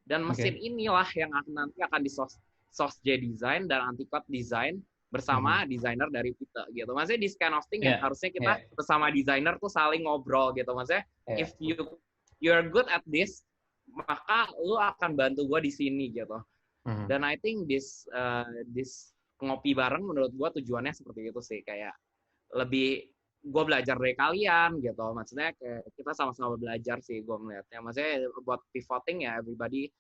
Dan mesin inilah yang nanti akan di SOSJ Design dan Anti-Code Design bersama desainer dari kita gitu. Maksudnya this kind of thing yang harusnya kita bersama desainer tuh saling ngobrol gitu. Maksudnya if you're good at this, maka lu akan bantu gue di sini gitu. Dan I think this ngopi bareng menurut gue tujuannya seperti itu sih, kayak lebih gue belajar dari kalian gitu. Maksudnya kayak kita sama-sama belajar sih gue melihatnya. Maksudnya buat pivoting ya everybody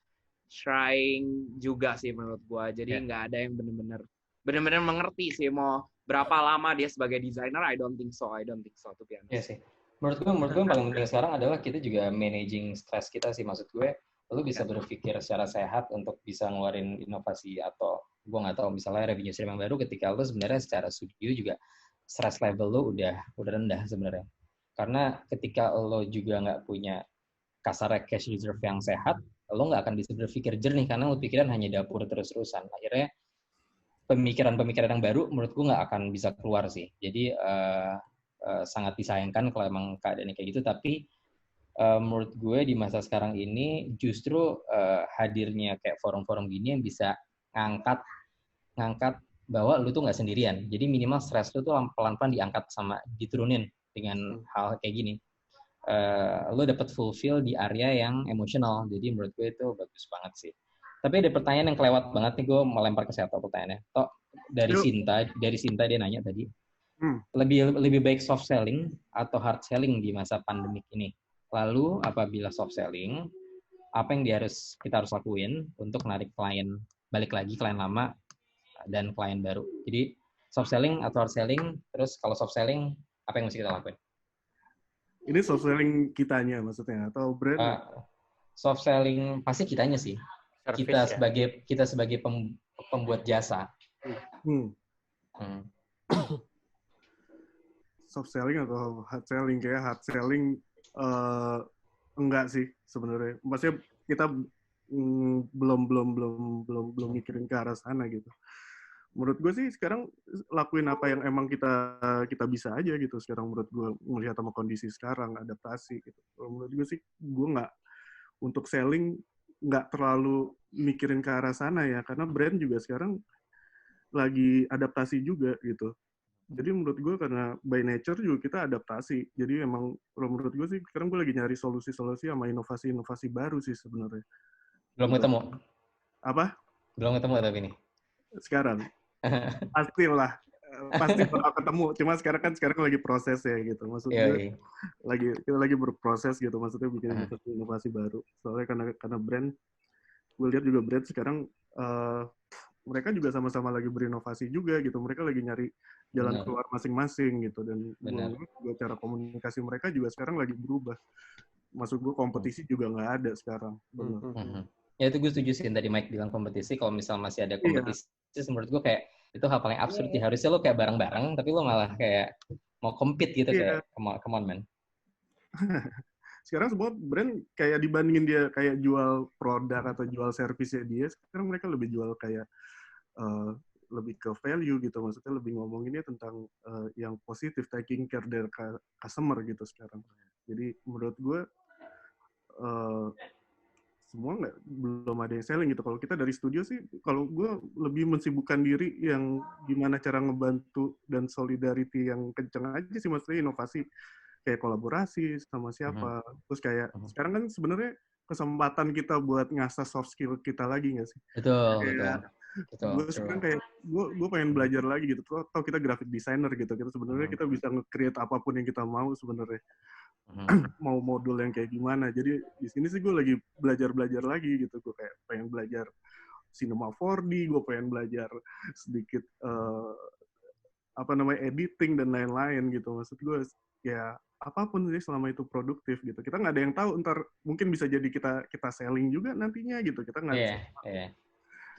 trying juga sih menurut gue. Jadi nggak ada yang benar-benar mengerti sih mau berapa lama dia sebagai desainer. I don't think so to be honest. Iya sih. Menurut gue yang paling penting sekarang adalah kita juga managing stress kita sih. Maksud gue, lu bisa berpikir secara sehat untuk bisa ngeluarin inovasi atau gue nggak tahu misalnya revenue stream yang baru ketika lu sebenarnya secara studio juga stress level lo udah rendah sebenarnya. Karena ketika lo juga nggak punya kasarnya cash reserve yang sehat, lo nggak akan bisa berpikir jernih karena lo pikiran hanya dapur terus-terusan. Akhirnya pemikiran-pemikiran yang baru menurut gue nggak akan bisa keluar sih. Jadi sangat disayangkan kalau emang keadaannya kayak gitu. Tapi menurut gue di masa sekarang ini justru hadirnya kayak forum-forum gini yang bisa ngangkat bahwa lu tuh nggak sendirian. Jadi minimal stres lu tuh pelan-pelan diangkat sama diturunin dengan hal kayak gini. Lu dapat fulfill di area yang emosional. Jadi menurut gue itu bagus banget sih. Tapi ada pertanyaan yang kelewat banget nih, gue melempar ke Seto pertanyaannya. Tok, dari Sinta dia nanya tadi, lebih baik soft selling atau hard selling di masa pandemik ini. Lalu apabila soft selling, apa yang kita harus lakuin untuk menarik klien balik lagi, klien lama dan klien baru. Jadi soft selling atau hard selling, terus kalau soft selling apa yang mesti kita lakuin? Ini soft selling kitanya maksudnya atau brand? Soft selling pasti kitanya sih. Service, kita sebagai pembuat jasa. Soft selling atau hard selling? Kayak hard selling enggak sih sebenarnya. Maksudnya kita belum mikirin ke arah sana gitu. Menurut gue sih sekarang lakuin apa yang emang kita bisa aja gitu. Sekarang menurut gue melihat sama kondisi sekarang, adaptasi gitu. Menurut gue sih gue nggak untuk selling nggak terlalu mikirin ke arah sana ya, karena brand juga sekarang lagi adaptasi juga gitu. Jadi menurut gue karena by nature juga kita adaptasi. Jadi emang menurut gue sih sekarang gue lagi nyari solusi-solusi sama inovasi-inovasi baru sih sebenarnya. Belum ketemu? Apa? Belum ketemu tapi ini? Sekarang? Pastilah. Pasti bakal ketemu. Cuma sekarang lagi proses ya gitu. Maksud gue kita lagi berproses gitu. Maksudnya bikin inovasi baru. Soalnya karena brand, gue lihat juga brand sekarang mereka juga sama-sama lagi berinovasi juga gitu. Mereka lagi nyari jalan keluar masing-masing gitu. Dan gue cara komunikasi mereka juga sekarang lagi berubah. Maksud gue kompetisi juga nggak ada sekarang. Ya itu gue setuju sih tadi Mike bilang kompetisi. Kalau misal masih ada kompetisi, menurut gue kayak itu hal paling absurd. Harusnya lo kayak bareng-bareng, tapi lo malah kayak mau compete gitu kayak come on man. Sekarang semua brand kayak dibandingin dia kayak jual produk atau jual servisnya dia, sekarang mereka lebih jual kayak lebih ke value gitu. Maksudnya lebih ngomonginnya tentang yang positif, taking care their customer gitu sekarang. Jadi menurut gue semua belum ada yang selling gitu. Kalau kita dari studio sih, kalau gue lebih mensibukkan diri yang gimana cara ngebantu dan solidarity yang kenceng aja sih, maksudnya inovasi kayak kolaborasi sama siapa. Terus kayak sekarang kan sebenarnya kesempatan kita buat ngasah soft skill kita lagi nggak sih? Betul. Gue sekarang kayak gue pengen belajar lagi gitu. Atau kita graphic designer gitu. Kita sebenarnya kita bisa nge-create apapun yang kita mau sebenarnya. Mau modul yang kayak gimana. Jadi di sini sih gue lagi belajar lagi gitu. Gue kayak pengen belajar Cinema 4D, gue pengen belajar sedikit editing dan lain-lain gitu. Maksud gue ya apapun sih selama itu produktif gitu. Kita nggak ada yang tahu ntar mungkin bisa jadi kita selling juga nantinya gitu. Kita nggak bisa.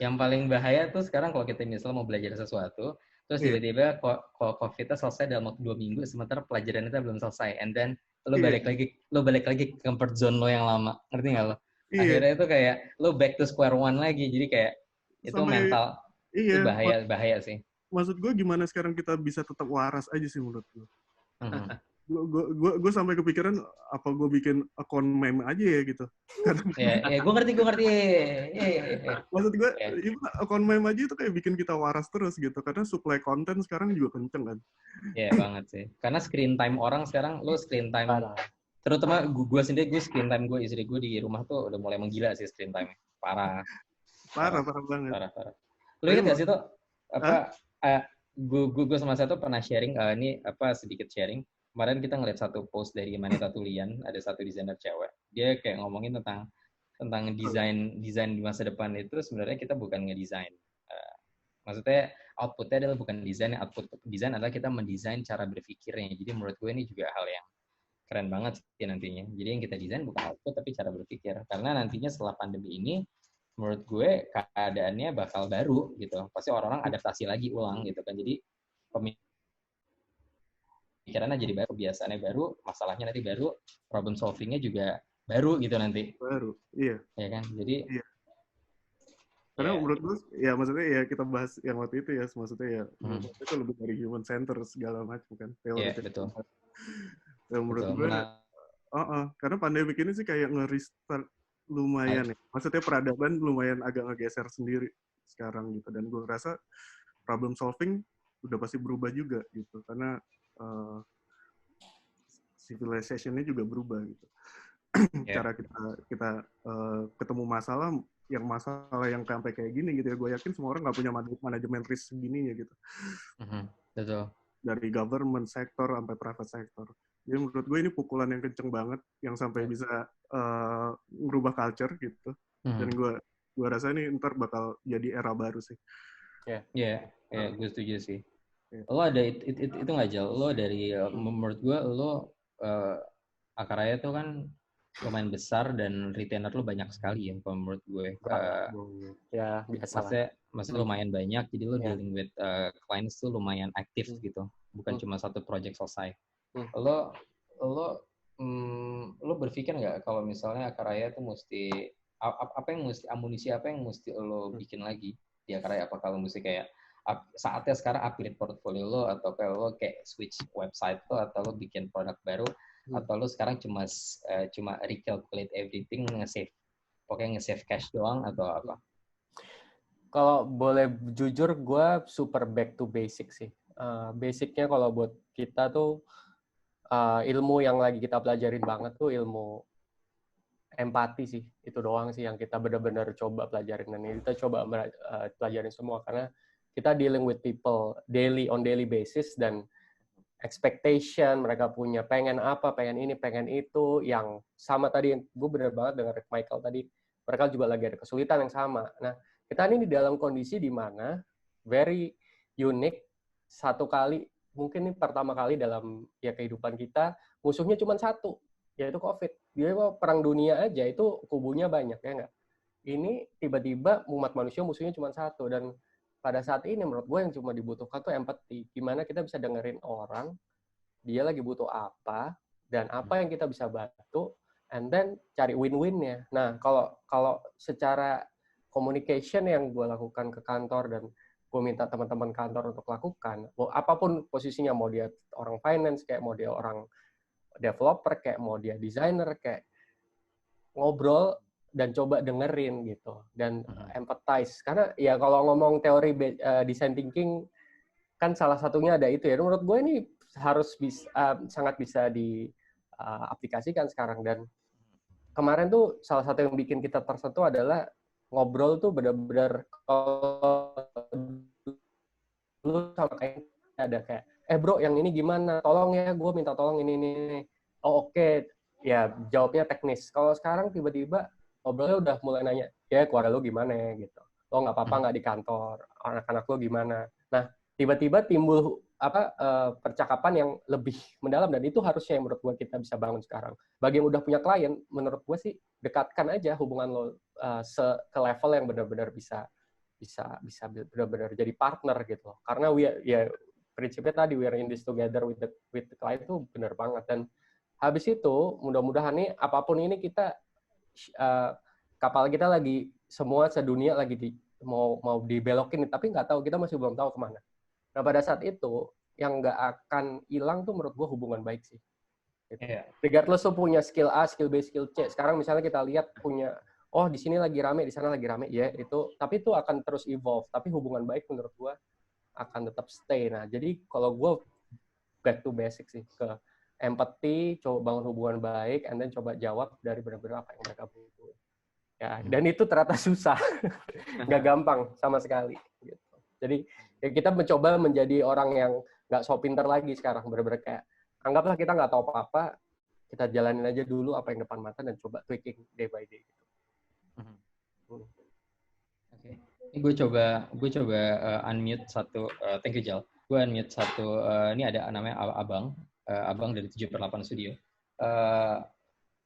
Yang paling bahaya tuh sekarang kalau kita misalnya mau belajar sesuatu, terus tiba-tiba COVID-nya selesai dalam waktu 2 minggu, sementara pelajaran kita belum selesai, and then lo balik lagi ke comfort zone lo yang lama, ngerti nggak lo? Akhirnya itu kayak lo back to square one lagi, jadi kayak itu mental itu bahaya sih. Maksud gue gimana sekarang kita bisa tetap waras aja sih menurut gue. Gue sampai kepikiran apa gue bikin akun meme aja ya gitu. Gue ngerti. Maksud gue, akun meme aja itu kayak bikin kita waras terus gitu. Karena supply konten sekarang juga kenceng kan. Iya banget sih. Karena screen time orang sekarang, lo screen time, terutama gue sendiri, screen time gue, istri gue di rumah tuh udah mulai menggila sih screen time. Parah banget. Parah. Lo ingat gak sih tuh, gue sama saya tuh pernah sharing, sedikit sharing. Kemarin kita ngeliat satu post dari Manita Tulian, ada satu desainer cewek. Dia kayak ngomongin tentang desain di masa depan itu sebenarnya kita bukan ngedesain. Maksudnya outputnya adalah bukan desain, output desain adalah kita mendesain cara berpikirnya. Jadi menurut gue ini juga hal yang keren banget sih nantinya. Jadi yang kita desain bukan output tapi cara berpikir. Karena nantinya setelah pandemi ini, menurut gue keadaannya bakal baru gitu. Pasti orang-orang adaptasi lagi ulang gitu kan. Jadi pemikirannya jadi baru, kebiasaannya baru, masalahnya nanti baru, problem solvingnya juga baru gitu nanti. Baru, iya. Ya kan, jadi. Iya. Karena menurut gue, ya maksudnya ya kita bahas yang waktu itu ya, maksudnya ya itu lebih dari human center segala macam kan. Iya, betul. Ya, menurut gue, karena pandemik ini sih kayak nge-restart lumayan ya. Maksudnya peradaban lumayan agak ngegeser sendiri sekarang gitu. Dan gue rasa problem solving udah pasti berubah juga gitu. Karena civilization-nya juga berubah gitu. Cara kita ketemu masalah yang masalah yang sampai kayak gini gitu ya. Gue yakin semua orang nggak punya manajemen risk segininya gitu. Betul. Dari government sector sampai private sector. Jadi menurut gue ini pukulan yang kenceng banget yang sampai bisa merubah culture gitu. Dan gue rasa ini ntar bakal jadi era baru sih. Gue setuju sih. Lo ada itu nggak Jal? Lo dari menurut gue lo Akaraya tuh kan lumayan besar dan retainer lo banyak sekali ya kalau menurut gue. Ya biasa Maksudnya lumayan banyak, jadi lo dealing with clients tuh lumayan aktif gitu. Bukan cuma satu project selesai. Lo berpikir nggak kalau misalnya Akaraya tuh mesti amunisi apa yang mesti lo bikin lagi di Akaraya? Apa kalau mesti kayak saatnya sekarang upgrade portfolio lo, atau kalau lo kayak switch website lo, atau lo bikin produk baru, atau lo sekarang cuma recalculate everything, nge-save cash doang, atau apa? Kalau boleh jujur, gue super back to basic sih. Basicnya kalau buat kita tuh ilmu yang lagi kita pelajarin banget tuh ilmu empati sih. Itu doang sih yang kita benar-benar coba pelajarin, dan kita coba pelajarin semua karena kita dealing with people on daily basis, dan expectation mereka punya pengen apa, pengen ini, pengen itu, yang sama tadi gue benar banget dengan Michael tadi, mereka juga lagi ada kesulitan yang sama. Nah, kita ini di dalam kondisi di mana very unique, satu kali mungkin ini pertama kali dalam kehidupan kita musuhnya cuma satu, yaitu COVID. Dia perang dunia aja itu kubunya banyak, ya nggak? Ini tiba-tiba umat manusia musuhnya cuma satu, dan pada saat ini menurut gue yang cuma dibutuhkan tuh empathy. Gimana kita bisa dengerin orang, dia lagi butuh apa, dan apa yang kita bisa bantu, and then cari win-win-nya. Nah, kalau secara communication yang gue lakukan ke kantor, dan gue minta teman-teman kantor untuk lakukan, apapun posisinya, mau dia orang finance, kayak mau dia orang developer, kayak mau dia designer, kayak ngobrol dan coba dengerin gitu, dan empathize. Karena ya kalau ngomong teori design thinking kan salah satunya ada itu ya. Menurut gue ini harus sangat bisa diaplikasikan sekarang. Dan kemarin tuh salah satu yang bikin kita tersentuh adalah ngobrol tuh benar-benar kalau dulu sama kayak ada kayak bro yang ini gimana, tolong ya, gue minta tolong ini. Oh oke. Ya jawabnya teknis. Kalau sekarang tiba-tiba ngobrolnya udah mulai nanya, ya keluarga lo gimana ya gitu. Lo nggak apa-apa nggak di kantor, anak-anak lo gimana. Nah, tiba-tiba timbul percakapan yang lebih mendalam, dan itu harusnya yang menurut gue kita bisa bangun sekarang. Bagi yang udah punya klien, menurut gue sih dekatkan aja hubungan lo ke level yang benar-benar bisa benar-benar jadi partner gitu loh. Karena prinsipnya tadi we are in this together with the client itu benar banget. Dan habis itu mudah-mudahan nih apapun ini kita kapal kita lagi semua sedunia lagi mau dibelokin, tapi nggak tahu, kita masih belum tahu kemana. Nah pada saat itu yang nggak akan hilang tuh menurut gue hubungan baik sih. Gitu. Regardless lo punya skill A, skill B, skill C. Sekarang misalnya kita lihat punya, oh di sini lagi rame, di sana lagi rame, ya itu. Tapi itu akan terus evolve. Tapi hubungan baik menurut gue akan tetap stay. Nah jadi kalau gue back to basic sih, ke empathy, coba bangun hubungan baik, and then coba jawab dari benar-benar apa yang mereka butuh. Ya, dan itu ternyata susah, nggak gampang sama sekali. Gitu. Jadi ya kita mencoba menjadi orang yang nggak so pinter lagi sekarang, benar-benar kayak anggaplah kita nggak tahu apa-apa, kita jalanin aja dulu apa yang depan mata dan coba tweaking day by day. Gitu. Oke, ini gue coba unmute satu. Thank you Jal. Gue unmute satu. Ini ada namanya Abang dari 7/8 Studio.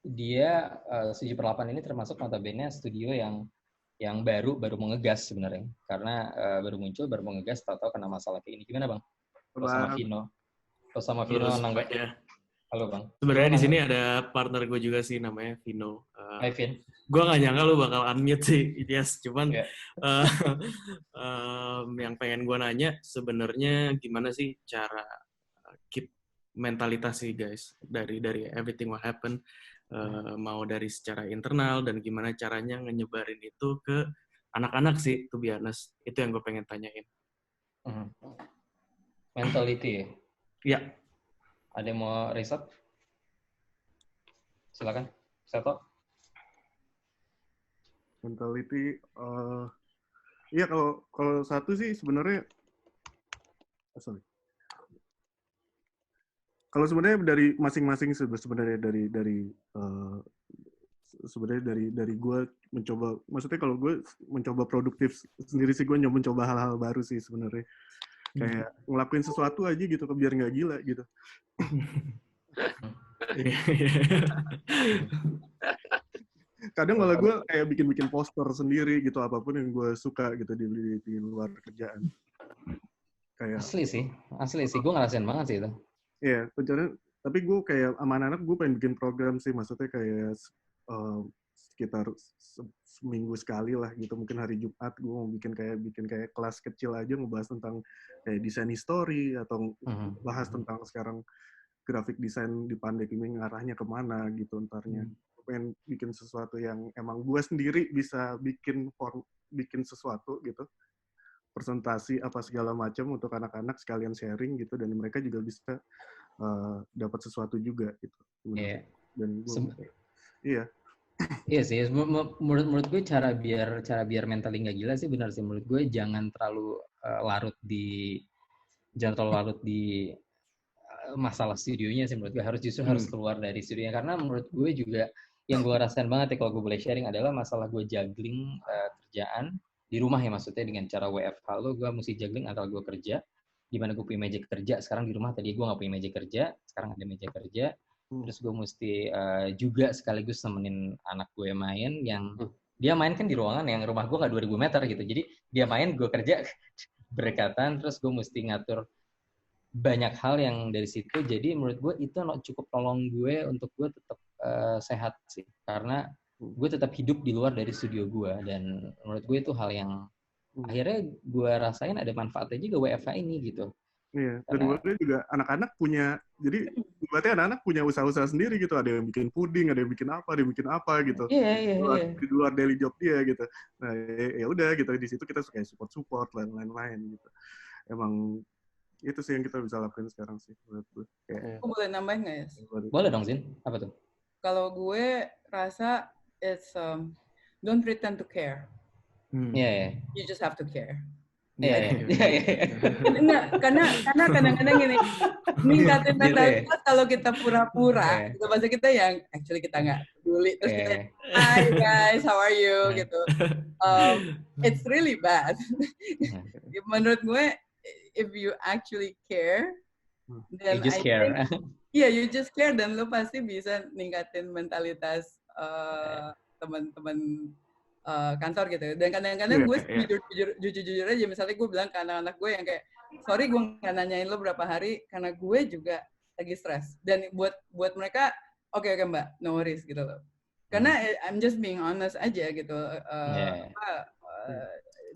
Dia 7/8 ini termasuk notabene studio yang baru mau ngegas sebenarnya, karena baru muncul, baru mau ngegas, tahu-tahu kena masalah kayak ini. Gimana Bang? Kalau sama Vino nanggap. Halo Bang. Sebenarnya di sini ada partner gue juga sih, namanya Vino. Hai Vin. Gue nggak nyangka lu bakal unmute sih, yes. Cuman yang pengen gue nanya sebenarnya gimana sih cara keep mentalitas sih guys dari everything what happen, mau dari secara internal dan gimana caranya nyebarin itu ke anak-anak sih, to be honest. Itu yang gue pengen tanyain. Mentality ya? Ya. Ada yang mau riset? Silakan, Seto. Mentality, iya kalau satu sih sebenarnya, kalau sebenarnya dari masing-masing sebenarnya sebenarnya dari gue mencoba, maksudnya kalau gue mencoba produktif sendiri sih, gue mencoba hal-hal baru sih sebenarnya, kayak ngelakuin sesuatu aja gitu biar nggak gila gitu. Kadang malah gue kayak bikin poster sendiri gitu, apapun yang gue suka gitu di luar kerjaan. Kayak Asli sih, gue ngerasain banget sih itu. Iya, rencana, tapi gue kayak sama anak-anak gue pengen bikin program sih, maksudnya kayak sekitar seminggu sekali lah gitu, mungkin hari Jumat gue mau bikin kayak kelas kecil aja ngebahas tentang kayak desain history atau bahas tentang sekarang grafik desain di pandemi ngarahnya kemana gitu entarnya. Gue pengen bikin sesuatu yang emang gue sendiri bisa bikin sesuatu gitu, presentasi apa segala macam untuk anak-anak sekalian sharing gitu, dan mereka juga bisa dapat sesuatu juga gitu. Yeah. Dan gue, iya sih, menurut gue cara biar mentally nggak gila sih benar sih, menurut gue jangan terlalu larut di masalah studionya sih, menurut gue harus keluar dari studionya, karena menurut gue juga yang gue rasain banget ya, kalau gue boleh sharing, adalah masalah gue juggling kerjaan di rumah ya, maksudnya dengan cara WFH lo, gue mesti juggling antara gue kerja, gimana gue punya meja kerja sekarang di rumah, tadi gue nggak punya meja kerja, sekarang ada meja kerja, terus gue mesti juga sekaligus nemenin anak gue main, yang dia main kan di ruangan yang rumah gue nggak 2000 meter gitu, jadi dia main, gue kerja berdekatan, terus gue mesti ngatur banyak hal yang dari situ. Jadi menurut gue itu cukup tolong gue untuk gue tetap sehat sih, karena gue tetap hidup di luar dari studio gue, dan menurut gue itu hal yang akhirnya gue rasain ada manfaatnya juga WFH ini gitu. Iya, dan berarti juga anak-anak punya, jadi berarti anak-anak punya usaha-usaha sendiri gitu, ada yang bikin puding, ada yang bikin apa gitu. Iya. Di luar daily job dia gitu. Nah, ya udah gitu, di situ kita suka support lain-lain gitu. Emang itu sih yang kita bisa lakukan sekarang sih menurut gue. Aku boleh nambahin nggak ya? Boleh dong, Zin. Apa tuh? Kalau gue rasa it's don't pretend to care. Yeah. You just have to care. Iya. Enggak, karena kadang-kadang gini, ningkatin mentalitas kalau kita pura-pura, gitu, bahasa kita yang actually kita nggak peduli, terus kita, hi guys, how are you, gitu. It's really bad. Menurut gue, if you actually care, then you just care. You just care, dan lo pasti bisa ningkatin mentalitas teman-teman kantor gitu. Dan kadang-kadang gue jujur aja, misalnya gue bilang ke anak-anak gue yang kayak, sorry gue nggak nanyain lo berapa hari karena gue juga lagi stres. Dan buat mereka, oke mbak, no worries gitu loh. Karena I'm just being honest aja gitu.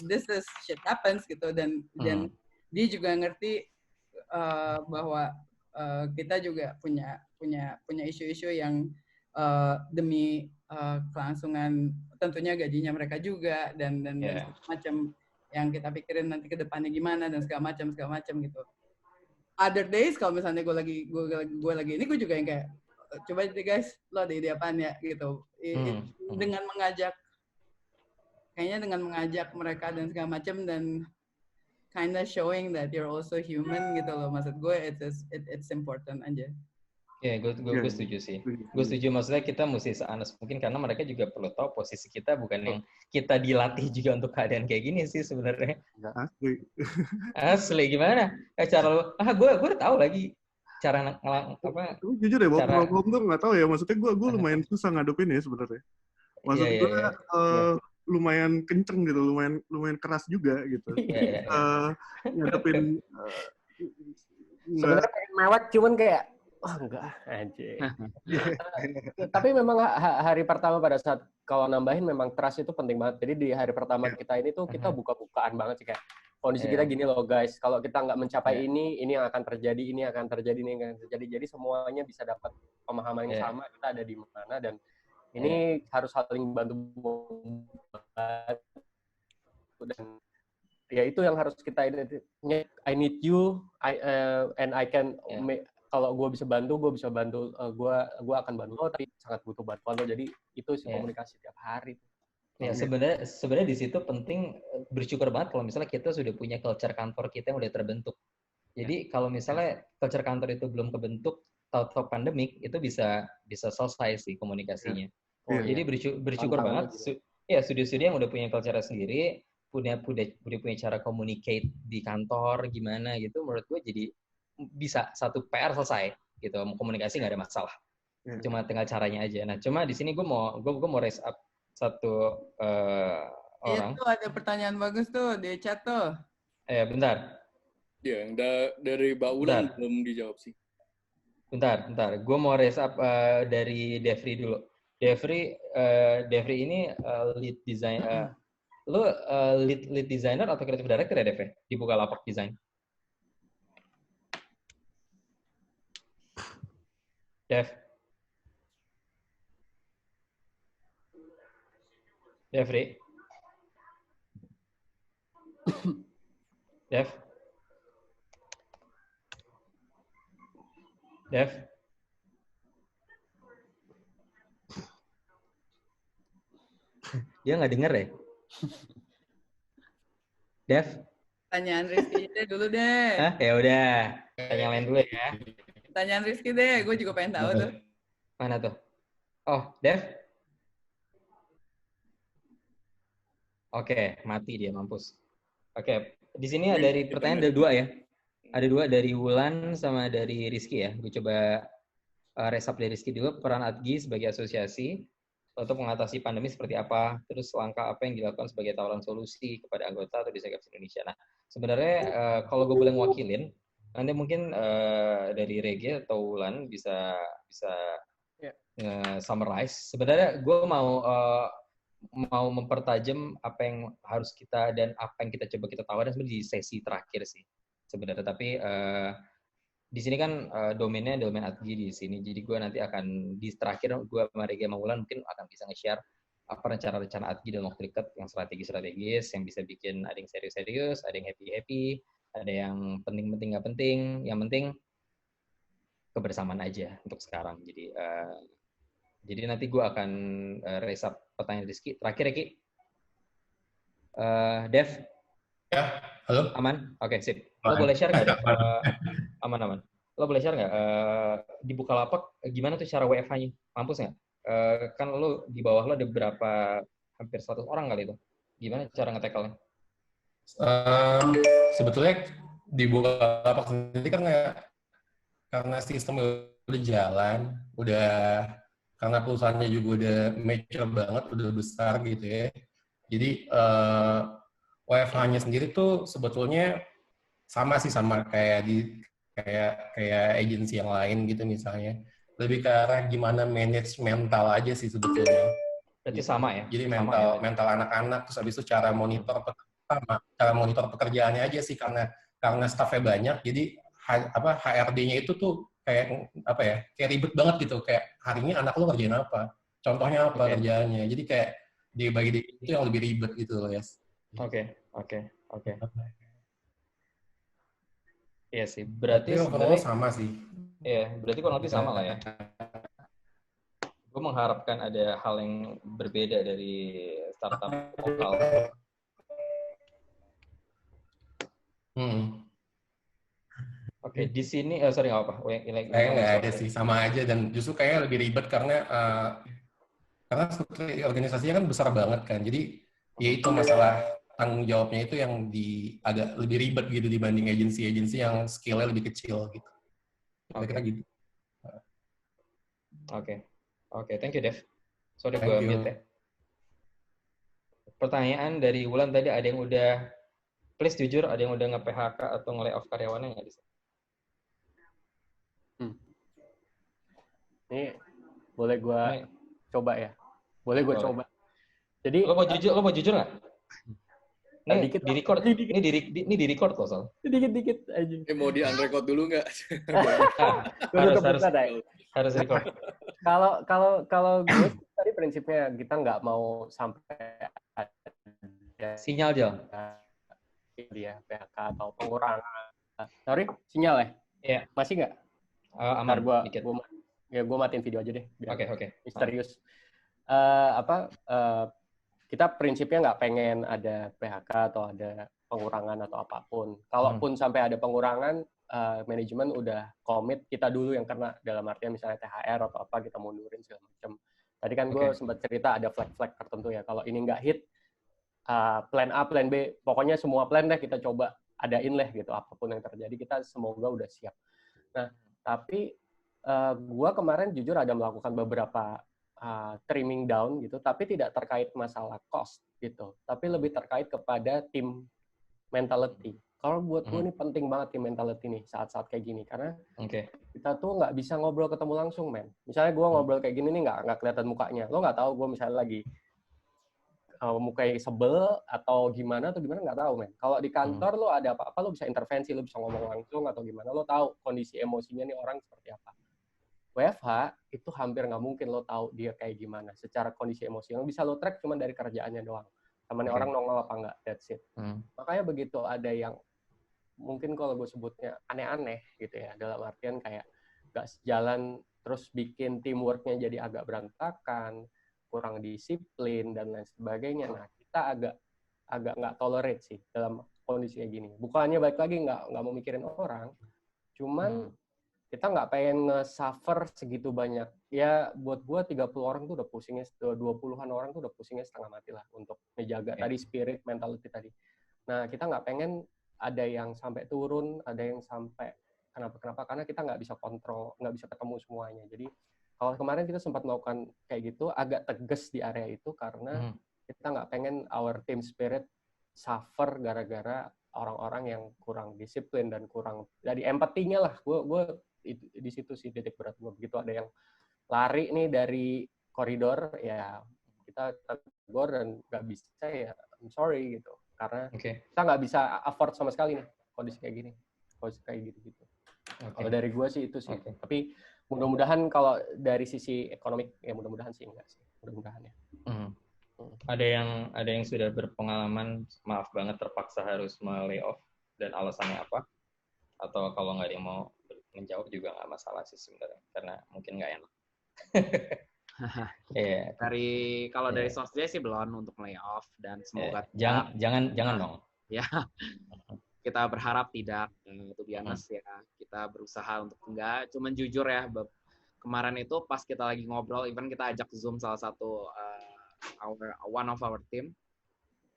This is shit happens gitu, dan dia juga ngerti bahwa kita juga punya isu-isu yang demi kelangsungan tentunya gajinya mereka juga, dan macam yang kita pikirin nanti ke depannya gimana dan segala macam gitu. Other days kalau misalnya gue lagi ini, gue juga yang kayak, coba deh guys, lo ada ide apaan ya gitu. Dengan mengajak mereka dan segala macam, dan kinda showing that you're also human gitu loh, maksud gue it's important aja. Ya, gue setuju sih. Gue setuju, maksudnya kita mesti se-honest mungkin, karena mereka juga perlu tahu posisi kita bukan yang kita dilatih juga untuk keadaan kayak gini sih sebenarnya. Asli gimana? Cara lo? Gue udah tahu lagi cara apa? Jujur deh, bawa problem tuh nggak tahu ya. Maksudnya gue lumayan susah ngadepin ya sebenarnya. Maksud gue lumayan kenceng gitu, lumayan keras juga gitu. Ngadepin. Sebenarnya pengen mewek, cuman kayak enggak anjir. Tapi memang hari pertama pada saat kalau nambahin, memang trust itu penting banget. Jadi di hari pertama kita ini tuh kita buka-bukaan banget sih, kayak kondisi kita gini loh guys. Kalau kita nggak mencapai ini yang akan terjadi, ini akan terjadi. Jadi semuanya bisa dapat pemahaman yang sama, kita ada di mana, dan ini harus saling bantu. Dan ya itu yang harus kita identifikasi. I need you, and I can kalau gue bisa bantu, gue akan bantu lo, tapi sangat butuh bantuan lo. Jadi itu sih komunikasi tiap hari. Ya, sebenarnya di situ penting, bersyukur banget kalau misalnya kita sudah punya culture kantor kita yang udah terbentuk. Jadi kalau misalnya culture kantor itu belum kebentuk, tahu-tahu pandemik itu bisa selesai sih komunikasinya. Jadi bersyukur banget studi-studi yang udah punya culture sendiri, punya cara communicate di kantor gimana gitu, menurut gue jadi bisa satu PR selesai gitu, komunikasi nggak ada masalah. Cuma tinggal caranya aja. Nah, cuma di sini gue mau raise up satu orang. Itu ada pertanyaan bagus tuh di chat tuh. Bentar. Ya, yang dari Mbak Ulan belum dijawab sih. Bentar. Gue mau raise up dari Devri dulu. Devri ini lead design. Lu lead designer atau creative director ya, Dev? Di Bukalapak Design. Devri. Dev. Dia nggak denger ya? Dev? Pertanyaan Rizky dulu deh. Hah? Ya udah. Tanya lain dulu ya. Pertanyaan Rizky deh, gue juga pengen tahu tuh. Mana tuh? Oh, Dev? Oke, mati dia, mampus. Oke, di sini ada dari pertanyaan ada 2 ya. Ada 2 dari Wulan sama dari Rizky ya. Gue coba resap dari Rizky dulu. Peran ADGI sebagai asosiasi untuk mengatasi pandemi seperti apa, terus langkah apa yang dilakukan sebagai tawaran solusi kepada anggota atau desain Indonesia. Nah, sebenarnya kalau gue boleh ngewakilin, nanti mungkin dari Rege atau Wulan bisa summarize. Sebenarnya gue mau mempertajam apa yang harus kita dan apa yang kita coba kita tawarin sebenarnya di sesi terakhir sih sebenarnya. Tapi di sini kan domain ADGI di sini. Jadi gue nanti akan di terakhir gue sama Rege sama Wulan mungkin akan bisa nge-share apa rencana ADGI dalam waktu dekat yang strategis yang bisa bikin ada yang serius-serius, ada yang happy-happy, ada yang penting-penting nggak penting. Yang penting kebersamaan aja untuk sekarang. Jadi nanti gue akan raise up pertanyaan Rizky. Terakhir ya, Ki. Dev? Ya, halo? Aman? Oke, sip. Lo boleh share nggak, Dev? Aman. Lo boleh share nggak? Di Bukalapak, gimana tuh cara WFH-nya? Mampus nggak? Kan lo di bawah lo ada berapa, hampir 100 orang kali itu. Gimana cara nge-tackle-nya? Sebetulnya di Bukalapak sendiri kan karena sistem udah jalan, karena perusahaannya juga udah mature banget, udah besar gitu ya. Jadi WFH-nya sendiri tuh sebetulnya sama kayak agensi yang lain gitu misalnya. Lebih ke arah gimana manage mental aja sih sebetulnya. Berarti sama ya? Jadi mental anak-anak, terus habis itu cara monitor pekerjaannya aja sih karena staffnya banyak. Jadi HRD-nya itu tuh kayak ribet banget gitu, kayak hari ini anak lu ngerjain apa, contohnya apa kerjaannya, jadi kayak dibagi itu yang lebih ribet gitu loh, Yes. Oke. Iya sih, berarti overall sama sih. Iya, berarti kurang lebih sama lah ya. Gue mengharapkan ada hal yang berbeda dari startup lokal. Oke, di sini sorry nggak apa. Nggak ada sih, sama aja, dan justru kayak lebih ribet karena organisasinya kan besar banget kan, jadi ya itu masalah tanggung jawabnya itu yang agak lebih ribet gitu dibanding agensi-agensi yang skill-nya lebih kecil gitu. Kira-kira gitu. Oke, thank you Dev. Sorry gue mute ya. Pertanyaan dari Wulan tadi, ada yang udah, please jujur, ada yang udah nge-PHK atau nge-layoff karyawannya nggak di sini? Ini boleh gue coba ya? Boleh gue coba. Jadi lo mau jujur nggak? Ini di record. Ini di record loh, Sal. Dikit aja. Mau di unrecord dulu nggak? Harus record. Kalau gue tadi prinsipnya kita nggak mau sampai sinyal aja. Dia PHK atau pengurangan. Sorry, sinyal ya? Iya. Masih nggak? Aman. Gue matiin video aja deh. Oke. Misterius. kita prinsipnya nggak pengen ada PHK atau ada pengurangan atau apapun. Kalaupun sampai ada pengurangan, manajemen udah komit kita dulu yang kena, dalam artian misalnya THR atau apa kita mundurin segala macam. Tadi kan gue sempat cerita ada flag-flag tertentu ya. Kalau ini nggak hit, plan A, plan B, pokoknya semua plan deh kita coba adain lah gitu. Apapun yang terjadi kita semoga udah siap. Nah, tapi gue kemarin jujur ada melakukan beberapa trimming down gitu, tapi tidak terkait masalah cost gitu, tapi lebih terkait kepada tim mentality. Kalau buat gue ini penting banget tim mentality nih saat-saat kayak gini, karena kita tuh nggak bisa ngobrol ketemu langsung, men. Misalnya gue ngobrol kayak gini nih nggak kelihatan mukanya, lo nggak tahu gue misalnya lagi mukanya sebel atau gimana nggak tahu, men. Kalau di kantor lo ada apa-apa lo bisa intervensi, lo bisa ngomong langsung atau gimana, lo tahu kondisi emosinya nih orang seperti apa. WFH itu hampir nggak mungkin lo tahu dia kayak gimana secara kondisi emosi. Yang bisa lo track cuma dari kerjaannya doang. Sama nih orang nongol apa enggak, that's it. Makanya begitu ada yang mungkin kalau gue sebutnya aneh-aneh gitu ya, dalam artian kayak nggak sejalan, terus bikin teamworknya jadi agak berantakan, kurang disiplin dan lain sebagainya. Nah, kita agak nggak tolerate sih dalam kondisi kayak gini. Bukannya baik lagi nggak mau mikirin orang, cuman kita nggak pengen nge-suffer segitu banyak. Ya, buat gue 30 orang tuh udah pusingnya, 20-an orang tuh udah pusingnya setengah mati lah untuk menjaga tadi spirit, mentality tadi. Nah, kita nggak pengen ada yang sampai turun, ada yang sampai kenapa-kenapa, karena kita nggak bisa kontrol, nggak bisa ketemu semuanya. Jadi, kalau kemarin kita sempat melakukan kayak gitu, agak tegas di area itu, karena kita nggak pengen our team spirit suffer gara-gara orang-orang yang kurang disiplin dan kurang, dari empatinya lah. Gue di situ sih titik berat gue. Begitu ada yang lari nih dari koridor, ya kita tegur dan nggak bisa, ya I'm sorry gitu, karena kita nggak bisa afford sama sekali nih kondisi kayak gini, kondisi kayak gitu. Kalau dari gue sih itu sih. Tapi mudah-mudahan kalau dari sisi ekonomi, ya mudah-mudahan sih enggak sih, mudah-mudahan ya. Ada yang sudah berpengalaman, maaf banget terpaksa harus lay off, dan alasannya apa? Atau kalau nggak ada yang mau menjawab juga nggak masalah sih sebenarnya, karena mungkin nggak enak. Dari Sosj sih belum untuk layoff, dan semoga jangan dong. Ya, kita berharap tidak, itu honest ya. Kita berusaha untuk enggak. Cuman jujur ya, kemarin itu pas kita lagi ngobrol, even kita ajak Zoom salah satu one of our team.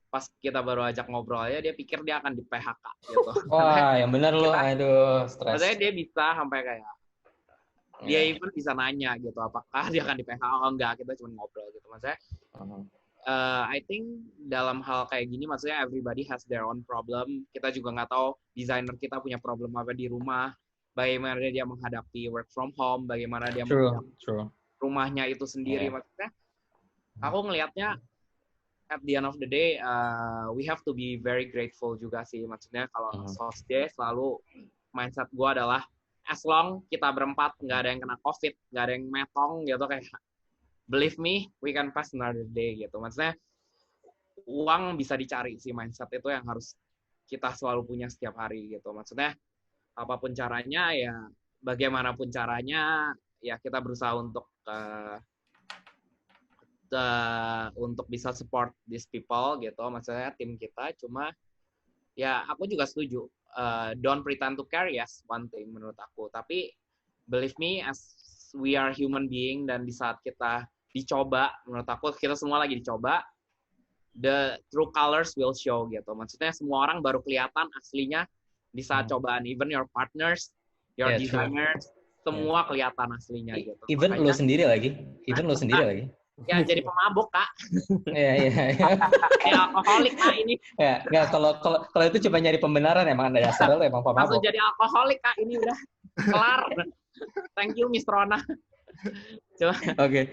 Pas kita baru ajak ngobrol aja, dia pikir dia akan di PHK gitu. Wah, yang benar lo, aduh, stres. Maksudnya dia bisa sampai kayak, dia even bisa nanya gitu, apakah dia akan di PHK atau enggak, kita cuma ngobrol gitu. Maksudnya, I think dalam hal kayak gini, maksudnya everybody has their own problem. Kita juga nggak tahu desainer kita punya problem apa di rumah, bagaimana dia menghadapi work from home, bagaimana dia menghadapi rumahnya itu sendiri. Maksudnya, aku ngelihatnya, at the end of the day, we have to be very grateful juga sih. Maksudnya kalau Sosj selalu mindset gue adalah as long kita berempat nggak ada yang kena COVID, nggak ada yang metong gitu, kayak believe me, we can pass another day gitu. Maksudnya uang bisa dicari sih, mindset itu yang harus kita selalu punya setiap hari gitu. Maksudnya apapun caranya ya, bagaimanapun caranya ya kita berusaha untuk bisa support these people gitu, maksudnya tim kita. Cuma ya aku juga setuju, don't pretend to care, yes, one thing menurut aku, tapi believe me, as we are human being, dan di saat kita dicoba, menurut aku kita semua lagi dicoba, the true colors will show gitu. Maksudnya semua orang baru kelihatan aslinya di saat cobaan, even your partners, your designers, semua kelihatan aslinya gitu. Even lo sendiri lagi. Ya, jadi pemabuk, Kak. Iya. Ya, alkoholik, Kak, ini. Ya, nggak, kalau itu cuma nyari pembenaran, emang Anda dasar lo emang pemabuk. Langsung jadi alkoholik, Kak, ini udah kelar. Thank you, Miss Rona. Oke.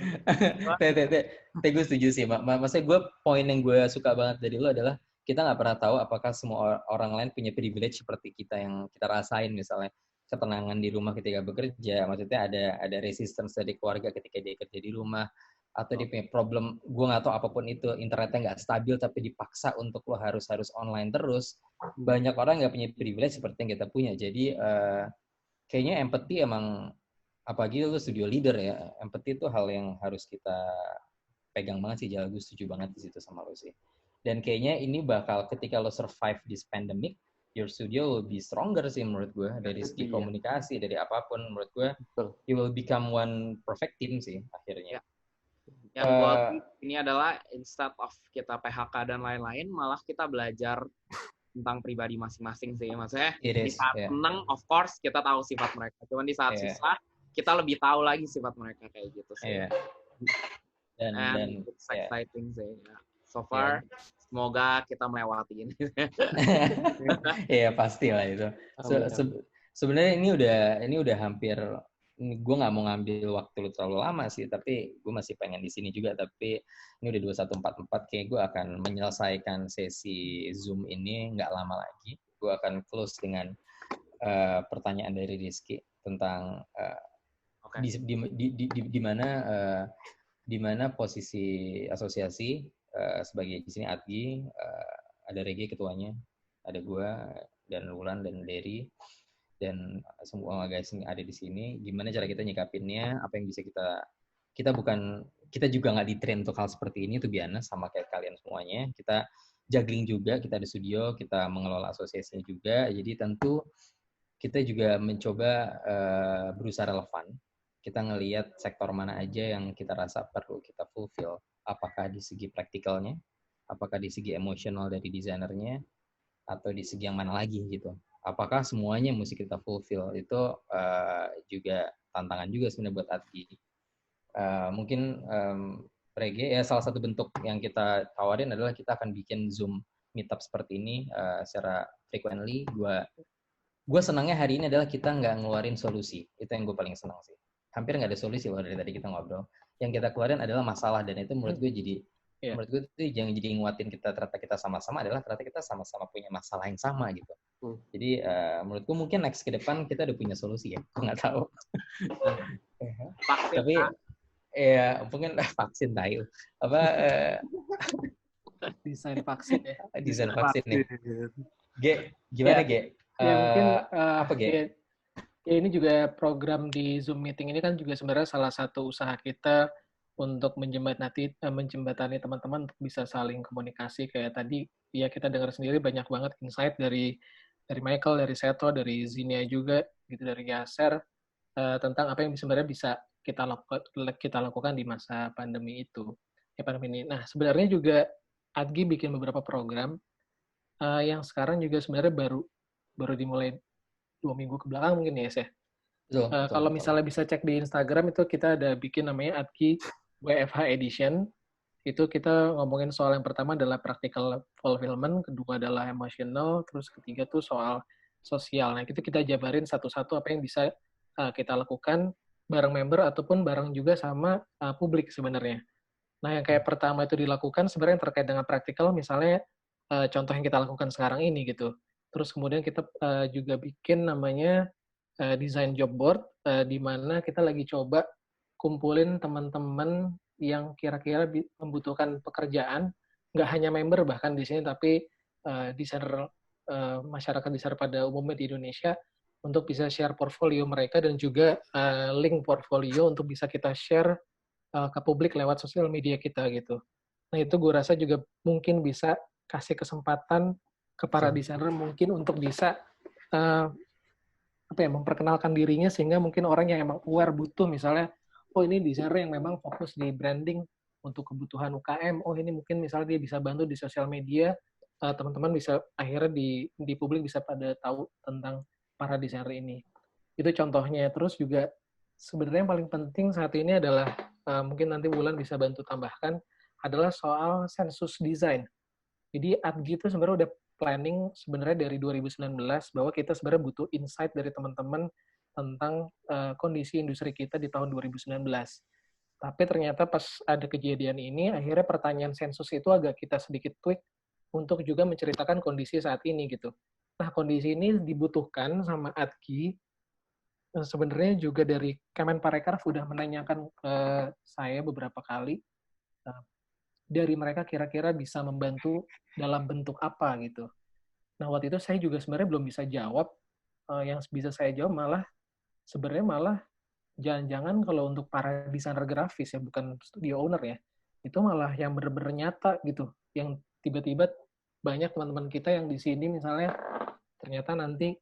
Gue setuju sih, maksudnya poin yang gue suka banget dari lo adalah kita nggak pernah tahu apakah semua orang lain punya privilege seperti kita yang kita rasain, misalnya ketenangan di rumah ketika bekerja, maksudnya ada resistance dari keluarga ketika dia kerja di rumah, atau dia punya problem, gue nggak tahu apapun itu, internetnya nggak stabil tapi dipaksa untuk lo harus online terus. Banyak orang nggak punya privilege seperti yang kita punya. Jadi kayaknya empathy emang, apalagi lo studio leader ya, empathy itu hal yang harus kita pegang banget sih Jal, gue setuju banget di situ sama lo sih. Dan kayaknya ini bakal ketika lo survive this pandemic, your studio will be stronger sih menurut gue, dari segi komunikasi, dari apapun menurut gue, you will become one perfect team sih akhirnya. Yang gue ini adalah instead of kita PHK dan lain-lain, malah kita belajar tentang pribadi masing-masing sih. Maksudnya di saat senang, of course kita tahu sifat mereka. Cuman di saat susah, kita lebih tahu lagi sifat mereka kayak gitu sih. Dan it's exciting sih. So far, semoga kita melewati ini. Iya pastilah itu. Sebenarnya ini udah hampir, gue nggak mau ngambil waktu lu terlalu lama sih, tapi gue masih pengen di sini juga. Tapi ini udah 21.44, kayak gue akan menyelesaikan sesi Zoom ini nggak lama lagi. Gue akan close dengan pertanyaan dari Rizky tentang di mana posisi asosiasi sebagai di sini Adgi, ada Rege ketuanya, ada gue dan Wulan dan Derry dan semua guys yang ada di sini. Gimana cara kita nyikapinnya? Apa yang bisa kita juga nggak di-train untuk hal seperti ini, tuh biasa sama kayak kalian semuanya. Kita juggling juga, kita ada studio, kita mengelola asosiasinya juga. Jadi tentu kita juga mencoba berusaha relevan. Kita ngelihat sektor mana aja yang kita rasa perlu kita fulfill. Apakah di segi praktikalnya, apakah di segi emosional dari desainernya, atau di segi yang mana lagi gitu. Apakah semuanya mesti kita fulfill? Itu juga tantangan juga sebenarnya buat Adgi. Mungkin Rege, ya salah satu bentuk yang kita tawarin adalah kita akan bikin Zoom meetup seperti ini secara frequently. Gue senangnya hari ini adalah kita nggak ngeluarin solusi. Itu yang gue paling senang sih. Hampir nggak ada solusi loh dari tadi kita ngobrol. Yang kita keluarin adalah masalah, dan itu menurut gue menurut gue itu yang jadi nguatin kita, ternyata kita sama-sama adalah ternyata kita sama-sama punya masalah yang sama gitu. Jadi menurut gue mungkin next ke depan kita udah punya solusi ya. Gue nggak tahu. Tapi ya mungkin vaksin tahu. Apa desain vaksin ya. Desain vaksin nih. Gimana Ge? Mungkin apa Ge? Ya ini juga program di Zoom meeting ini kan juga sebenarnya salah satu usaha kita untuk menjembatani teman-teman untuk bisa saling komunikasi. Kayak tadi ya kita dengar sendiri banyak banget insight dari Michael, dari Seto, dari Zinia juga, gitu, dari Yaser, tentang apa yang sebenarnya bisa kita lakukan di masa pandemi itu. Pandemi ini. Nah, sebenarnya juga Adgi bikin beberapa program yang sekarang juga sebenarnya baru dimulai 2 minggu ke belakang mungkin ya, Seh. Kalau misalnya bisa cek di Instagram itu kita ada bikin namanya Adgi WFH Edition. Itu kita ngomongin soal yang pertama adalah practical fulfillment, kedua adalah emotional, terus ketiga tuh soal sosial. Nah, itu kita jabarin satu-satu apa yang bisa kita lakukan bareng member ataupun bareng juga sama publik sebenarnya. Nah, yang kayak pertama itu dilakukan sebenarnya yang terkait dengan practical, misalnya contoh yang kita lakukan sekarang ini gitu. Terus kemudian kita juga bikin namanya design job board, di mana kita lagi coba kumpulin teman-teman yang kira-kira membutuhkan pekerjaan, nggak hanya member bahkan di sini, tapi desainer masyarakat desainer pada umumnya di Indonesia, untuk bisa share portfolio mereka dan juga link portfolio untuk bisa kita share ke publik lewat sosial media kita gitu. Nah itu gue rasa juga mungkin bisa kasih kesempatan ke para desainer mungkin untuk bisa memperkenalkan dirinya, sehingga mungkin orang yang emang aware butuh misalnya, oh ini desainer yang memang fokus di branding untuk kebutuhan UKM, oh ini mungkin misalnya dia bisa bantu di sosial media, teman-teman bisa akhirnya di publik bisa pada tahu tentang para desainer ini. Itu contohnya. Terus juga sebenarnya yang paling penting saat ini adalah mungkin nanti Wulan bisa bantu tambahkan, adalah soal sensus design. Jadi Adgi itu sebenarnya udah planning sebenarnya dari 2019 bahwa kita sebenarnya butuh insight dari teman-teman tentang kondisi industri kita di tahun 2019. Tapi ternyata pas ada kejadian ini, akhirnya pertanyaan sensus itu agak kita sedikit tweak untuk juga menceritakan kondisi saat ini gitu. Nah, kondisi ini dibutuhkan sama Adgi. Sebenarnya juga dari Kemenparekraf udah menanyakan ke saya beberapa kali, dari mereka kira-kira bisa membantu dalam bentuk apa gitu. Nah, waktu itu saya juga sebenarnya belum bisa jawab. Yang bisa saya jawab malah jangan-jangan kalau untuk para desainer grafis ya, bukan studio owner ya, itu malah yang bener-bener nyata gitu, yang tiba-tiba banyak teman-teman kita yang di sini misalnya ternyata nanti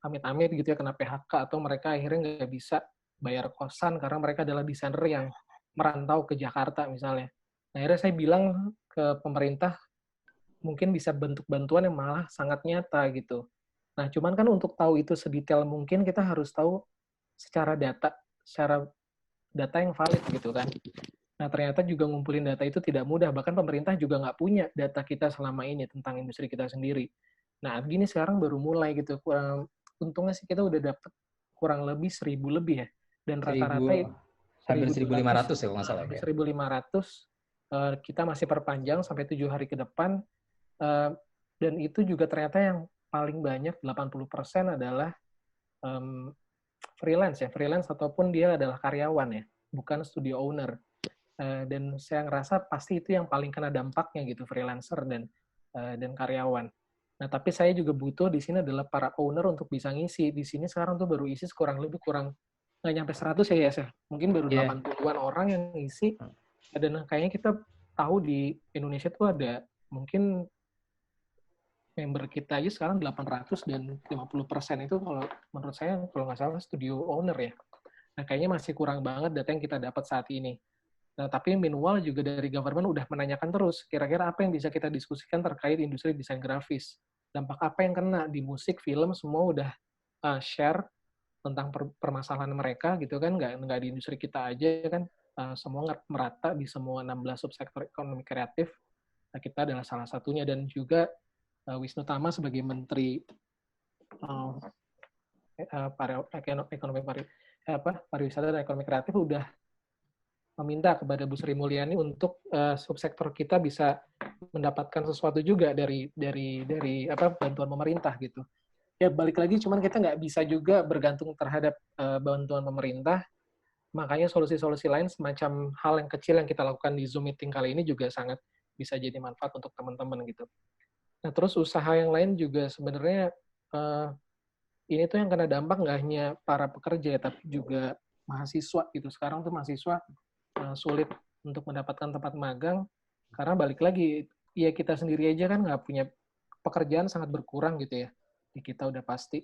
amit-amit gitu ya kena PHK atau mereka akhirnya nggak bisa bayar kosan karena mereka adalah desainer yang merantau ke Jakarta misalnya. Nah, akhirnya saya bilang ke pemerintah mungkin bisa bentuk bantuan yang malah sangat nyata gitu. Nah, cuman kan untuk tahu itu sedetail mungkin kita harus tahu secara data yang valid gitu kan. Nah, ternyata juga ngumpulin data itu tidak mudah. Bahkan pemerintah juga nggak punya data kita selama ini tentang industri kita sendiri. Nah, gini sekarang baru mulai gitu. Untungnya sih kita udah dapet kurang lebih 1.000 lebih ya. Dan rata-rata hampir 1.500 ya kalau nggak salah. 1.500. Kita masih perpanjang sampai 7 hari ke depan. Dan itu juga ternyata yang paling banyak, 80% adalah freelance ya. Freelance ataupun dia adalah karyawan ya, bukan studio owner. Dan saya ngerasa pasti itu yang paling kena dampaknya gitu, freelancer dan karyawan. Nah, tapi saya juga butuh di sini adalah para owner untuk bisa ngisi. Di sini sekarang tuh baru isi kurang nggak nyampe 100 ya, ya. Mungkin baru 80-an orang yang ngisi. Dan kayaknya kita tahu di Indonesia tuh ada mungkin member kita aja sekarang 800 dan 50% itu kalau menurut saya kalau nggak salah studio owner ya. Nah, kayaknya masih kurang banget data yang kita dapat saat ini. Nah, tapi meanwhile juga dari government udah menanyakan terus, kira-kira apa yang bisa kita diskusikan terkait industri desain grafis. Dampak apa yang kena di musik, film, semua udah share tentang permasalahan mereka gitu kan, nggak di industri kita aja kan, semua merata di semua 16 subsektor ekonomi kreatif. Nah, kita adalah salah satunya, dan juga Wisnu Tama sebagai Menteri Pariwisata dan Ekonomi Kreatif udah meminta kepada Bu Sri Mulyani untuk subsektor kita bisa mendapatkan sesuatu juga dari bantuan pemerintah gitu. Ya balik lagi, cuman kita nggak bisa juga bergantung terhadap bantuan pemerintah. Makanya solusi-solusi lain semacam hal yang kecil yang kita lakukan di Zoom meeting kali ini juga sangat bisa jadi manfaat untuk teman-teman gitu. Nah, terus usaha yang lain juga sebenarnya ini tuh yang kena dampak nggak hanya para pekerja, tapi juga mahasiswa gitu. Sekarang tuh mahasiswa sulit untuk mendapatkan tempat magang, karena balik lagi, ya kita sendiri aja kan nggak punya pekerjaan, sangat berkurang gitu ya. Di kita udah pasti.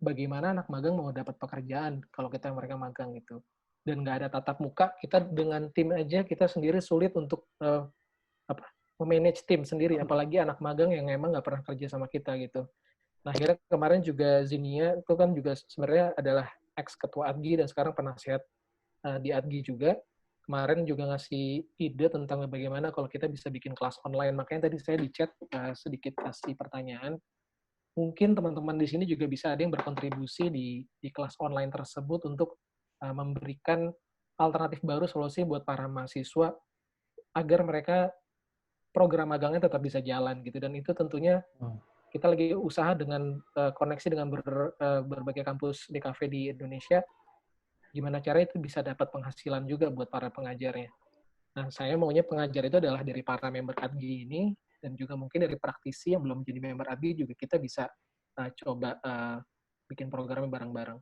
Bagaimana anak magang mau dapat pekerjaan kalau mereka magang gitu. Dan nggak ada tatap muka, kita dengan tim aja, kita sendiri sulit untuk memanage tim sendiri, apalagi anak magang yang emang nggak pernah kerja sama kita gitu. Nah, akhirnya kemarin juga Zinia itu kan juga sebenarnya adalah ex-ketua ADGI dan sekarang penasihat di ADGI juga. Kemarin juga ngasih ide tentang bagaimana kalau kita bisa bikin kelas online. Makanya tadi saya di chat sedikit kasih pertanyaan. Mungkin teman-teman di sini juga bisa ada yang berkontribusi di kelas online tersebut untuk memberikan alternatif baru, solusi buat para mahasiswa agar mereka program magangnya tetap bisa jalan gitu. Dan itu tentunya kita lagi usaha dengan koneksi dengan berbagai kampus DKV di Indonesia, gimana cara itu bisa dapat penghasilan juga buat para pengajarnya. Nah, saya maunya pengajar itu adalah dari para member ADGI ini, dan juga mungkin dari praktisi yang belum jadi member ADGI juga kita bisa coba bikin programnya bareng-bareng.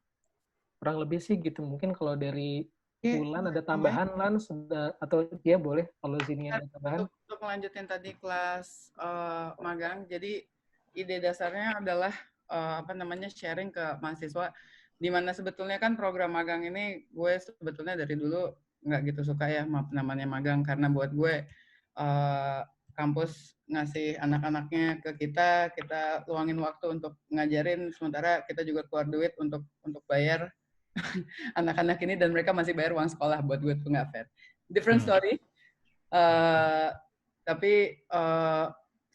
Kurang lebih sih gitu. Mungkin kalau dari Ulan ada tambahan, Lan, atau dia boleh kalau sini ada tambahan. Untuk melanjutin tadi kelas magang, jadi ide dasarnya adalah sharing ke mahasiswa, di mana sebetulnya kan program magang ini gue sebetulnya dari dulu nggak gitu suka ya namanya magang, karena buat gue kampus ngasih anak-anaknya ke kita luangin waktu untuk ngajarin, sementara kita juga keluar duit untuk bayar anak-anak ini, dan mereka masih bayar uang sekolah. Buat gue tuh nggak fair. Different story. Tapi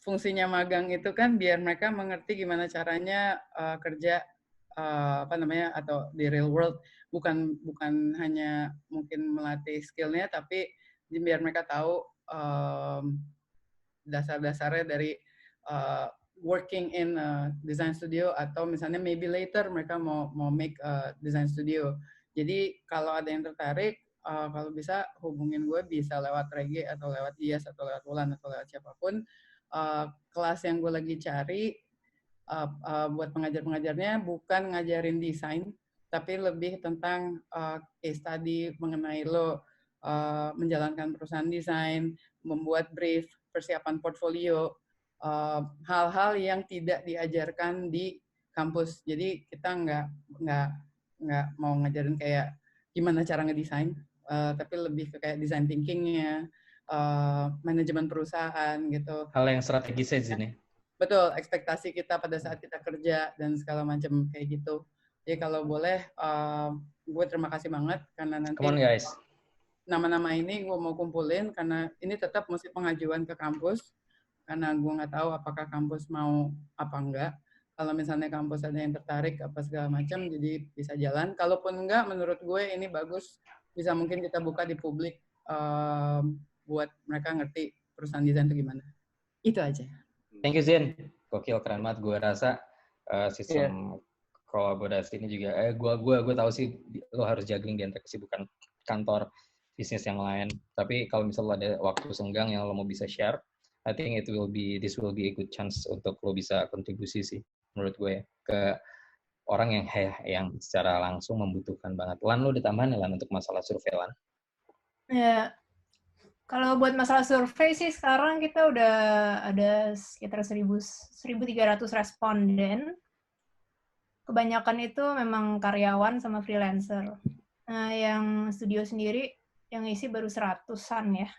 fungsinya magang itu kan biar mereka mengerti gimana caranya kerja atau di real world, bukan hanya mungkin melatih skillnya, tapi biar mereka tahu dasar-dasarnya dari working in design studio, atau misalnya maybe later mereka mau make design studio. Jadi kalau ada yang tertarik, kalau bisa hubungin gue, bisa lewat Regi atau lewat Iyas atau lewat Ulan atau lewat siapapun. Kelas yang gue lagi cari buat pengajar-pengajarnya bukan ngajarin desain, tapi lebih tentang case study mengenai lo menjalankan perusahaan desain, membuat brief, persiapan portfolio, hal-hal yang tidak diajarkan di kampus. Jadi kita nggak mau ngajarin kayak gimana cara ngedesain, tapi lebih ke kayak design thinking-nya, manajemen perusahaan gitu. Hal yang strategis di sini. Betul, ekspektasi kita pada saat kita kerja dan segala macam kayak gitu. Jadi kalau boleh, gue terima kasih banget karena nanti Come on guys. Nama-nama ini gue mau kumpulin karena ini tetap mesti pengajuan ke kampus karena gue nggak tahu apakah kampus mau apa enggak. Kalau misalnya kampus ada yang tertarik apa segala macam, jadi bisa jalan. Kalaupun enggak, menurut gue ini bagus, bisa mungkin kita buka di publik buat mereka ngerti perusahaan desain itu gimana. Itu aja. Thank you Zin, gokil keren banget. Gue rasa sistem kolaborasi ini juga. Gue tahu sih lo harus juggling di antara kesibukan kantor, bisnis yang lain. Tapi kalau misalnya ada waktu senggang yang lo mau bisa share, I think this will be a good chance untuk lo bisa kontribusi sih, menurut gue ya, ke orang yang secara langsung membutuhkan banget. Lan, lo ditambahin Lan untuk masalah survei Lan? Ya, kalau buat masalah survei sih sekarang kita udah ada sekitar 1.300 responden. Kebanyakan itu memang karyawan sama freelancer. Nah, yang studio sendiri yang isi baru 100-an ya.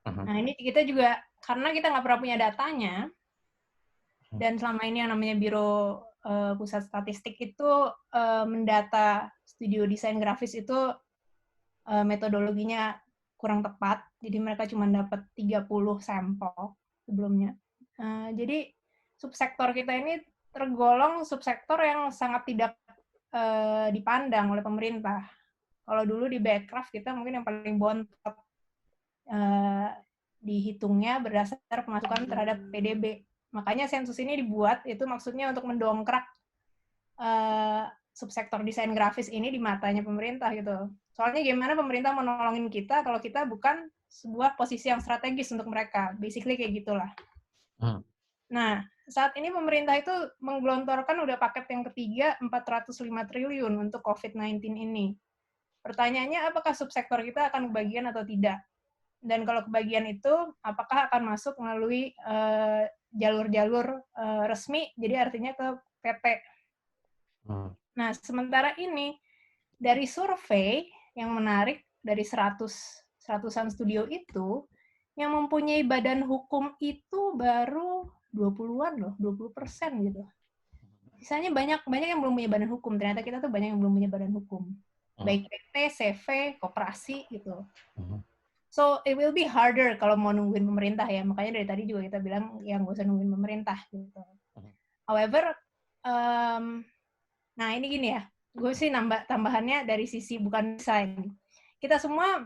Nah, ini kita juga, karena kita nggak pernah punya datanya, dan selama ini yang namanya Biro Pusat Statistik itu mendata studio desain grafis itu metodologinya kurang tepat, jadi mereka cuma dapat 30 sampel sebelumnya. Jadi subsektor kita ini tergolong subsektor yang sangat tidak dipandang oleh pemerintah. Kalau dulu di Backcraft kita mungkin yang paling bontot dihitungnya berdasar pemasukan terhadap PDB. Makanya sensus ini dibuat itu maksudnya untuk mendongkrak subsektor desain grafis ini di matanya pemerintah gitu. Soalnya gimana pemerintah menolongin kita kalau kita bukan sebuah posisi yang strategis untuk mereka. Basically kayak gitulah. Nah, saat ini pemerintah itu menggelontorkan udah paket yang ketiga 405 triliun untuk COVID-19 ini. Pertanyaannya apakah subsektor kita akan kebagian atau tidak? Dan kalau kebagian itu, apakah akan masuk melalui jalur-jalur resmi, jadi artinya ke PP. Nah, sementara ini, dari survei yang menarik, dari 100-an studio itu, yang mempunyai badan hukum itu baru 20-an loh, 20% gitu. Sisanya banyak yang belum punya badan hukum. Ternyata kita tuh banyak yang belum punya badan hukum. Baik PT, CV, koperasi gitu. So, it will be harder kalau mau nungguin pemerintah ya. Makanya dari tadi juga kita bilang yang gak usah nungguin pemerintah gitu. However, nah ini gini ya. Gue sih tambahannya dari sisi bukan desain. Kita semua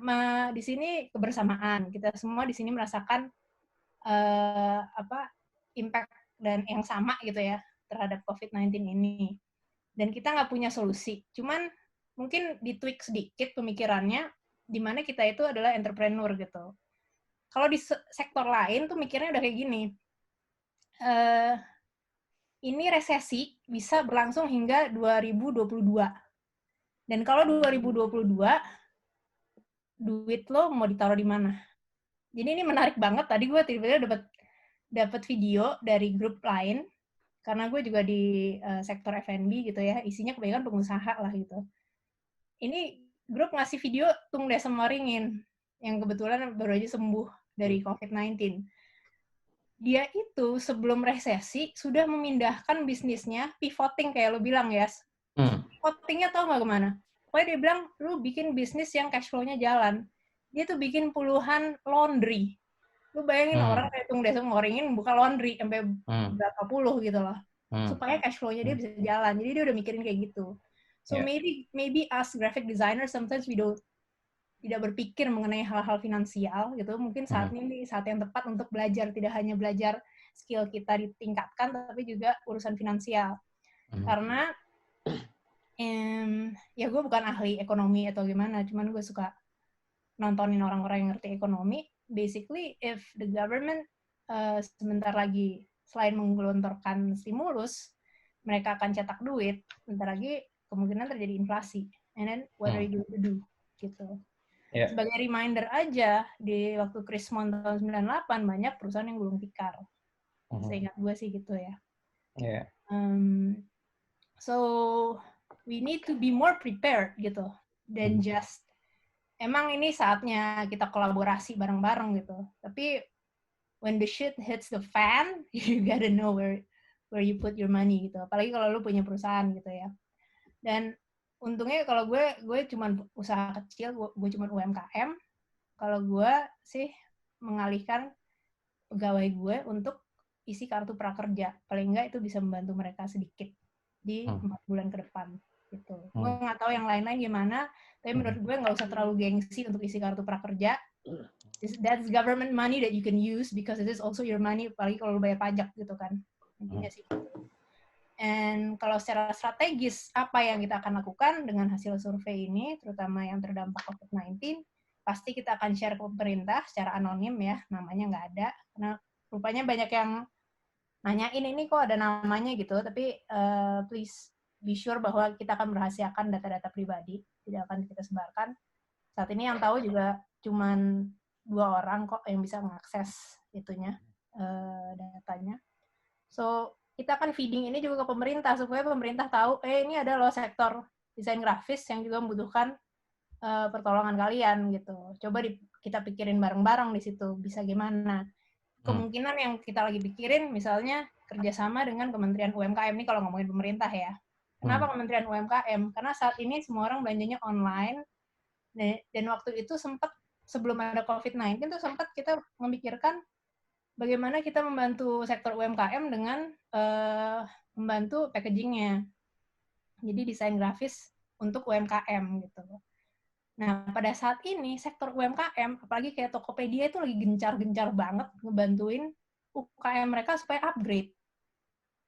di sini kebersamaan. Kita semua di sini merasakan impact dan yang sama gitu ya terhadap COVID-19 ini. Dan kita nggak punya solusi. Cuman mungkin ditweak sedikit pemikirannya, di mana kita itu adalah entrepreneur gitu. Kalau di sektor lain tuh mikirnya udah kayak gini, ini resesi bisa berlangsung hingga 2022. Dan kalau 2022, duit lo mau ditaruh di mana? Jadi ini menarik banget. Tadi gue tiba-tiba dapat video dari grup lain, karena gue juga di sektor F&B gitu ya, isinya kebanyakan pengusaha lah gitu. Ini grup ngasih video Tung Desem Waringin, yang kebetulan baru aja sembuh dari COVID-19. Dia itu sebelum resesi sudah memindahkan bisnisnya, pivoting kayak lo bilang, Yas. Pivotingnya tau nggak kemana? Pokoknya dia bilang, lu bikin bisnis yang cash flow-nya jalan. Dia tuh bikin puluhan laundry. Lu bayangin orang kayak Tung Desem Waringin buka laundry sampai berapa puluh gitu loh. Supaya cash flow-nya dia bisa jalan. Jadi dia udah mikirin kayak gitu. So maybe us graphic designers sometimes we tidak berpikir mengenai hal-hal finansial gitu. Mungkin saat ini saat yang tepat untuk belajar, tidak hanya belajar skill kita ditingkatkan, tapi juga urusan finansial. Karena ya gue bukan ahli ekonomi atau gimana, cuman gue suka nontonin orang-orang yang ngerti ekonomi. Basically, if the government sebentar lagi selain menggelontorkan stimulus, mereka akan cetak duit, sebentar lagi kemungkinan terjadi inflasi. And then what are you going to do? Gitu. Sebagai reminder aja, di waktu Krismon tahun 98 banyak perusahaan yang gulung tikar. Seingat gue sih gitu ya. So we need to be more prepared gitu, dan just emang ini saatnya kita kolaborasi bareng-bareng gitu. Tapi when the shit hits the fan, you gotta know where you put your money gitu. Apalagi kalau lu punya perusahaan gitu ya. Dan untungnya kalau gue cuma usaha kecil, gue cuma UMKM. Kalau gue sih mengalihkan pegawai gue untuk isi kartu prakerja. Paling enggak itu bisa membantu mereka sedikit di 4 bulan ke depan gitu. Gue nggak tahu yang lain-lain gimana, tapi menurut gue nggak usah terlalu gengsi untuk isi kartu prakerja. That's government money that you can use because it is also your money, apalagi kalau lu bayar pajak gitu kan. Intinya sih gitu. And kalau secara strategis, apa yang kita akan lakukan dengan hasil survei ini, terutama yang terdampak COVID-19, pasti kita akan share ke pemerintah secara anonim ya, namanya nggak ada. Karena rupanya banyak yang nanyain ini kok ada namanya gitu, tapi please be sure bahwa kita akan merahasiakan data-data pribadi, tidak akan kita sebarkan. Saat ini yang tahu juga cuman 2 orang kok yang bisa mengakses itunya, datanya. So, kita akan feeding ini juga ke pemerintah, supaya pemerintah tahu, ini ada loh sektor desain grafis yang juga membutuhkan pertolongan kalian gitu. Coba kita pikirin bareng-bareng di situ, bisa gimana. Kemungkinan yang kita lagi pikirin, misalnya kerjasama dengan Kementerian UMKM, ini kalau ngomongin pemerintah ya. Kenapa Kementerian UMKM? Karena saat ini semua orang belanjanya online, dan waktu itu sempat, sebelum ada COVID-19 itu sempat kita memikirkan bagaimana kita membantu sektor UMKM dengan membantu packaging-nya. Jadi desain grafis untuk UMKM gitu. Nah, pada saat ini sektor UMKM, apalagi kayak Tokopedia itu lagi gencar-gencar banget ngebantuin UKM mereka supaya upgrade.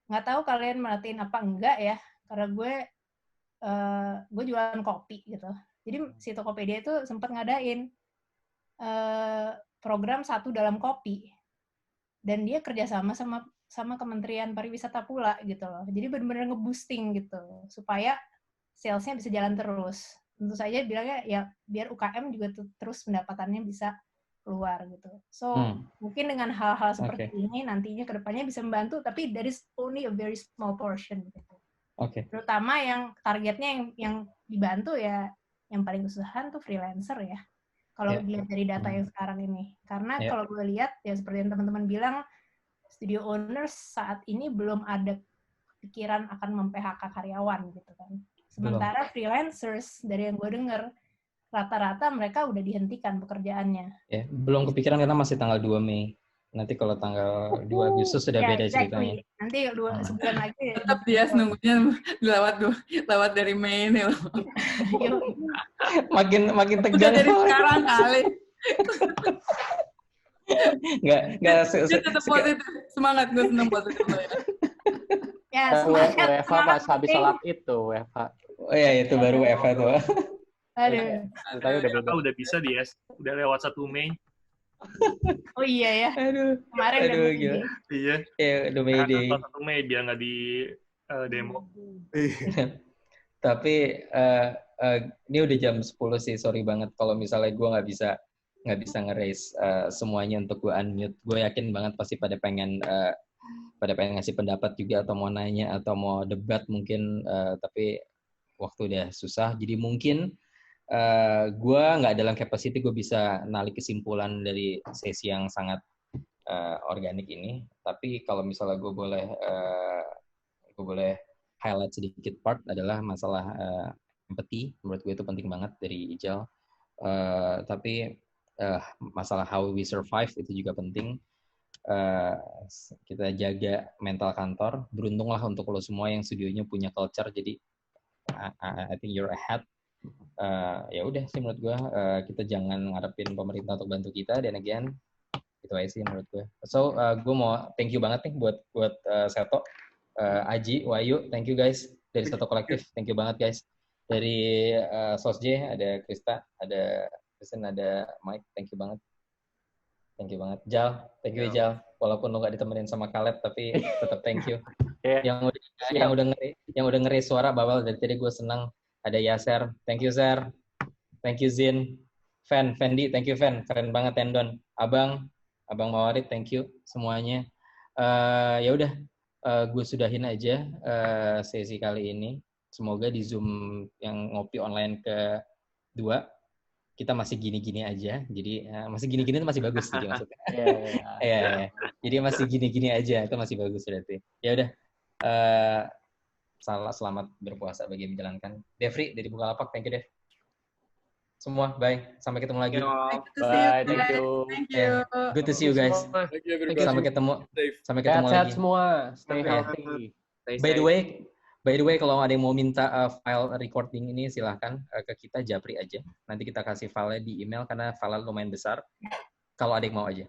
Nggak tahu kalian merhatiin apa enggak ya, karena gue jualan kopi gitu. Jadi si Tokopedia itu sempat ngadain program 1 dalam kopi. Dan dia kerjasama sama Kementerian Pariwisata pula gitu loh. Jadi benar-benar nge-boosting gitu supaya sales-nya bisa jalan terus. Tentu saja bilangnya ya biar UKM juga terus pendapatannya bisa keluar gitu. So mungkin dengan hal-hal seperti ini nantinya kedepannya bisa membantu, tapi that is only a very small portion gitu. Terutama yang targetnya yang dibantu ya yang paling kesusahan tuh freelancer ya. Kalau dilihat dari data yang sekarang ini. Karena kalau gue lihat, ya seperti yang teman-teman bilang, studio owners saat ini belum ada pikiran akan mem-PHK karyawan gitu kan. Sementara freelancers, dari yang gue dengar, rata-rata mereka udah dihentikan pekerjaannya. Belum kepikiran karena masih tanggal 2 Mei. Nanti kalau tanggal 2 Agustus sudah beda ceritanya. Nanti sebulan lagi. Tetap dia nunggunya lewat dari Mei nih loh. makin tegang. Udah dari sekarang kali. Nggak. Tetap positif. Semangat, gue seneng positif. Ya, WFH pas habis sholat itu, WFH. Oh ya, itu baru WFH tuh. Aduh. Udah bisa udah lewat 1 Mei. Oh iya ya. Kemarin udah gila. Iya. Udah Mei Day. 1 Mei biar nggak di demo. Tapi ini udah jam 10 sih, sorry banget kalau misalnya gue nggak bisa nge-raise semuanya untuk gue unmute. Gue yakin banget pasti pada pengen ngasih pendapat juga atau mau nanya atau mau debat mungkin, tapi waktu udah susah. Jadi mungkin gue nggak dalam capacity gue bisa narik kesimpulan dari sesi yang sangat organik ini. Tapi kalau misalnya gue boleh highlight sedikit part adalah masalah empathy. Menurut gue itu penting banget dari Ijal. Tapi masalah how we survive itu juga penting. Kita jaga mental kantor. Beruntunglah untuk lo semua yang studionya punya culture. Jadi I think you're ahead. Ya udah sih menurut gue kita jangan ngarepin pemerintah untuk bantu kita. Dan again itu aja sih menurut gue. So gue mau thank you banget nih buat Seto, Aji, Wahyu, thank you guys dari Seto Kolektif, thank you banget guys. Dari Sosj ada Krista, ada Kristen, ada Mike, thank you banget. Jal, thank you Jal. Walaupun lo nggak ditemenin sama Caleb, tapi tetap thank you. Yang udah ngeri suara Babal dari tadi gue senang. Ada Yaser, thank you Zer, thank you Zin, Fendi, thank you Fen, keren banget Tendon. Abang Mawarid, thank you semuanya. Ya udah, gue sudahin aja sesi kali ini. Semoga di Zoom yang ngopi online kedua kita masih gini-gini aja. Jadi masih gini-gini itu masih bagus jadi maksudnya. Iya. Jadi masih gini-gini aja itu masih bagus berarti. Ya udah. Selamat berpuasa bagi yang menjalankan. Devri dari Bukalapak, thank you Dev. Semua, bye. Sampai ketemu lagi. Bye, thank you. Thank you. Good to see you guys. Thank you, everybody. Sampai ketemu Sehat-sehat lagi. semua. Stay healthy. By the way, kalau ada yang mau minta file recording ini silahkan ke kita Japri aja. Nanti kita kasih file di email karena file lumayan besar. Kalau ada yang mau aja.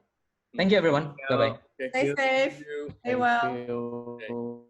Thank you everyone. Bye bye. Stay safe. Stay well. Thank you.